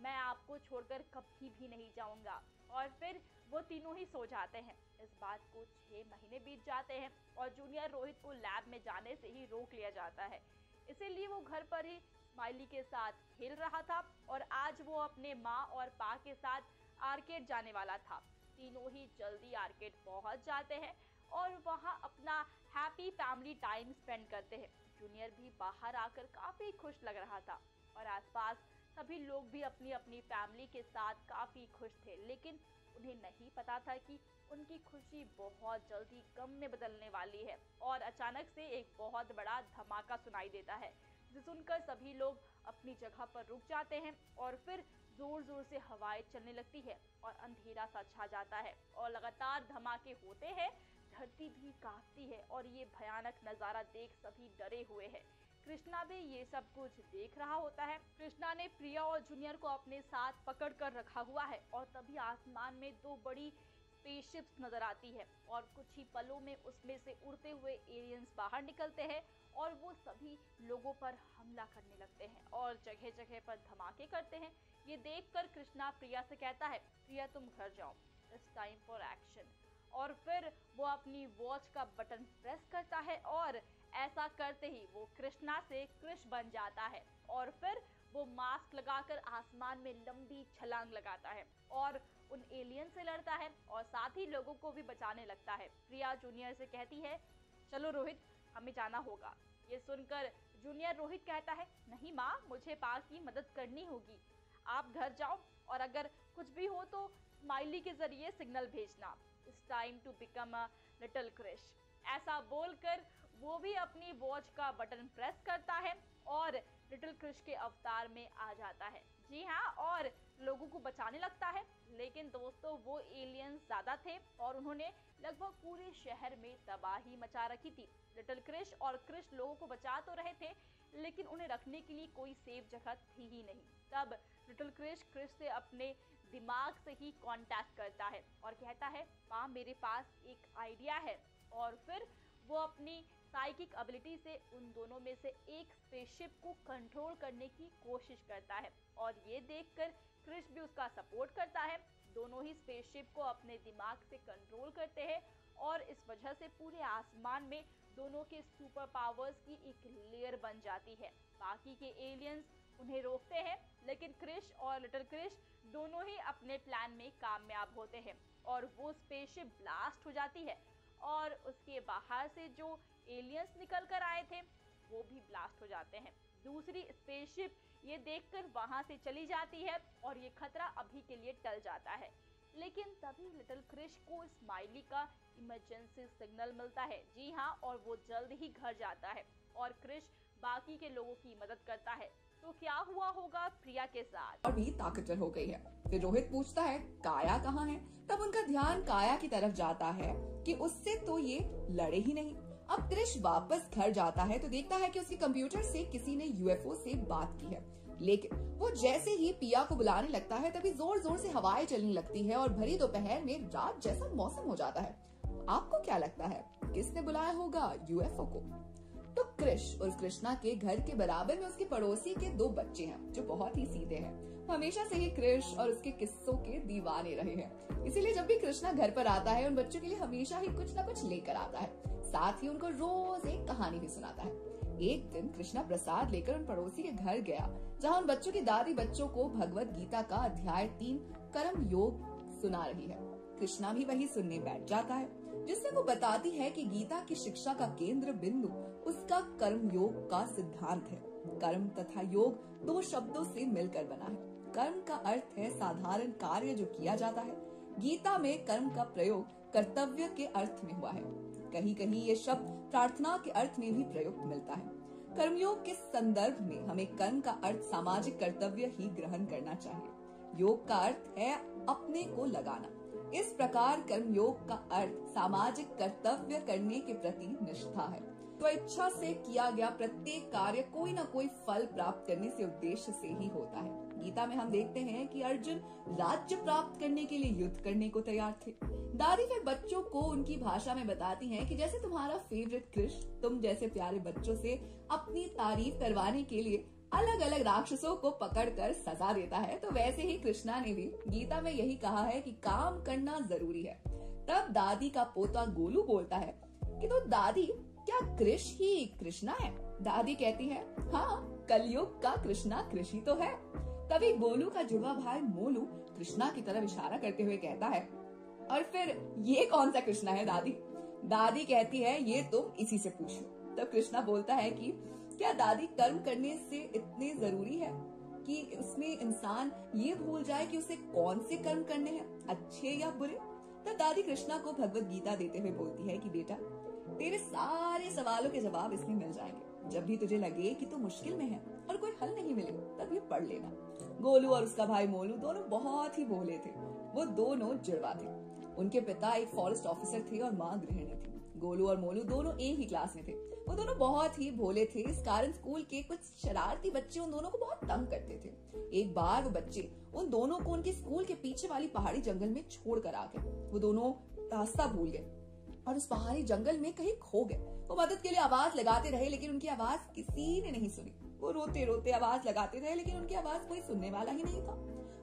मैं आपको छोड़कर कभी भी नहीं जाऊंगा। और फिर वो तीनों ही सो जाते हैं। इस बात को 6 महीने बीत जाते हैं और जूनियर रोहित को लैब में जाने से ही रोक लिया जाता है। इसीलिए वो घर पर ही स्माइली के साथ खेल रहा था और आज वो अपने माँ और पा के साथ आर्केड जाने वाला था। तीनों ही जल्दी आर्केड पहुंच जाते हैं और वहां अपना हैप्पी फैमिली टाइम स्पेंड करते हैं। जूनियर भी बाहर आकर काफी खुश लग रहा था और आसपास सभी लोग भी अपनी अपनी फैमिली के साथ काफी खुश थे, लेकिन उन्हें नहीं पता था कि उनकी खुशी बहुत जल्दी गम में बदलने वाली है। और अचानक से एक बहुत बड़ा धमाका सुनाई देता है, जिसे सुनकर सभी लोग अपनी जगह पर रुक जाते हैं और फिर जोर जोर से हवाएं चलने लगती है और अंधेरा सा छा जाता है और लगातार धमाके होते हैं। धरती भी कांपती है और ये भयानक नजारा देख सभी डरे हुए हैं। कृष्णा भी ये सब कुछ देख रहा होता है। कृष्णा ने प्रिया और जूनियर को अपने साथ पकड़ कर रखा हुआ है और तभी आसमान में 2 बड़ी स्पेसशिप्स नजर आती है और कुछ ही पलों में उसमें से उड़ते हुए एलियंस बाहर निकलते हैं और वो सभी लोगों पर हमला करने लगते हैं और जगह जगह पर धमाके करते हैं। ये देखकर कृष्णा प्रिया से कहता है, प्रिया तुम घर जाओ, इट्स टाइम फॉर एक्शन। और फिर वो अपनी वॉच का बटन प्रेस करता है और ऐसा करते ही वो कृष्णा से कृष बन जाता है और फिर वो मास्क लगाकर आसमान में लंबी छलांग लगाता है और उन एलियन से लड़ता है और साथ ही लोगों को भी बचाने लगता है। प्रिया जूनियर से कहती है, चलो रोहित हमें जाना होगा। ये सुनकर जूनियर रोहित कहता है, नहीं माँ, मुझे पा की मदद करनी होगी, आप घर जाओ और अगर कुछ भी हो तो स्माइली के जरिए सिग्नल भेजना। It's time to become a little Krrish. ऐसा बोलकर वो भी अपनी वॉच का बटन प्रेस करता है और लिटिल क्रिश के अवतार में आ जाता है। जी हाँ, और लोगों को बचाने लगता है। लेकिन दोस्तों वो एलियंस ज्यादा थे और उन्होंने लगभग पूरे शहर में तबाही मचा रखी थी। लिटिल क्रिश और क्रिश लोगों को बचा तो रहे थे, लेकिन उन्हें रखने के लिए कोई सेफ जगह थी ही नहीं। तब लिटिल क्रिश से अपने दिमाग से ही कांटेक्ट करता है और कहता है, माँ मेरे पास एक आइडिया है। और फिर वो अपनी साइकिक एबिलिटी से उन दोनों में से एक स्पेसशिप को कंट्रोल करने की कोशिश करता है और ये देखकर क्रिश भी उसका सपोर्ट करता है। दोनों ही स्पेसशिप को अपने दिमाग से कंट्रोल करते हैं और इस वजह से पूरे आसमान में दोनों के सुपर पावर्स की एक लेयर बन जाती है। बाकी के एलियंस उन्हें रोकते हैं, लेकिन क्रिश और लिटिल क्रिश दोनों ही अपने प्लान में कामयाब होते हैं और वो स्पेसशिप ब्लास्ट हो जाती है और उसके बाहर से जो एलियंस निकल कर आए थे वो भी ब्लास्ट हो जाते हैं। दूसरी स्पेसशिप ये देखकर वहां से चली जाती है और ये खतरा अभी के लिए टल जाता है। लेकिन तभी लिटिल क्रिश को स्माइली का इमरजेंसी सिग्नल मिलता है। जी हाँ, और वो जल्द ही घर जाता है और क्रिश बाकी के लोगों की मदद करता है। तो क्या हुआ होगा प्रिया के साथ? और भी ताकतवर हो गई है। फिर रोहित पूछता है, काया कहाँ है? तब उनका ध्यान काया की तरफ जाता है कि उससे तो ये लड़े ही नहीं। अब क्रिश वापस घर जाता है तो देखता है कि उसके कंप्यूटर से किसी ने यूएफओ से बात की है, लेकिन वो जैसे ही पिया को बुलाने लगता है तभी जोर जोर से हवाएं चलने लगती है और भरी दोपहर में रात जैसा मौसम हो जाता है। आपको क्या लगता है किसने बुलाया होगा यूएफओ को? तो क्रिश और कृष्णा के घर के बराबर में उसके पड़ोसी के 2 बच्चे हैं जो बहुत ही सीधे हैं। हमेशा से ही क्रिश और उसके किस्सों के दीवाने रहे हैं, इसीलिए जब भी कृष्णा घर पर आता है उन बच्चों के लिए हमेशा ही कुछ न कुछ लेकर आता है, साथ ही उनको रोज एक कहानी भी सुनाता है। एक दिन कृष्णा प्रसाद लेकर उन पड़ोसी के घर गया, जहाँ उन बच्चों की दादी बच्चों को भगवत गीता का अध्याय 3 कर्म योग सुना रही है। कृष्णा भी वही सुनने बैठ जाता है, जिससे वो बताती है कि गीता की शिक्षा का केंद्र बिंदु उसका कर्म योग का सिद्धांत है। कर्म तथा योग 2 शब्दों से मिलकर बना है। कर्म का अर्थ है साधारण कार्य जो किया जाता है। गीता में कर्म का प्रयोग कर्तव्य के अर्थ में हुआ है। कहीं कहीं ये शब्द प्रार्थना के अर्थ में भी प्रयुक्त मिलता है। कर्मयोग के संदर्भ में हमें कर्म का अर्थ सामाजिक कर्तव्य ही ग्रहण करना चाहिए। योग का अर्थ है अपने को लगाना। इस प्रकार कर्मयोग का अर्थ सामाजिक कर्तव्य करने के प्रति निष्ठा है। तो इच्छा से किया गया प्रत्येक कार्य कोई न कोई फल प्राप्त करने से उद्देश्य से ही होता है। गीता में हम देखते हैं कि अर्जुन राज्य प्राप्त करने के लिए युद्ध करने को तैयार थे। दादी फिर बच्चों को उनकी भाषा में बताती हैं कि जैसे तुम्हारा फेवरेट कृष्ण तुम जैसे प्यारे बच्चों से अपनी तारीफ करवाने के लिए अलग अलग राक्षसों को पकड़कर सजा देता है। तो वैसे ही कृष्णा ने भी गीता में यही कहा है कि काम करना जरूरी है। तब दादी का पोता गोलू बोलता है कि तो दादी, क्या कृष ही कृष्णा है? दादी कहती है, हाँ, कलयुग का कृष्णा कृषि तो है। तभी गोलू का जुड़वा भाई मोलू कृष्णा की तरफ इशारा करते हुए कहता है, और फिर ये कौन सा कृष्णा है दादी? दादी कहती है, ये तुम इसी से पूछो। तब कृष्णा बोलता है कि क्या दादी, कर्म करने से इतने जरूरी है कि उसमें इंसान ये भूल जाए कि उसे कौन से कर्म करने हैं, अच्छे या बुरे? तब दादी कृष्णा को भगवत गीता देते हुए बोलती है कि बेटा, तेरे सारे सवालों के जवाब इसमें मिल जाएंगे। जब भी तुझे लगे कि तू मुश्किल में है और कोई हल नहीं मिले, तब ये पढ़ लेना। गोलू और उसका भाई मोलू दोनों बहुत ही भोले थे। वो दोनों जुड़वा थे। उनके पिता एक फॉरेस्ट ऑफिसर थे और माँ गृहिणी थी। गोलू और मोलू दोनों एक ही क्लास में थे। वो दोनों बहुत ही भोले थे। इस कारण स्कूल के कुछ शरारती बच्चे उन दोनों को बहुत तंग करते थे। एक बार वो बच्चे उन दोनों को उनके स्कूल के पीछे वाली पहाड़ी जंगल में छोड़कर आ गए। वो दोनों रास्ता भूल गए और उस पहाड़ी जंगल में कहीं खो गए। वो मदद के लिए आवाज लगाते रहे, लेकिन उनकी आवाज किसी ने नहीं सुनी। वो रोते रोते आवाज लगाते रहे, लेकिन उनकी आवाज कोई सुनने वाला ही नहीं था।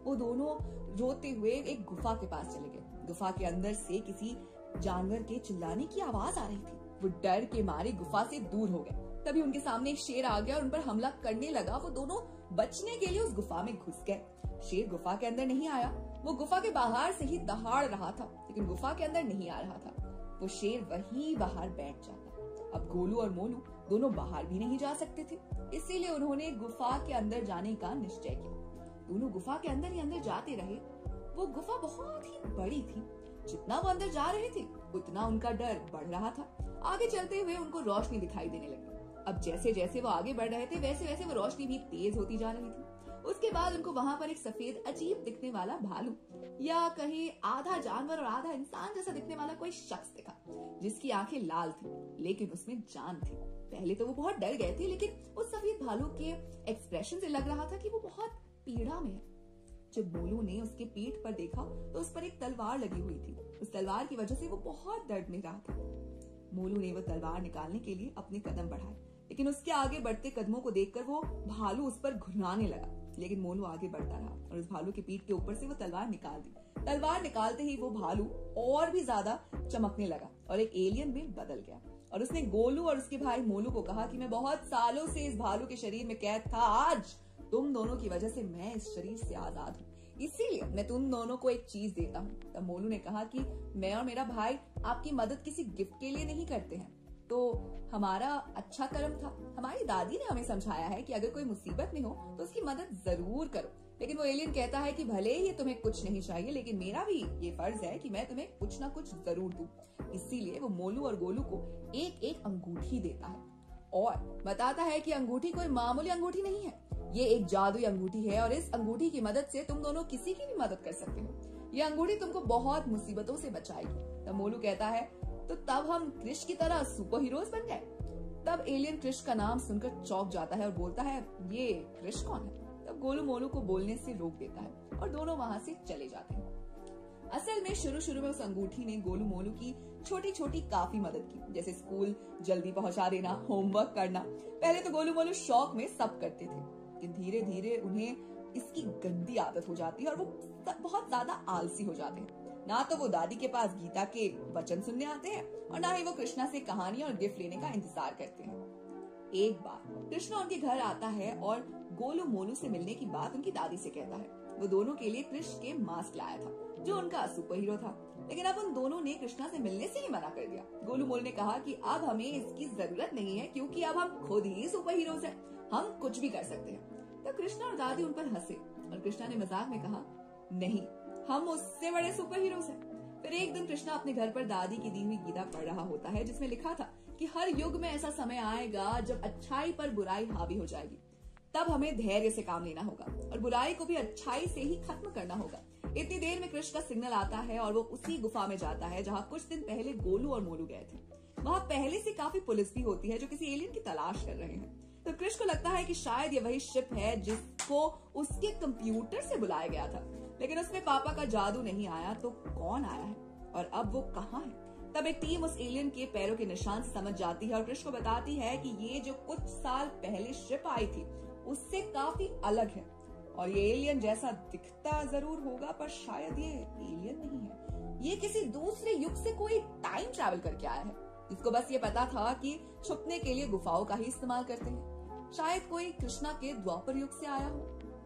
वो दोनों रोते हुए एक गुफा के पास चले गए। गुफा के अंदर से किसी जानवर के चिल्लाने की आवाज आ रही थी। वो डर के मारे गुफा से दूर हो गए। तभी उनके सामने एक शेर आ गया और उन पर हमला करने लगा। वो दोनों बचने के लिए उस गुफा में घुस गए। शेर गुफा के अंदर नहीं आया। वो गुफा के बाहर से ही दहाड़ रहा था, लेकिन गुफा के अंदर नहीं आ रहा था। वो शेर वहीं बाहर बैठ जाता। अब गोलू और मोलू दोनों बाहर भी नहीं जा सकते थे, इसीलिए उन्होंने गुफा के अंदर जाने का निश्चय किया। दोनों गुफा के अंदर ही अंदर जाते रहे। वो गुफा बहुत ही बड़ी थी। जितना वो अंदर जा रहे थे, उतना उनका डर बढ़ रहा था। आगे चलते हुए उनको रोशनी दिखाई देने लगी। अब जैसे जैसे वो आगे बढ़ रहे थे, वैसे वैसे वो रोशनी भी तेज होती जा रही थी। उसके बाद उनको वहां पर एक सफेद अजीब दिखने वाला भालू, या कहीं आधा जानवर और आधा इंसान जैसा दिखने वाला कोई शख्स दिखा, जिसकी आंखें लाल थी, लेकिन उसमें जान थी। पहले तो वो बहुत डर गए थे, लेकिन उस सफेद भालू के एक्सप्रेशन से लग रहा था कि वो बहुत पीड़ा में है। जब मोलू ने उसके पीठ पर देखा तो उस पर एक तलवार लगी हुई थी। उस तलवार की वजह से वो बहुत दर्द में रहा था। मोलू ने वो तलवार निकालने के लिए अपने कदम बढ़ाए, लेकिन उसके आगे बढ़ते कदमों को देखकर वो भालू उस पर घुराने लगा। लेकिन मोलू आगे बढ़ता रहा और उस भालू की पीठ के ऊपर से वो तलवार निकाल दी। तलवार निकालते ही वो भालू और भी ज्यादा चमकने लगा और एक एलियन में बदल गया। और उसने गोलू और उसके भाई मोलू को कहा कि मैं बहुत सालों से इस भालू के शरीर में कैद था। आज तुम दोनों की वजह से मैं इस शरीर से आजाद हूँ, इसीलिए मैं तुम दोनों को एक चीज देता हूँ। तब मोलू ने कहा कि मैं और मेरा भाई आपकी मदद किसी गिफ्ट के लिए नहीं करते हैं, तो हमारा अच्छा कर्म था। हमारी दादी ने हमें समझाया है कि अगर कोई मुसीबत में हो तो उसकी मदद जरूर करो। लेकिन वो एलियन कहता है कि भले ही तुम्हें कुछ नहीं चाहिए, लेकिन मेरा भी ये फर्ज है कि मैं तुम्हें कुछ ना कुछ जरूर दूं। इसीलिए वो मोलू और गोलू को एक एक अंगूठी देता है और बताता है कि अंगूठी कोई मामूली अंगूठी नहीं है, ये एक जादुई अंगूठी है और इस अंगूठी की मदद से तुम दोनों किसी की भी मदद कर सकते हो। ये अंगूठी तुमको बहुत मुसीबतों से बचाएगी। तब मोलू कहता है, तो तब हम कृष की तरह सुपर हीरोज बन गए। तब एलियन कृष का नाम सुनकर चौंक जाता है और बोलता है, ये कृष कौन है? तब गोलू मोलू को बोलने से रोक देता है और दोनों वहां से चले जाते हैं। असल में शुरू में उस अंगूठी ने गोलू मोलू की छोटी छोटी काफी मदद की, जैसे स्कूल जल्दी पहुंचा देना, होमवर्क करना। पहले तो गोलू मोलू शौक में सब करते थे, लेकिन धीरे धीरे उन्हें इसकी गंदी आदत हो जाती है और वो बहुत ज्यादा आलसी हो जाते हैं। ना तो वो दादी के पास गीता के वचन सुनने आते हैं और ना ही वो कृष्णा से कहानी और गिफ्ट लेने का इंतजार करते हैं। एक बार कृष्णा उनके घर आता है और गोलू मोलू से मिलने की बात उनकी दादी से कहता है। वो दोनों के लिए कृष के मास्क लाया था, जो उनका सुपर हीरो था, लेकिन अब उन दोनों ने कृष्णा से मिलने से ही मना कर दिया। गोलू मोलू ने कहा कि अब हमें इसकी जरूरत नहीं है, क्योंकि अब हम खुद ही सुपर हीरोज हैं, हम कुछ भी कर सकते हैं। तब कृष्णा और दादी उन पर हंसे और कृष्णा ने मजाक में कहा, नहीं, हम उससे बड़े सुपर हीरोज हैं। फिर एक दिन कृष्णा अपने घर पर दादी की दी हुई गीता पढ़ रहा होता है, जिसमें लिखा था कि हर युग में ऐसा समय आएगा जब अच्छाई पर बुराई हावी हो जाएगी। तब हमें धैर्य से काम लेना होगा और बुराई को भी अच्छाई से ही खत्म करना होगा। इतनी देर में कृष्ण का सिग्नल आता है और वो उसी गुफा में जाता है जहाँ कुछ दिन पहले गोलू और मोलू गए थे। वहाँ पहले से काफी पुलिस भी होती है जो किसी एलियन की तलाश कर रहे हैं। तो कृष्ण को लगता है कि शायद ये वही शिप है जिसको उसके कंप्यूटर से बुलाया गया था, लेकिन उसमें पापा का जादू नहीं आया। तो कौन आया है और अब वो कहाँ है? तब एक टीम उस एलियन के पैरों के निशान से समझ जाती है और कृष्ण को बताती है कि ये जो कुछ साल पहले शिप आई थी उससे काफी अलग है। और ये एलियन जैसा दिखता जरूर होगा, पर शायद ये एलियन नहीं है। ये किसी दूसरे युग से कोई टाइम ट्रैवल करके आया है। इसको बस ये पता था कि छुपने के लिए गुफाओं का ही इस्तेमाल करते हैं। शायद कोई कृष्णा के द्वापर युग से आया हो,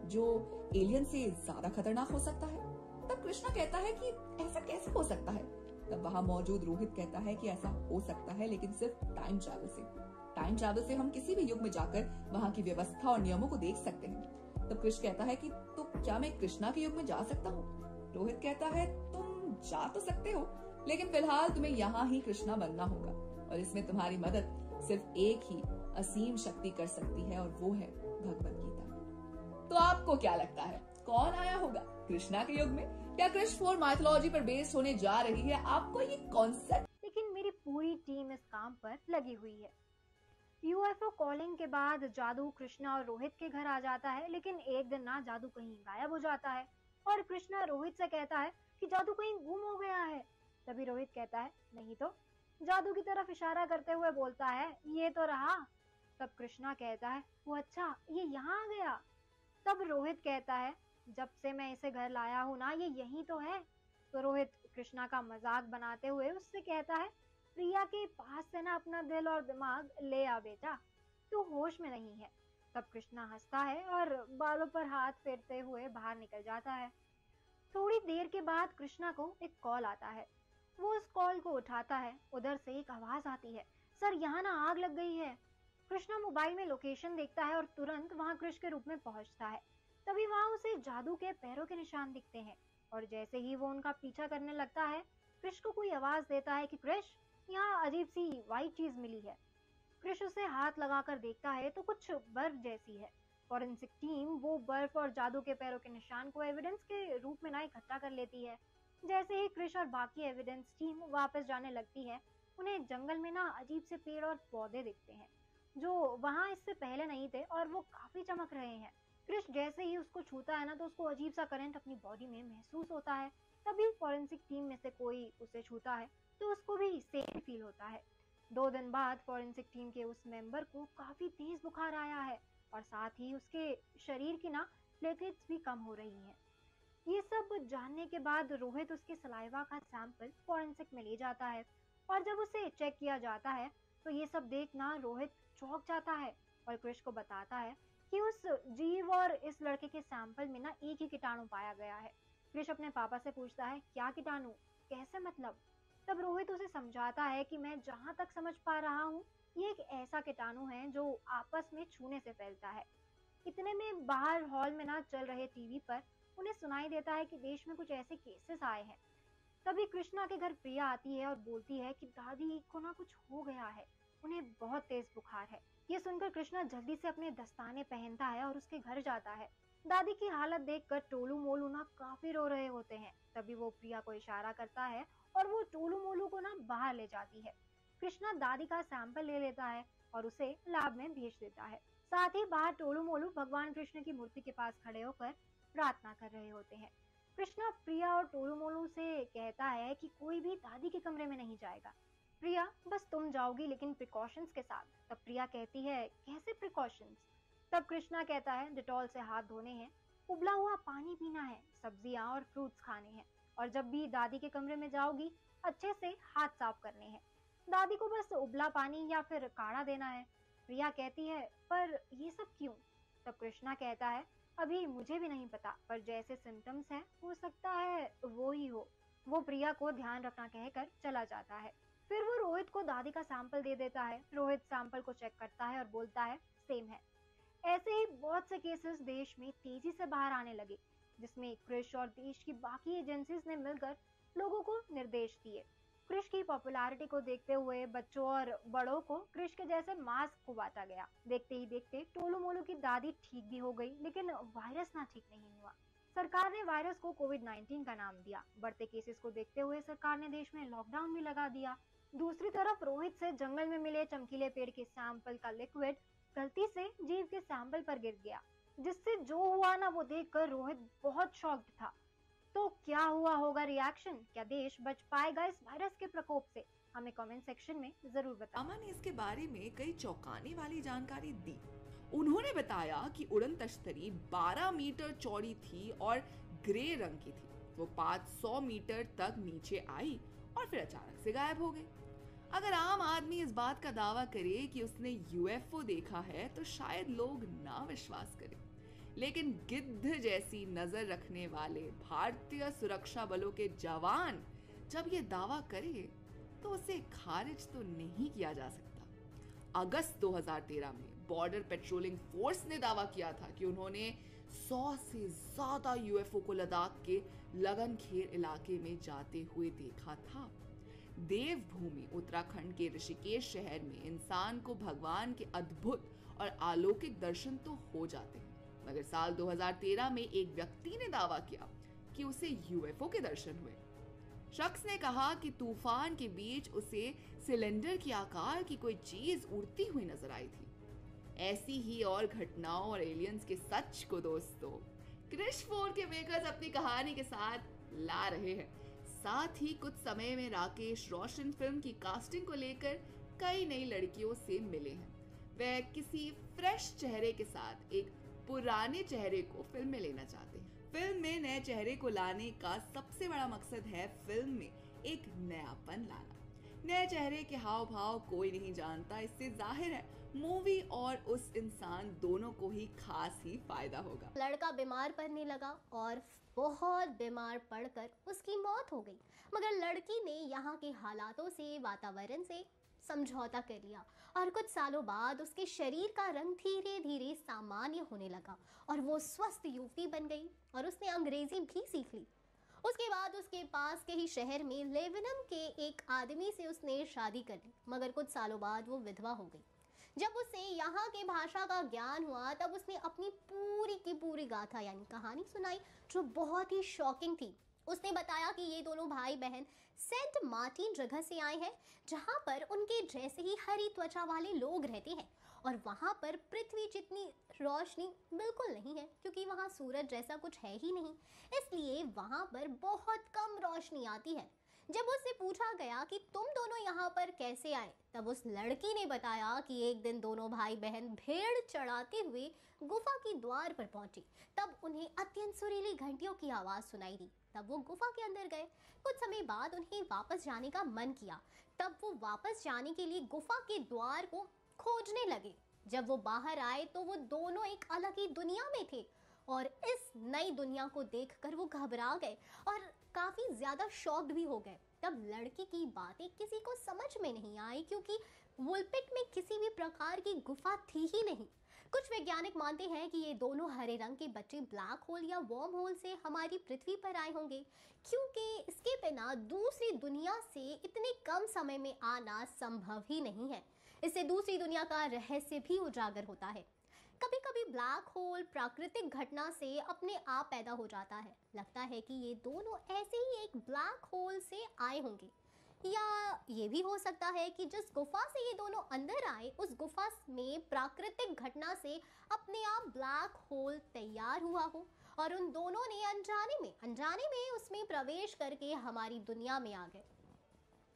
जो एलियन से ज्यादा खतरनाक हो सकता है। तब कृष्णा कहता है कि ऐसा कैसे हो सकता है। तब वहां मौजूद रोहित कहता है कि ऐसा हो सकता है, लेकिन सिर्फ टाइम ट्रैवल से। टाइम ट्रैवल से हम किसी भी युग में जाकर वहां की व्यवस्था और नियमों को देख सकते हैं। तब कृष्ण कहता है कि तो क्या मैं कृष्णा के युग में जा सकता हूँ। रोहित कहता है तुम जा तो सकते हो, लेकिन फिलहाल तुम्हें यहाँ ही कृष्णा बनना होगा, और इसमें तुम्हारी मदद सिर्फ एक ही असीम शक्ति कर सकती है, और वो है भगवत गीता। तो आपको क्या लगता है, कौन आया होगा कृष्णा के युग में, या कृष्ण 4 माइथोलॉजी पर बेस्ड होने जा रही है? आपको ये कॉन्सेप्ट? लेकिन मेरी पूरी टीम इस काम पर लगी हुई है। यूएफओ कॉलिंग के बाद जादू कृष्णा और रोहित के घर आ जाता है, लेकिन एक दिन ना जादू कहीं गायब हो जाता है और कृष्णा रोहित से कहता है कि जादू कहीं गुम हो गया है। तभी रोहित कहता है नहीं तो, जादू की तरफ इशारा करते हुए बोलता है ये तो रहा। तब कृष्णा कहता है वो अच्छा, ये यहाँ आ गया। तब रोहित कहता है जब से मैं इसे घर लाया हूँ ना, ये यही तो है। तो रोहित कृष्णा का मजाक बनाते हुए उससे कहता है प्रिया के पास से ना अपना दिल और दिमाग ले आ बेटा, तू होश में नहीं है। तब कृष्णा हंसता है और बालों पर हाथ फेरते हुए बाहर निकल जाता है। थोड़ी देर के बाद कृष्णा को एक कॉल आता है। वो उस कॉल को उठाता है। उधर से एक आवाज आती है, सर यहाँ ना आग लग गई है। कृष्णा मोबाइल में लोकेशन देखता है और तुरंत वहाँ कृष्ण के रूप में पहुंचता है। तभी वहाँ उसे जादू के पैरों के निशान दिखते हैं, और जैसे ही वो उनका पीछा करने लगता है, कृष्ण को कोई आवाज देता है कि कृष्ण यहाँ अजीब सी व्हाइट चीज मिली है। कृष्ण उसे हाथ लगाकर देखता है तो कुछ बर्फ जैसी है। फॉरेंसिक टीम वो बर्फ और जादू के पैरों के निशान को एविडेंस के रूप में ना इकट्ठा कर लेती है। जैसे ही कृष्ण और बाकी एविडेंस टीम वापस जाने लगती है, उन्हें जंगल में ना अजीब से पेड़ और पौधे दिखते हैं जो वहाँ इससे पहले नहीं थे, और वो काफी चमक रहे हैं। कृष्ण जैसे ही उसको छूता है ना, तो उसको अजीब सा करंट अपनी बॉडी में महसूस होता है। तभी फॉरेंसिक टीम में से कोई उसे छूता है तो उसको भी सेम फील होता है। 2 दिन बाद फॉरेंसिक टीम के उस मेंबर को काफी तेज बुखार आया है, और साथ ही उसके शरीर की ना प्लेटलेट्स भी कम हो रही हैं। ये सब जानने के बाद रोहित उसके सलाइवा का सैंपल फॉरेंसिक में ले जाता है, और जब उसे चेक किया जाता है तो ये सब देखना रोहित चौंक जाता है और कृष्ण को बताता है कि उस जीव और इस लड़के के सैंपल में ना एक ही कीटाणु पाया गया है। कृष्ण अपने पापा से पूछता है क्या कीटाणु, कैसे मतलब? तब रोहित उसे समझाता है कि मैं जहाँ तक समझ पा रहा हूँ, ये एक ऐसा कीटाणु है जो आपस में छूने से फैलता है। इतने में बाहर हॉल में ना चल रहे टीवी पर उन्हें सुनाई देता है कि देश में कुछ ऐसे केसेस आए हैं। तभी कृष्णा के घर प्रिया आती है और बोलती है कि दादी को ना कुछ हो गया है, उन्हें बहुत तेज बुखार है। ये सुनकर कृष्णा जल्दी से अपने दस्ताने पहनता है और उसके घर जाता है। दादी की हालत देखकर टोलू मोलू ना काफी रो रहे होते हैं। तभी वो प्रिया को इशारा करता है और वो टोलू मोलू को ना बाहर ले जाती है। कृष्णा दादी का सैंपल ले लेता है और उसे लैब में भेज देता है। साथ ही बाहर टोलू मोलू भगवान कृष्ण की मूर्ति के पास खड़े होकर प्रार्थना कर रहे होते हैं। कृष्णा प्रिया और टोलू मोलू से कहता है कि कोई भी दादी के कमरे में नहीं जाएगा। प्रिया बस तुम जाओगी, लेकिन प्रिकॉशंस के साथ। तब प्रिया कहती है कैसे प्रिकॉशंस? तब कृष्णा कहता है डिटॉल से हाथ धोने हैं, उबला हुआ पानी पीना है, सब्जियां और फ्रूट्स खाने हैं, और जब भी दादी के कमरे में जाओगी अच्छे से हाथ साफ करने हैं। दादी को बस उबला पानी या फिर काढ़ा देना है। प्रिया कहती है पर ये सब क्यों? तब कृष्णा कहता है अभी मुझे भी नहीं पता, पर जैसे सिम्टम्स हैं हो सकता है वो ही हो। वो प्रिया को ध्यान रखना कहकर चला जाता है। फिर वो रोहित को दादी का सैंपल दे देता है। रोहित सैंपल को चेक करता है और बोलता है सेम है। ऐसे ही बहुत से केसेस देश में तेजी से बाहर आने लगे, जिसमें कृष और देश की बाकी एजेंसीज ने मिलकर लोगों को निर्देश दिए। कृष की पॉपुलैरिटी को देखते हुए बच्चों और बड़ों को कृष के जैसे मास्क को बांटा गया। देखते ही देखते टोलू मोलू की दादी ठीक भी हो गई, लेकिन वायरस ना ठीक नहीं हुआ। सरकार ने वायरस को कोविड-19 का नाम दिया। बढ़ते केसेस को देखते हुए सरकार ने देश में लॉकडाउन भी लगा दिया। दूसरी तरफ रोहित से जंगल में मिले चमकीले पेड़ के सैंपल का लिक्विड गलती से जीव के सैंपल पर गिर गया, जिससे जो हुआ ना वो देखकर रोहित बहुत शॉक्ड था। तो क्या हुआ होगा रिएक्शन? क्या देश बच पाएगा इस वायरस के प्रकोप से? हमें कमेंट सेक्शन में जरूर बताएं। अमन ने इसके बारे में कई चौंकाने वाली जानकारी दी। उन्होंने बताया कि उड़न तश्तरी 12 मीटर चौड़ी थी और ग्रे रंग की थी। वो 500 मीटर तक नीचे आई और फिर अचानक से गायब हो गई। अगर आम आदमी इस बात का दावा करे कि उसने यूएफओ देखा है तो शायद लोग ना विश्वास करें, लेकिन गिद्ध जैसी नजर रखने वाले भारतीय सुरक्षा बलों के जवान जब ये दावा करे तो उसे खारिज तो नहीं किया जा सकता। अगस्त 2013 में बॉर्डर पेट्रोलिंग फोर्स ने दावा किया था कि उन्होंने 100 से ज्यादा यूएफओ को लद्दाख के लगनखेर इलाके में जाते हुए देखा था। देवभूमि उत्तराखंड के ऋषिकेश शहर में इंसान को भगवान के अद्भुत और अलौकिक दर्शन तो हो जाते हैं, मगर साल 2013 में एक व्यक्ति ने दावा किया कि उसे यूएफओ के दर्शन हुए। शख्स ने कहा कि तूफान के बीच उसे सिलेंडर के आकार की कोई चीज उड़ती हुई नजर आई थी। ऐसी ही और घटनाओं और एलियंस के सच को दोस्तों क्रिश 4 के मेकर्स अपनी कहानी के साथ ला रहे हैं। साथ ही कुछ समय में राकेश रोशन फिल्म की कास्टिंग को लेकर कई नई लड़कियों से मिले हैं। वह किसी फ्रेश चेहरे के साथ एक पुराने चेहरे को फिल्म में लेना चाहते हैं। फिल्म में नए चेहरे को लाने का सबसे बड़ा मकसद है फिल्म में एक नयापन लाना। नए चेहरे के हाव भाव कोई नहीं जानता, इससे जाहिर है मूवी और उस इंसान दोनों को ही खास ही फायदा होगा। लड़का बीमार पड़ने लगा और बहुत बीमार पड़कर उसकी मौत हो गई, मगर लड़की ने यहाँ के हालातों से, वातावरण से समझौता कर लिया और कुछ सालों बाद उसके शरीर का रंग धीरे धीरे सामान्य होने लगा और वो स्वस्थ युवती बन गई और उसने अंग्रेजी भी सीख ली। उसके बाद उसके पास के ही शहर में लेवेनम के एक आदमी से उसने शादी कर ली, मगर कुछ सालों बाद वो विधवा हो गई। जब उसे यहाँ के भाषा का ज्ञान हुआ तब उसने अपनी पूरी की पूरी गाथा यानी कहानी सुनाई, जो बहुत ही शॉकिंग थी। उसने बताया कि ये दोनों भाई बहन सेंट मार्टिन जगह से आए हैं, जहाँ पर उनके जैसे ही हरी त्वचा वाले लोग रहते हैं और वहाँ पर पृथ्वी जितनी रोशनी बिल्कुल नहीं है, क्योंकि वहाँ सूरज जैसा कुछ है ही नहीं, इसलिए वहाँ पर बहुत कम रोशनी आती है। जब उससे पूछा गया कि तुम दोनों यहाँ पर कैसे आए, तब उस लड़की ने बताया कि एक दिन दोनों भाई बहन भेड़ चढ़ाते हुए गुफा के द्वार पर पहुंचे। तब उन्हें अत्यंत सुरीली घंटियों की आवाज सुनाई दी। तब वो गुफा के अंदर गए। कुछ समय बाद उन्हें वापस जाने का मन किया। तब वो वापस जाने के लिए गुफा के द्वार को खोजने लगे। जब वो बाहर आए तो वो दोनों एक अलग ही दुनिया में थे और इस नई दुनिया को देखकर वो घबरा गए और काफी ज्यादा शॉक्ड भी हो गए। तब लड़की की बातें किसी को समझ में नहीं आई, क्योंकि वुलपिट में किसी भी प्रकार की गुफा थी ही नहीं। कुछ वैज्ञानिक मानते हैं कि ये दोनों हरे रंग के बच्चे ब्लैक होल या वर्म होल से हमारी पृथ्वी पर आए होंगे, क्योंकि इसके बिना दूसरी दुनिया से इतने कम समय में आना संभव ही नहीं है। इससे दूसरी दुनिया का रहस्य भी उजागर होता है। कभी कभी ब्लैक होल प्राकृतिक घटना से अपने आप पैदा हो जाता है। लगता है कि ये दोनों ऐसे ही एक ब्लैक होल से आए होंगे, या ये भी हो सकता है कि जिस गुफा से ये दोनों अंदर आए उस गुफा में प्राकृतिक घटना से अपने आप ब्लैक होल तैयार हुआ हो और उन दोनों ने अनजाने में उसमें प्रवेश करके हमारी दुनिया में आ गए।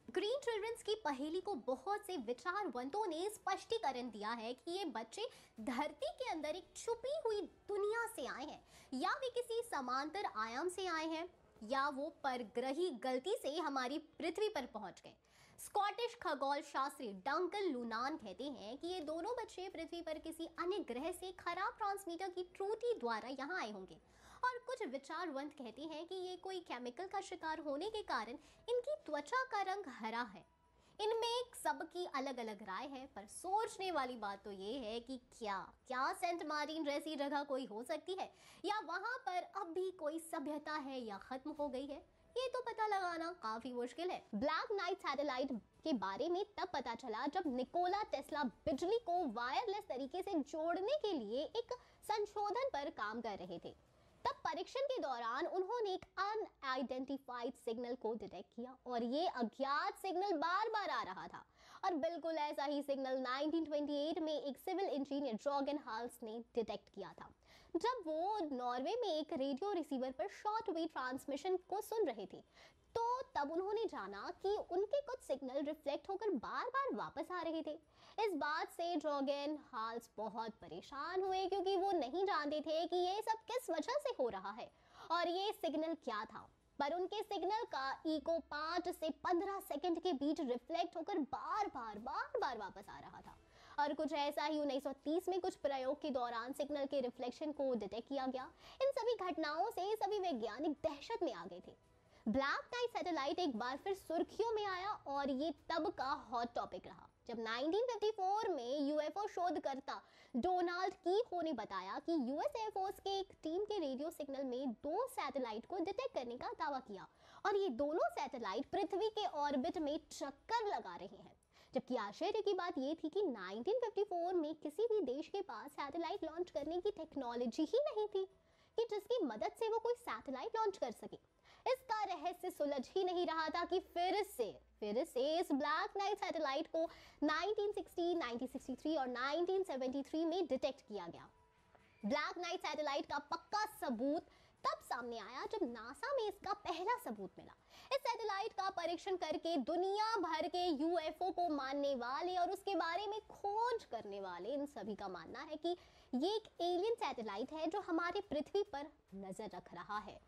ग्रीन चिल्ड्रंस की पहेली को बहुत से विचारवंतों ने स्पष्टीकरण दिया है कि ये बच्चे धरती के अंदर एक छुपी हुई दुनिया से आए हैं, या वे किसी समांतर आयाम से आए हैं, या वो परग्रही गलती से हमारी पृथ्वी पर पहुंच गए। स्कॉटिश खगोल शास्त्री डंकन लूनान कहते हैं कि ये दोनों बच्चे पृथ्वी पर किसी अन्य ग्रह से खराब ट्रांसमीटर की त्रुटि द्वारा यहाँ आए होंगे, और कुछ विचारवंत कहते हैं कि ये कोई केमिकल का शिकार होने के कारण इनकी त्वचा का रंग हरा है। इनमें सबकी अलग अलग राय है, पर सोचने वाली बात तो ये है कि क्या सेंट मार्टिन जैसी जगह कोई हो सकती है, या वहां पर अब भी कोई सभ्यता है या खत्म हो गई है, ये तो पता लगाना काफी मुश्किल है। ब्लैक नाइट सैटेलाइट के बारे में तब पता चला जब निकोला टेस्ला बिजली को वायरलेस तरीके से जोड़ने के लिए एक संशोधन पर काम कर रहे थे। तब परीक्षण के दौरान उन्होंने एक अनआइडेंटिफाइड सिग्नल को डिटेक्ट किया और ये अज्ञात सिग्नल बार बार आ रहा था, और बिल्कुल ऐसा ही सिग्नल 1928 में एक सिविल इंजीनियर जॉर्गन हाल्स ने डिटेक्ट किया था, जब वो नॉर्वे में एक रेडियो रिसीवर पर शॉर्ट वेव ट्रांसमिशन को सुन रहे थे। तो तब उन्होंने जाना कि उनके कुछ सिग्नल रिफ्लेक्ट होकर बार बार वापस आ रहे थे। इस बात से ड्रॉगन हाल्स बहुत परेशान हुए क्योंकि वो नहीं जानते थे कि ये सब किस वजह से हो रहा है और ये सिग्नल क्या था। पर उनके सिग्नल का इको 5 से 15 सेकंड के बीच रिफ्लेक्ट होकर बार बार वापस आ रहा था। और कुछ ऐसा ही 1930 में कुछ प्रयोग के दौरान सिग्नल के रिफ्लेक्शन को डिटेक्ट किया गया। इन सभी घटनाओं से सभी वैज्ञानिक दहशत में आ गए थे। ब्लैक नाइट सैटेलाइट एक बार फिर सुर्खियों में आया और ये तब का हॉट टॉपिक रहा जब 1954 में यूएफओ शोधकर्ता डोनाल्ड कीहो ने बताया कि यूएस एयरफोर्स के एक टीम के रेडियो सिग्नल में 2 सैटेलाइट को डिटेक्ट करने का दावा किया और ये दोनों सैटेलाइट पृथ्वी के ऑर्बिट में चक्कर लगा रहे हैं। जबकि आश्चर्य की बात ये थी कि 1954 में किसी भी देश के पास सैटेलाइट लॉन्च करने की टेक्नोलॉजी ही नहीं थी कि जिसकी मदद से वो कोई सैटेलाइट लॉन्च कर सके। इसका रहस्य सुलझ ही नहीं रहा था कि फिर से इस ब्लैक नाइट सैटेलाइट को 1960, 1963 और 1973 में डिटेक्ट किया गया। ब्लैक नाइट सैटेलाइट का पक्का सबूत तब सामने आया जब नासा में इसका पहला सबूत मिला। इस सैटेलाइट का परीक्षण करके दुनिया भर के यूएफओ को मानने वाले और उसके बारे में खोज करने वाले इन सभी का मानना है कि ये एक एलियन सैटेलाइट है जो हमारे पृथ्वी पर नजर रख रहा है।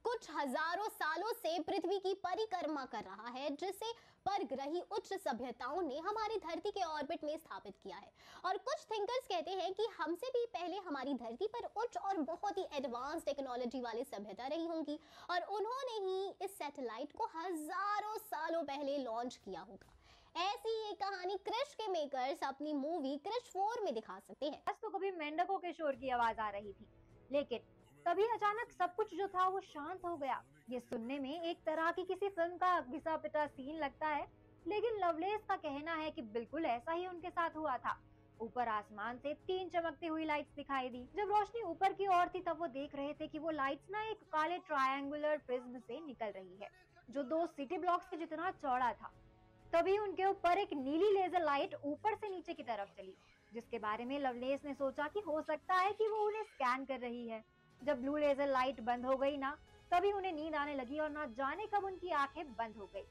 कुछ हजारों सालों से पृथ्वी की परिक्रमा कर रहा है जिसे परग्रही उच्च सभ्यताओं ने हमारी धरती के ऑर्बिट में स्थापित किया है। और कुछ थिंकर्स कहते हैं कि हमसे भी पहले हमारी धरती पर उच्च और बहुत ही एडवांस टेक्नोलॉजी वाली सभ्यता रही होंगी और उन्होंने ही इस सैटेलाइट को हजारों सालों पहले लॉन्च किया होगा। ऐसी एक कहानी क्रिश के मेकर्स अपनी मूवी क्रिश 4 में दिखा सकते हैं। तो कभी मेंढकों के शोर की आवाज आ रही थी, लेकिन तभी अचानक सब कुछ जो था वो शांत हो गया। ये सुनने में एक तरह की किसी फिल्म का घिसा पिटा सीन लगता है, लेकिन लवलेस का कहना है कि बिल्कुल ऐसा ही उनके साथ हुआ था। ऊपर आसमान से 3 चमकती हुई लाइट्स दिखाई दी। जब रोशनी ऊपर की ओर थी तब वो देख रहे थे कि वो लाइट्स ना एक काले ट्रायंगुलर प्रिज्म से निकल रही है जो 2 सिटी ब्लॉक्स के जितना चौड़ा था। तभी उनके ऊपर एक नीली लेजर लाइट ऊपर से नीचे की तरफ चली, जिसके बारे में लवलेस ने सोचा कि हो सकता है कि वो उन्हें स्कैन कर रही है। जब ब्लू लेजर लाइट बंद हो गई ना, तभी उन्हें नींद आने लगी और ना जाने कब उनकी आंखें बंद हो गई।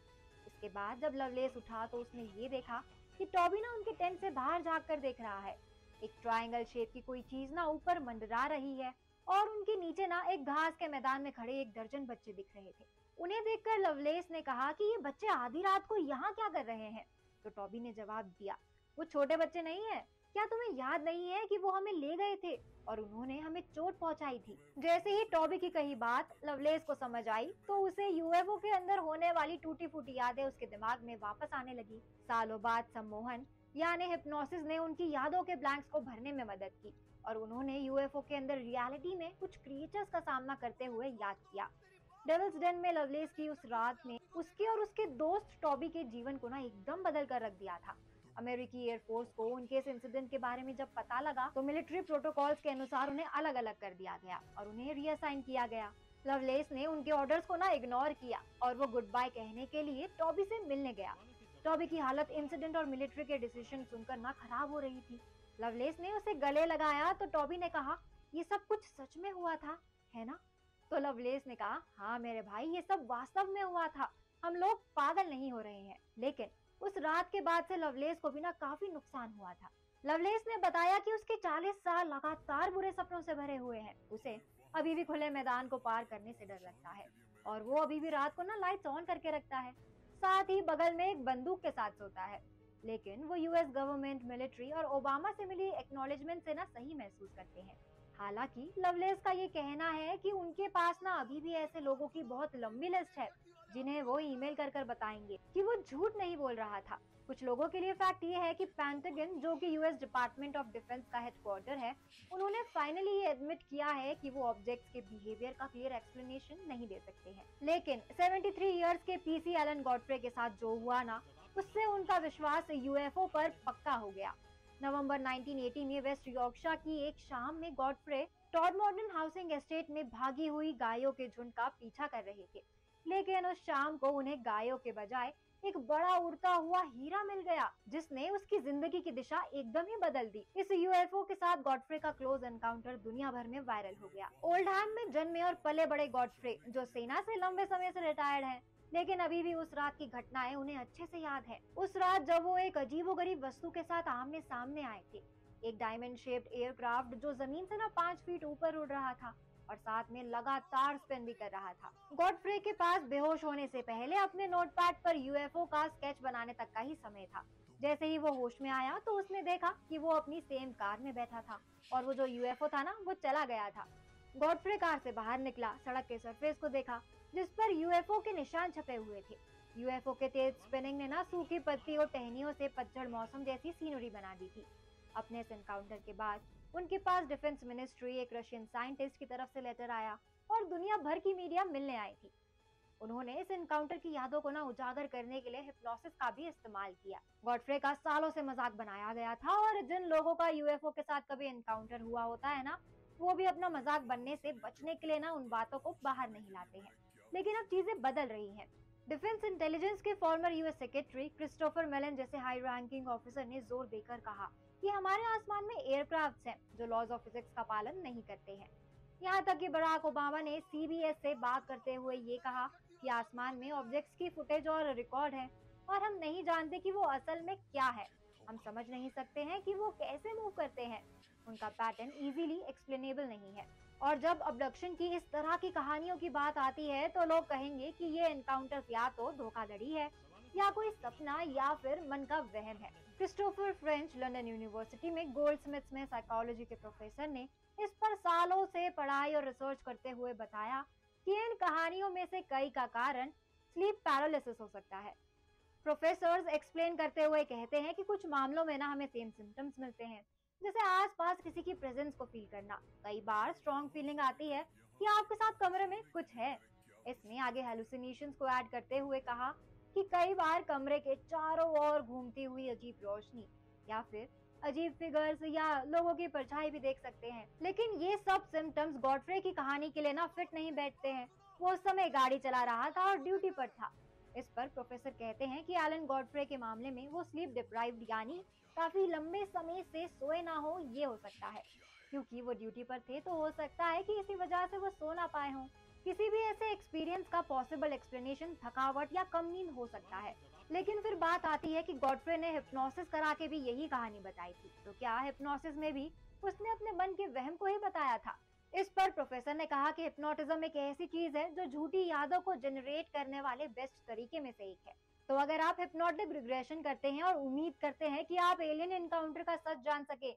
इसके बाद जब लवलेस उठा तो उसने ये देखा कि टॉबी ना उनके टेंट से बाहर झांक कर देख रहा है। एक ट्रायंगल शेप की कोई चीज ना ऊपर मंडरा रही है और उनके नीचे ना एक घास के मैदान में खड़े 1 दर्जन बच्चे दिख रहे थे। उन्हें देखकर लवलेस ने कहा कि ये बच्चे आधी रात को यहाँ क्या कर रहे हैं? तो टॉबी ने जवाब दिया, वो छोटे बच्चे नहीं है, क्या तुम्हें याद नहीं है कि वो हमें ले गए थे और उन्होंने हमें चोट पहुंचाई थी। जैसे ही टॉबी की कही बात लवलेस को समझ आई तो उसे यूएफओ के अंदर होने वाली टूटी फूटी यादें उसके दिमाग में वापस आने लगी। सालों बाद सम्मोहन यानी हिप्नोसिस ने उनकी यादों के ब्लैंक्स को भरने में मदद की और उन्होंने यूएफओ के अंदर रियलिटी में कुछ क्रिएचर्स का सामना करते हुए याद किया। डेविल्स डेन में लवलेस की उस रात ने उसके और उसके दोस्त टॉबी के जीवन को ना एकदम बदल कर रख दिया था। अमेरिकी एयरफोर्स को उनके इस इंसिडेंट के बारे में जब पता लगा तो मिलिट्री प्रोटोकॉल्स के अनुसार उन्हें अलग अलग कर दिया गया और उन्हें रीअसाइन किया गया। लवलेस ने उनके ऑर्डर्स को ना इग्नोर किया और वो गुड बाय कहने के लिए टॉबी से मिलने गया। टॉबी की हालत इंसिडेंट और मिलिट्री के डिसीजन सुनकर ना खराब हो रही थी। लवलेस ने उसे गले लगाया तो टॉबी ने कहा, ये सब कुछ सच में हुआ था, है ना? तो लवलेस ने कहा, हाँ मेरे भाई, ये सब वास्तव में हुआ था, हम लोग पागल नहीं हो रहे हैं। लेकिन उस रात के बाद से लवलेस को भी ना काफी नुकसान हुआ था। लवलेस ने बताया कि उसके 40 साल लगातार बुरे सपनों से भरे हुए हैं। उसे अभी भी खुले मैदान को पार करने से डर लगता है और वो अभी भी रात को ना लाइट्स ऑन करके रखता है, साथ ही बगल में एक बंदूक के साथ सोता है। लेकिन वो यूएस गवर्नमेंट, मिलिट्री और ओबामा से मिली एक्नॉलेजमेंट से ना सही महसूस करते हैं। हालांकि लवलेस का ये कहना है कि उनके पास ना अभी भी ऐसे लोगों की बहुत लंबी लिस्ट है जिन्हें वो ईमेल कर बताएंगे कि वो झूठ नहीं बोल रहा था। कुछ लोगों के लिए फैक्ट ये है कि पेंटागन, जो कि यूएस डिपार्टमेंट ऑफ डिफेंस का हेडक्वार्टर है, उन्होंने फाइनली ये एडमिट किया है कि वो ऑब्जेक्ट्स के बिहेवियर का क्लियर एक्सप्लेनेशन नहीं दे सकते हैं। लेकिन 73 इयर्स के पीसी एलन गॉडफ्रे के साथ जो हुआ ना, उससे उनका विश्वास यूएफओ पर पक्का हो गया। नवंबर 1980 में वेस्ट यॉर्कशायर की एक शाम में गॉडफ्रे टॉडमॉर्टन हाउसिंग एस्टेट में भागी हुई गायों के झुंड का पीछा कर रहे थे। लेकिन उस शाम को उन्हें गायों के बजाय एक बड़ा उड़ता हुआ हीरा मिल गया, जिसने उसकी जिंदगी की दिशा एकदम ही बदल दी। इस यूएफओ के साथ गॉडफ्रे का क्लोज एनकाउंटर दुनिया भर में वायरल हो गया। ओल्डहैम में जन्मे और पले बड़े गॉडफ्रे, जो सेना से लंबे समय से रिटायर्ड हैं, लेकिन अभी भी उस रात की घटनाएं उन्हें अच्छे से याद है। उस रात जब वो एक अजीबोगरीब वस्तु के साथ आमने सामने आए थे, एक डायमंड शेप्ड एयरक्राफ्ट जो जमीन से 5 फीट ऊपर उड़ रहा था और साथ में लगातार स्पिन भी कर रहा था। गॉडफ्रे के पास बेहोश होने से पहले अपने नोटपैड पर यूएफओ का स्केच बनाने तक का ही समय था। जैसे ही वो होश में आया तो उसने देखा कि वो अपनी सेम कार में बैठा था और वो जो यूएफओ था ना, वो चला गया था। गॉडफ्रे कार से बाहर निकला, सड़क के सरफेस को देखा जिस पर यूएफओ के निशान छपे हुए थे। यूएफओ के तेज स्पिनिंग ने सूखी पत्ती और टहनियों से पतझड़ मौसम जैसी सीनरी बना दी थी। अपने इस एनकाउंटर के बाद उनके पास डिफेंस मिनिस्ट्री, एक रशियन साइंटिस्ट की तरफ से लेटर आया और दुनिया भर की मीडिया मिलने आई थी। उन्होंने इस एनकाउंटर की यादों को उजागर करने के लिए हिप्नोसिस का भी इस्तेमाल किया। गॉडफ्रे का सालों से मजाक बनाया गया था और जिन लोगों का यूएफओ के साथ कभी एनकाउंटर हुआ होता है ना, वो भी अपना मजाक बनने से बचने के लिए उन बातों को बाहर नहीं लाते हैं। लेकिन अब चीजें बदल रही हैं। डिफेंस इंटेलिजेंस के former US secretary Christopher Mellon जैसे हाई रैंकिंग ऑफिसर ने जोर देकर कहा कि हमारे आसमान में एयरक्राफ्ट्स हैं जो लॉज ऑफ फिजिक्स का पालन नहीं करते हैं। यहाँ तक कि बराक ओबामा ने सीबीएस से बात करते हुए ये कहा कि आसमान में ऑब्जेक्ट्स की फुटेज और रिकॉर्ड है और हम नहीं जानते कि वो असल में क्या है। हम समझ नहीं सकते हैं कि वो कैसे मूव करते हैं। उनका पैटर्न इजीली एक्सप्लेनेबल नहीं है। और जब अबडक्शन की इस तरह की कहानियों की बात आती है तो लोग कहेंगे कि ये एनकाउंटर या तो धोखाधड़ी है या कोई सपना या फिर मन का वहम है। क्रिस्टोफर फ्रेंच लंदन यूनिवर्सिटी में गोल्डस्मिथ्स में साइकोलॉजी के प्रोफेसर ने इस पर सालों से पढ़ाई और रिसर्च करते हुए बताया कि इन कहानियों में से कई का कारण स्लीप पैरालिसिस हो सकता है। प्रोफेसर्स एक्सप्लेन करते हुए कहते हैं कि कुछ मामलों में हमें सेम सिम्टम्स मिलते हैं, जैसे आसपास किसी की प्रेजेंस को फील करना। कई बार स्ट्रॉन्ग फीलिंग आती है कि आपके साथ कमरे में कुछ है। इसने आगे हेलुसिनेशंस को ऐड करते हुए कहा कि कई बार कमरे के चारों ओर घूमती हुई अजीब रोशनी या फिर अजीब फिगर्स या लोगों की परछाई भी देख सकते हैं। लेकिन ये सब सिम्टम्स गॉडफ्रे की कहानी के लिए फिट नहीं बैठते हैं। वो उस समय गाड़ी चला रहा था और ड्यूटी पर था। इस पर प्रोफेसर कहते हैं कि एलन गॉडफ्रे के मामले में वो स्लीप डिप्राइव्ड यानी काफी लंबे समय से सोए ना हो, ये हो सकता है। क्योंकि वो ड्यूटी पर थे तो हो सकता है कि इसी वजह से वो सो ना पाए हों। किसी भी ऐसे एक्सपीरियंस का पॉसिबल एक्सप्लेनेशन थकावट या कम नींद हो सकता है। लेकिन फिर बात आती है कि गॉडफ्रे ने हिप्नोसिस करा के भी यही कहानी बताई थी, तो क्या हिप्नोसिस में भी उसने अपने मन के वहम को ही बताया था? इस पर प्रोफेसर ने कहा कि हिप्नोटिज्म एक ऐसी चीज है जो झूठी यादों को जनरेट करने वाले बेस्ट तरीके में से एक है। तो अगर आप हिप्नोटिक रिग्रेशन करते हैं और उम्मीद करते हैं कि आप एलियन एनकाउंटर का सच जान सके,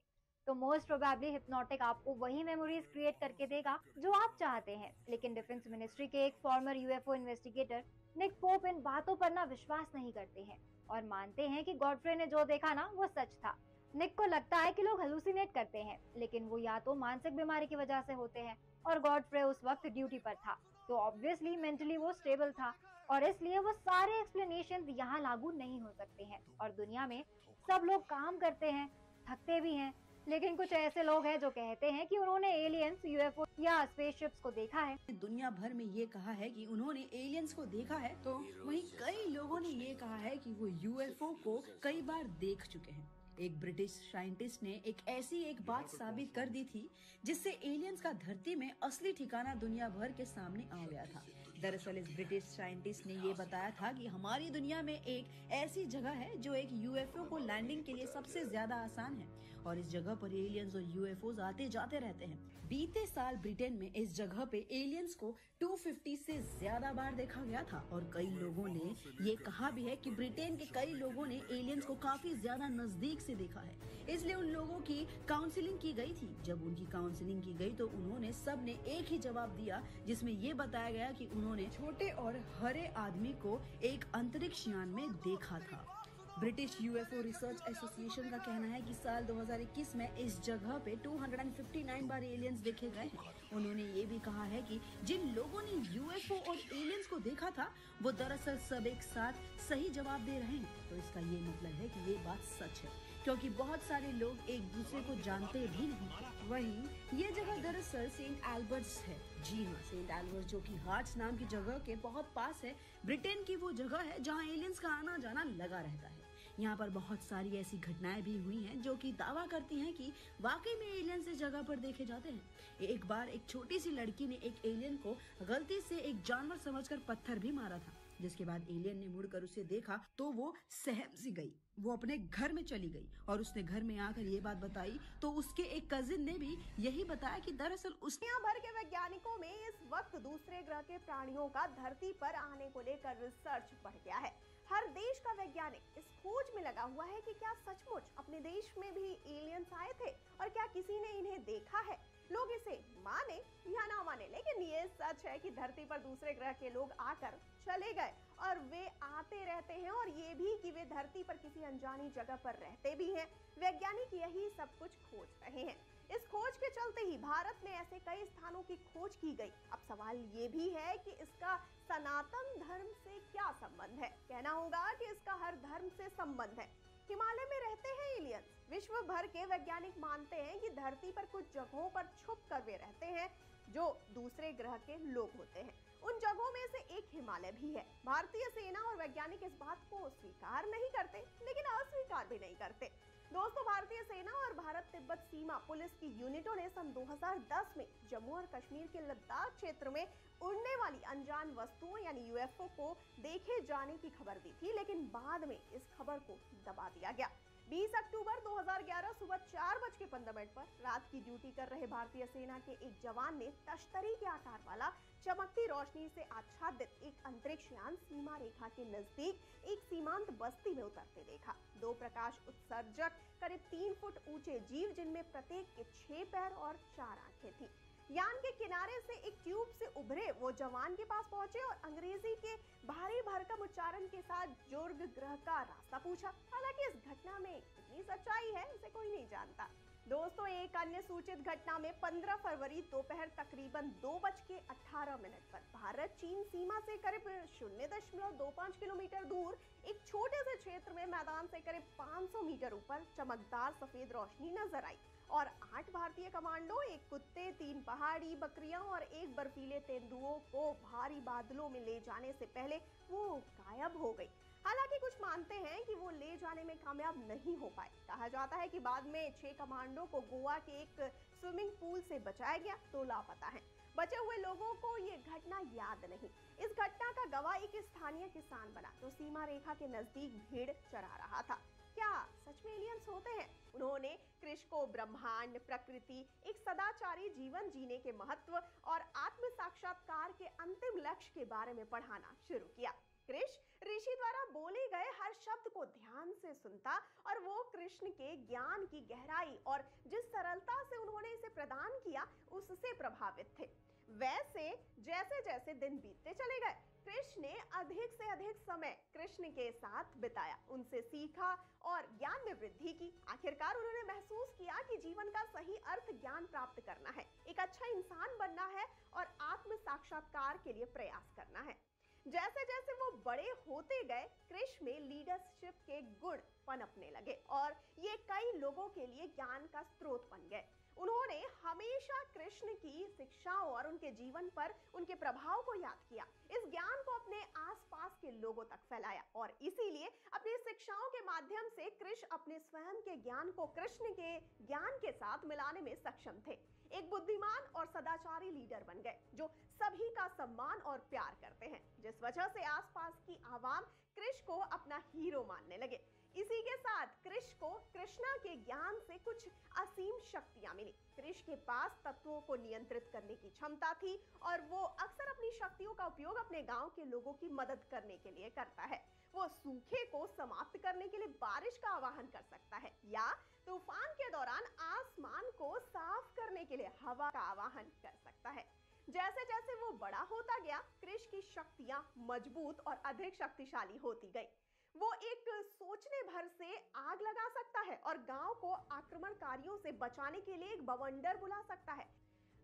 तो मोस्ट प्रोबेबली हिप्नोटिक आपको वही मेमोरीज क्रिएट करके देगा जो आप चाहते हैं। लेकिन डिफेंस मिनिस्ट्री के एक former UFO investigator Nick Pope इन बातों पर विश्वास नहीं करते हैं और मानते हैं कि गॉडफ्रे ने जो देखा वो सच था। निक को लगता है कि लोग हेलुसिनेट करते हैं, लेकिन वो या तो मानसिक बीमारी की वजह से होते हैं और गॉडफ्रे उस वक्त ड्यूटी पर था, तो ऑब्वियसली मेंटली वो स्टेबल था और इसलिए वो सारे एक्सप्लेनेशन यहाँ लागू नहीं हो सकते हैं। और दुनिया में सब लोग काम करते हैं, थकते भी हैं, लेकिन कुछ ऐसे लोग हैं जो कहते हैं कि उन्होंने एलियंस, यूएफओ या स्पेसशिप्स को देखा है। दुनिया भर में ये कहा है कि उन्होंने एलियंस को देखा है, तो वहीं कई लोगों ने ये कहा है कि वो यूएफओ को कई बार देख चुके हैं। एक ब्रिटिश साइंटिस्ट ने एक बात साबित कर दी थी जिससे एलियंस का धरती में असली ठिकाना दुनिया भर के सामने आ गया था। दरअसल इस ब्रिटिश साइंटिस्ट ने ये बताया था कि हमारी दुनिया में एक ऐसी जगह है जो एक यूएफओ को लैंडिंग के लिए सबसे ज्यादा आसान है और इस जगह पर एलियंस और यूएफओ आते जाते रहते हैं। बीते साल ब्रिटेन में इस जगह पे एलियंस को 250 से ज्यादा बार देखा गया था और कई लोगों ने ये कहा भी है कि ब्रिटेन के कई लोगों ने एलियंस को काफी ज्यादा नजदीक से देखा है, इसलिए उन लोगों की काउंसलिंग की गई थी। जब उनकी काउंसलिंग की गई तो उन्होंने सब ने एक ही जवाब दिया जिसमें ये बताया गया कि उन्होंने छोटे और हरे आदमी को एक अंतरिक्ष यान में देखा था। ब्रिटिश यूएफओ रिसर्च एसोसिएशन का कहना है कि साल 2021 में इस जगह पे 259 बार एलियंस देखे गए हैं। उन्होंने ये भी कहा है कि जिन लोगों ने यूएफओ और एलियंस को देखा था वो दरअसल सब एक साथ सही जवाब दे रहे हैं। तो इसका ये मतलब है कि ये बात सच है, क्योंकि बहुत सारे लोग एक दूसरे को जानते भी नहीं। वहीं ये जगह दरअसल सेंट एल्बर्ट्स है। जी हाँ, सेंट एल्बर्ट्स जो कि हार्ट्स नाम की जगह के बहुत पास है। ब्रिटेन की वो जगह है जहाँ एलियंस का आना जाना लगा रहता है। यहाँ पर बहुत सारी ऐसी घटनाएं भी हुई हैं जो कि दावा करती हैं कि वाकई में एलियंस इस जगह पर देखे जाते हैं। एक बार एक छोटी सी लड़की ने एक एलियन को गलती से एक जानवर समझकर पत्थर भी मारा था, जिसके बाद एलियन ने मुड़कर उसे देखा तो वो सहम सी गई। वो अपने घर में चली गई और उसने घर में आकर ये बात बताई तो उसके एक कजिन ने भी यही बताया कि दरअसल दुनिया भर के वैज्ञानिकों में इस वक्त दूसरे ग्रह के प्राणियों का धरती पर आने को लेकर रिसर्च बढ़ गया है। हर देश का वैज्ञानिक इस खोज में लगा हुआ है कि क्या सचमुच अपने देश में भी एलियंस आए थे और क्या किसी ने इन्हें देखा है। लोग इसे माने या ना माने, लेकिन ये सच है कि धरती पर दूसरे ग्रह के लोग आकर चले गए और वे आते रहते हैं, और ये भी कि वे धरती पर किसी अनजानी जगह पर रहते भी हैं। वैज्ञानिक यही सब कुछ खोज रहे हैं। इस खोज के चलते ही भारत में ऐसे कई स्थानों की खोज की गई। अब सवाल ये भी है कि इसका सनातन धर्म से क्या संबंध है। कहना होगा कि इसका हर धर्म से संबंध है। हिमालय में रहते हैं एलियंस। विश्व भर के वैज्ञानिक मानते हैं कि धरती पर कुछ जगहों पर छुप कर वे रहते हैं जो दूसरे ग्रह के लोग होते हैं। उन जगहों में से एक हिमालय भी है। भारतीय सेना और वैज्ञानिक इस बात को स्वीकार नहीं करते, लेकिन अस्वीकार भी नहीं करते। दोस्तों, भारतीय सेना और भारत तिब्बत सीमा पुलिस की यूनिटों ने सन 2010 में जम्मू और कश्मीर के लद्दाख क्षेत्र में उड़ने वाली अनजान वस्तुओं यानी यूएफओ को देखे जाने की खबर दी थी, लेकिन बाद में इस खबर को दबा दिया गया। 20 अक्टूबर 2011 सुबह 4:15 पर रात की ड्यूटी कर रहे भारतीय सेना के एक जवान ने तश्तरी के आकार वाला चमकती रोशनी से आच्छादित एक अंतरिक्ष यान सीमा रेखा के नजदीक एक सीमांत बस्ती में उतरते देखा। 2 प्रकाश उत्सर्जक करीब 3 फुट ऊंचे जीव, जिनमें प्रत्येक के 6 पैर और 4 आंखें थी, यान के किनारे से एक ट्यूब से उभरे। वो जवान के पास पहुंचे और अंग्रेजी के भारी भरकम उच्चारण के साथ जोर्ग ग्रह का रास्ता पूछा। हालांकि इस घटना में कितनी सच्चाई है इसे कोई नहीं जानता। दोस्तों, एक अन्य सूचित घटना में 15 फरवरी दोपहर तकरीबन 2:18 पर भारत चीन सीमा से करीब 0.25 किलोमीटर दूर एक छोटे से क्षेत्र में मैदान से करीब 500 मीटर ऊपर चमकदार सफेद रोशनी नजर आई और 8 भारतीय कमांडो, एक कुत्ते, 3 पहाड़ी बकरियां और एक बर्फीले तेंदुओं को भारी बादलों में ले जाने से पहले वो गायब हो गई। हालांकि कुछ मानते हैं कि वो ले जाने में कामयाब नहीं हो पाए। कहा जाता है कि बाद में 6 कमांडो को गोवा के एक स्विमिंग पूल से बचाया गया, तो लापता हैं। बचे हुए लोगों को ये घटना याद नहीं। इस घटना का गवाह एक स्थानीय किसान बना जो सीमा रेखा के नजदीक भेड़ चरा रहा था। क्या सच में एलियंस होते हैं? उन्होंने कृष को ब्रह्मांड, प्रकृति, एक सदाचारी जीवन जीने के महत्व और आत्म साक्षात्कार के अंतिम लक्ष्य के बारे में पढ़ाना शुरू किया। कृष ऋषि द्वारा बोले गए हर शब्द को ध्यान से सुनता और वो कृष्ण के ज्ञान की गहराई और जिस सरलता से उन्होंने इसे प्रदान किया उससे प्रभावित थे। वैसे जैसे जैसे दिन बीतते चले गए, कृष्ण ने अधिक से अधिक समय कृष्ण के साथ बिताया, उनसे सीखा और ज्ञान में वृद्धि की। आखिरकार उन्होंने महसूस किया कि जीवन का सही अर्थ ज्ञान प्राप्त करना है, एक अच्छा इंसान बनना है और आत्म साक्षात्कार के लिए प्रयास करना है। जैसे जैसे वो बड़े होते गए, कृष्ण में लीडरशिप के गुण पनपने लगे और ये कई लोगों के लिए ज्ञान का स्रोत बन गए। उन्होंने हमेशा कृष्ण की शिक्षाओं और उनके जीवन पर उनके प्रभाव को याद किया, इस ज्ञान को अपने आसपास के लोगों तक फैलाया और इसीलिए अपनी शिक्षाओं के माध्यम से कृष्ण अपने स्वयं के ज्ञान को कृष्ण के ज्ञान के साथ मिलाने में सक्षम थे। एक बुद्धिमान और सदाचारी लीडर बन गए जो सभी का सम्मान और प्यार करते हैं, जिस वजह से आसपास की आवाम कृष्ण को अपना हीरो मानने लगे। इसी के साथ कृष्ण को कृष्णा के ज्ञान से कुछ असीम शक्तियां मिली। कृष्ण के पास तत्वों को नियंत्रित करने की क्षमता थी और वो अक्सर अपनी शक्तियों का उपयोग अपने गांव के लोगों की मदद करने के लिए करता है। वो सूखे को समाप्त करने के लिए बारिश का आवाहन कर सकता है या तूफान के दौरान आसमान को साफ करने के लिए हवा का आवाहन कर सकता है। जैसे जैसे वो बड़ा होता गया, कृष्ण की शक्तियां मजबूत और अधिक शक्तिशाली होती गई। वो एक सोचने भर से आग लगा सकता है और गांव को आक्रमणकारियों से बचाने के लिए एक बवंडर बुला सकता है।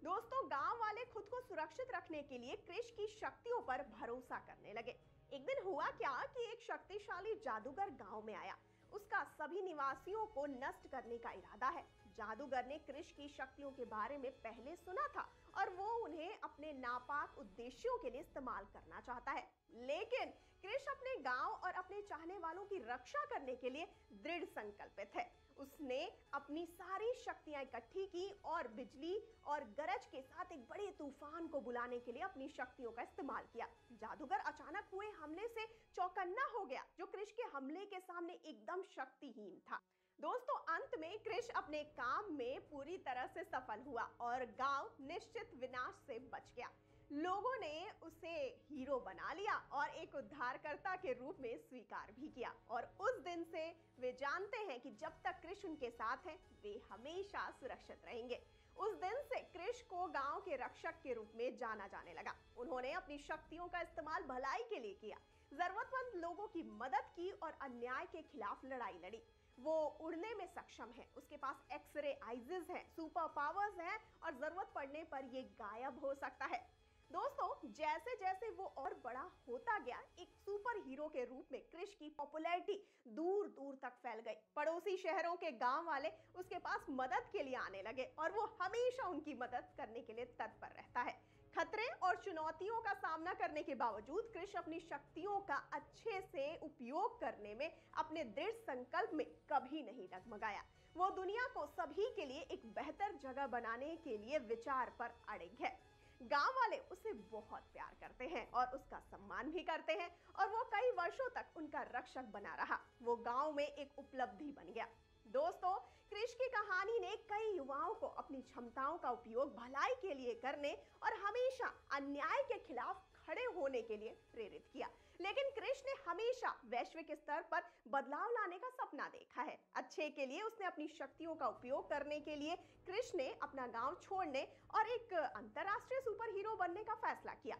दोस्तों, गांव वाले खुद को सुरक्षित रखने के लिए कृष्ण की शक्तियों पर भरोसा करने लगे। एक दिन हुआ क्या कि एक शक्तिशाली जादूगर गांव में आया। उसका सभी निवासियों को नष्ट करने का इरादा है। जादूगर ने कृष्ण की शक्तियों के बारे में पहले सुना था और वो उन्हें अपने नापाक उद्देश्यों के लिए इस्तेमाल करना चाहता है, लेकिन कृष्ण अपने गांव और अपने चाहने वालों की रक्षा करने के लिए दृढ़ संकल्पित है। उसने अपनी सारी शक्तियां इकट्ठी की और बिजली और गरज के साथ एक बड़े तूफान को बुलाने के लिए अपनी शक्तियों का इस्तेमाल किया। जादूगर अचानक हुए हमले से चौकन्ना हो गया, जो क्रिश के हमले के सामने एकदम शक्तिहीन था। दोस्तों, अंत में क्रिश अपने काम में पूरी तरह से सफल हुआ और गांव निश्चित विनाश से बच गया। लोगों ने उसे हीरो बना लिया और एक उद्धारकर्ता के रूप में स्वीकार भी किया, और उस दिन से वे जानते हैं कि जब तक क्रिश उनके साथ हैं, वे हमेशा सुरक्षित रहेंगे। उस दिन से क्रिश को गांव के रक्षक के रूप में जाना जाने लगा। उन्होंने अपनी शक्तियों का इस्तेमाल भलाई के लिए किया, जरूरतमंद लोगों की मदद की और अन्याय के खिलाफ लड़ाई लड़ी। वो उड़ने में सक्षम है, उसके पास एक्सरे आइज़ हैं, सुपर पावर्स हैं और जरूरत पड़ने पर ये गायब हो सकता है। दोस्तों, जैसे जैसे वो और बड़ा होता गया, एक सुपर हीरो के रूप में क्रिश की पॉपुलैरिटी दूर दूर तक फैल गई। पड़ोसी शहरों के गांव वाले उसके पास मदद के लिए आने लगे और वो हमेशा उनकी मदद करने के लिए तत्पर रहता है। खतरे और चुनौतियों का सामना करने के बावजूद क्रिश अपनी शक्तियों का अच्छे से उपयोग करने में अपने दृढ़ संकल्प में कभी नहीं डगमगाया। वो दुनिया को सभी के लिए एक बेहतर जगह बनाने के लिए विचार पर अड़िग है। गांव वाले उसे बहुत प्यार करते हैं और उसका सम्मान भी करते हैं, और वो कई वर्षों तक उनका रक्षक बना रहा। वो गांव में एक उपलब्धि बन गया। दोस्तों, क्रिश की कहानी ने कई युवाओं को अपनी क्षमताओं का उपयोग भलाई के लिए करने और हमेशा अन्याय के खिलाफ खड़े होने के लिए प्रेरित किया। लेकिन क्रिश ने हमेशा वैश्विक स्तर पर बदलाव लाने का सपना देखा है। अच्छे के लिए उसने अपनी शक्तियों का उपयोग करने के लिए क्रिश ने अपना गांव छोड़ने और एक अंतरराष्ट्रीय सुपर हीरो बनने का फैसला किया।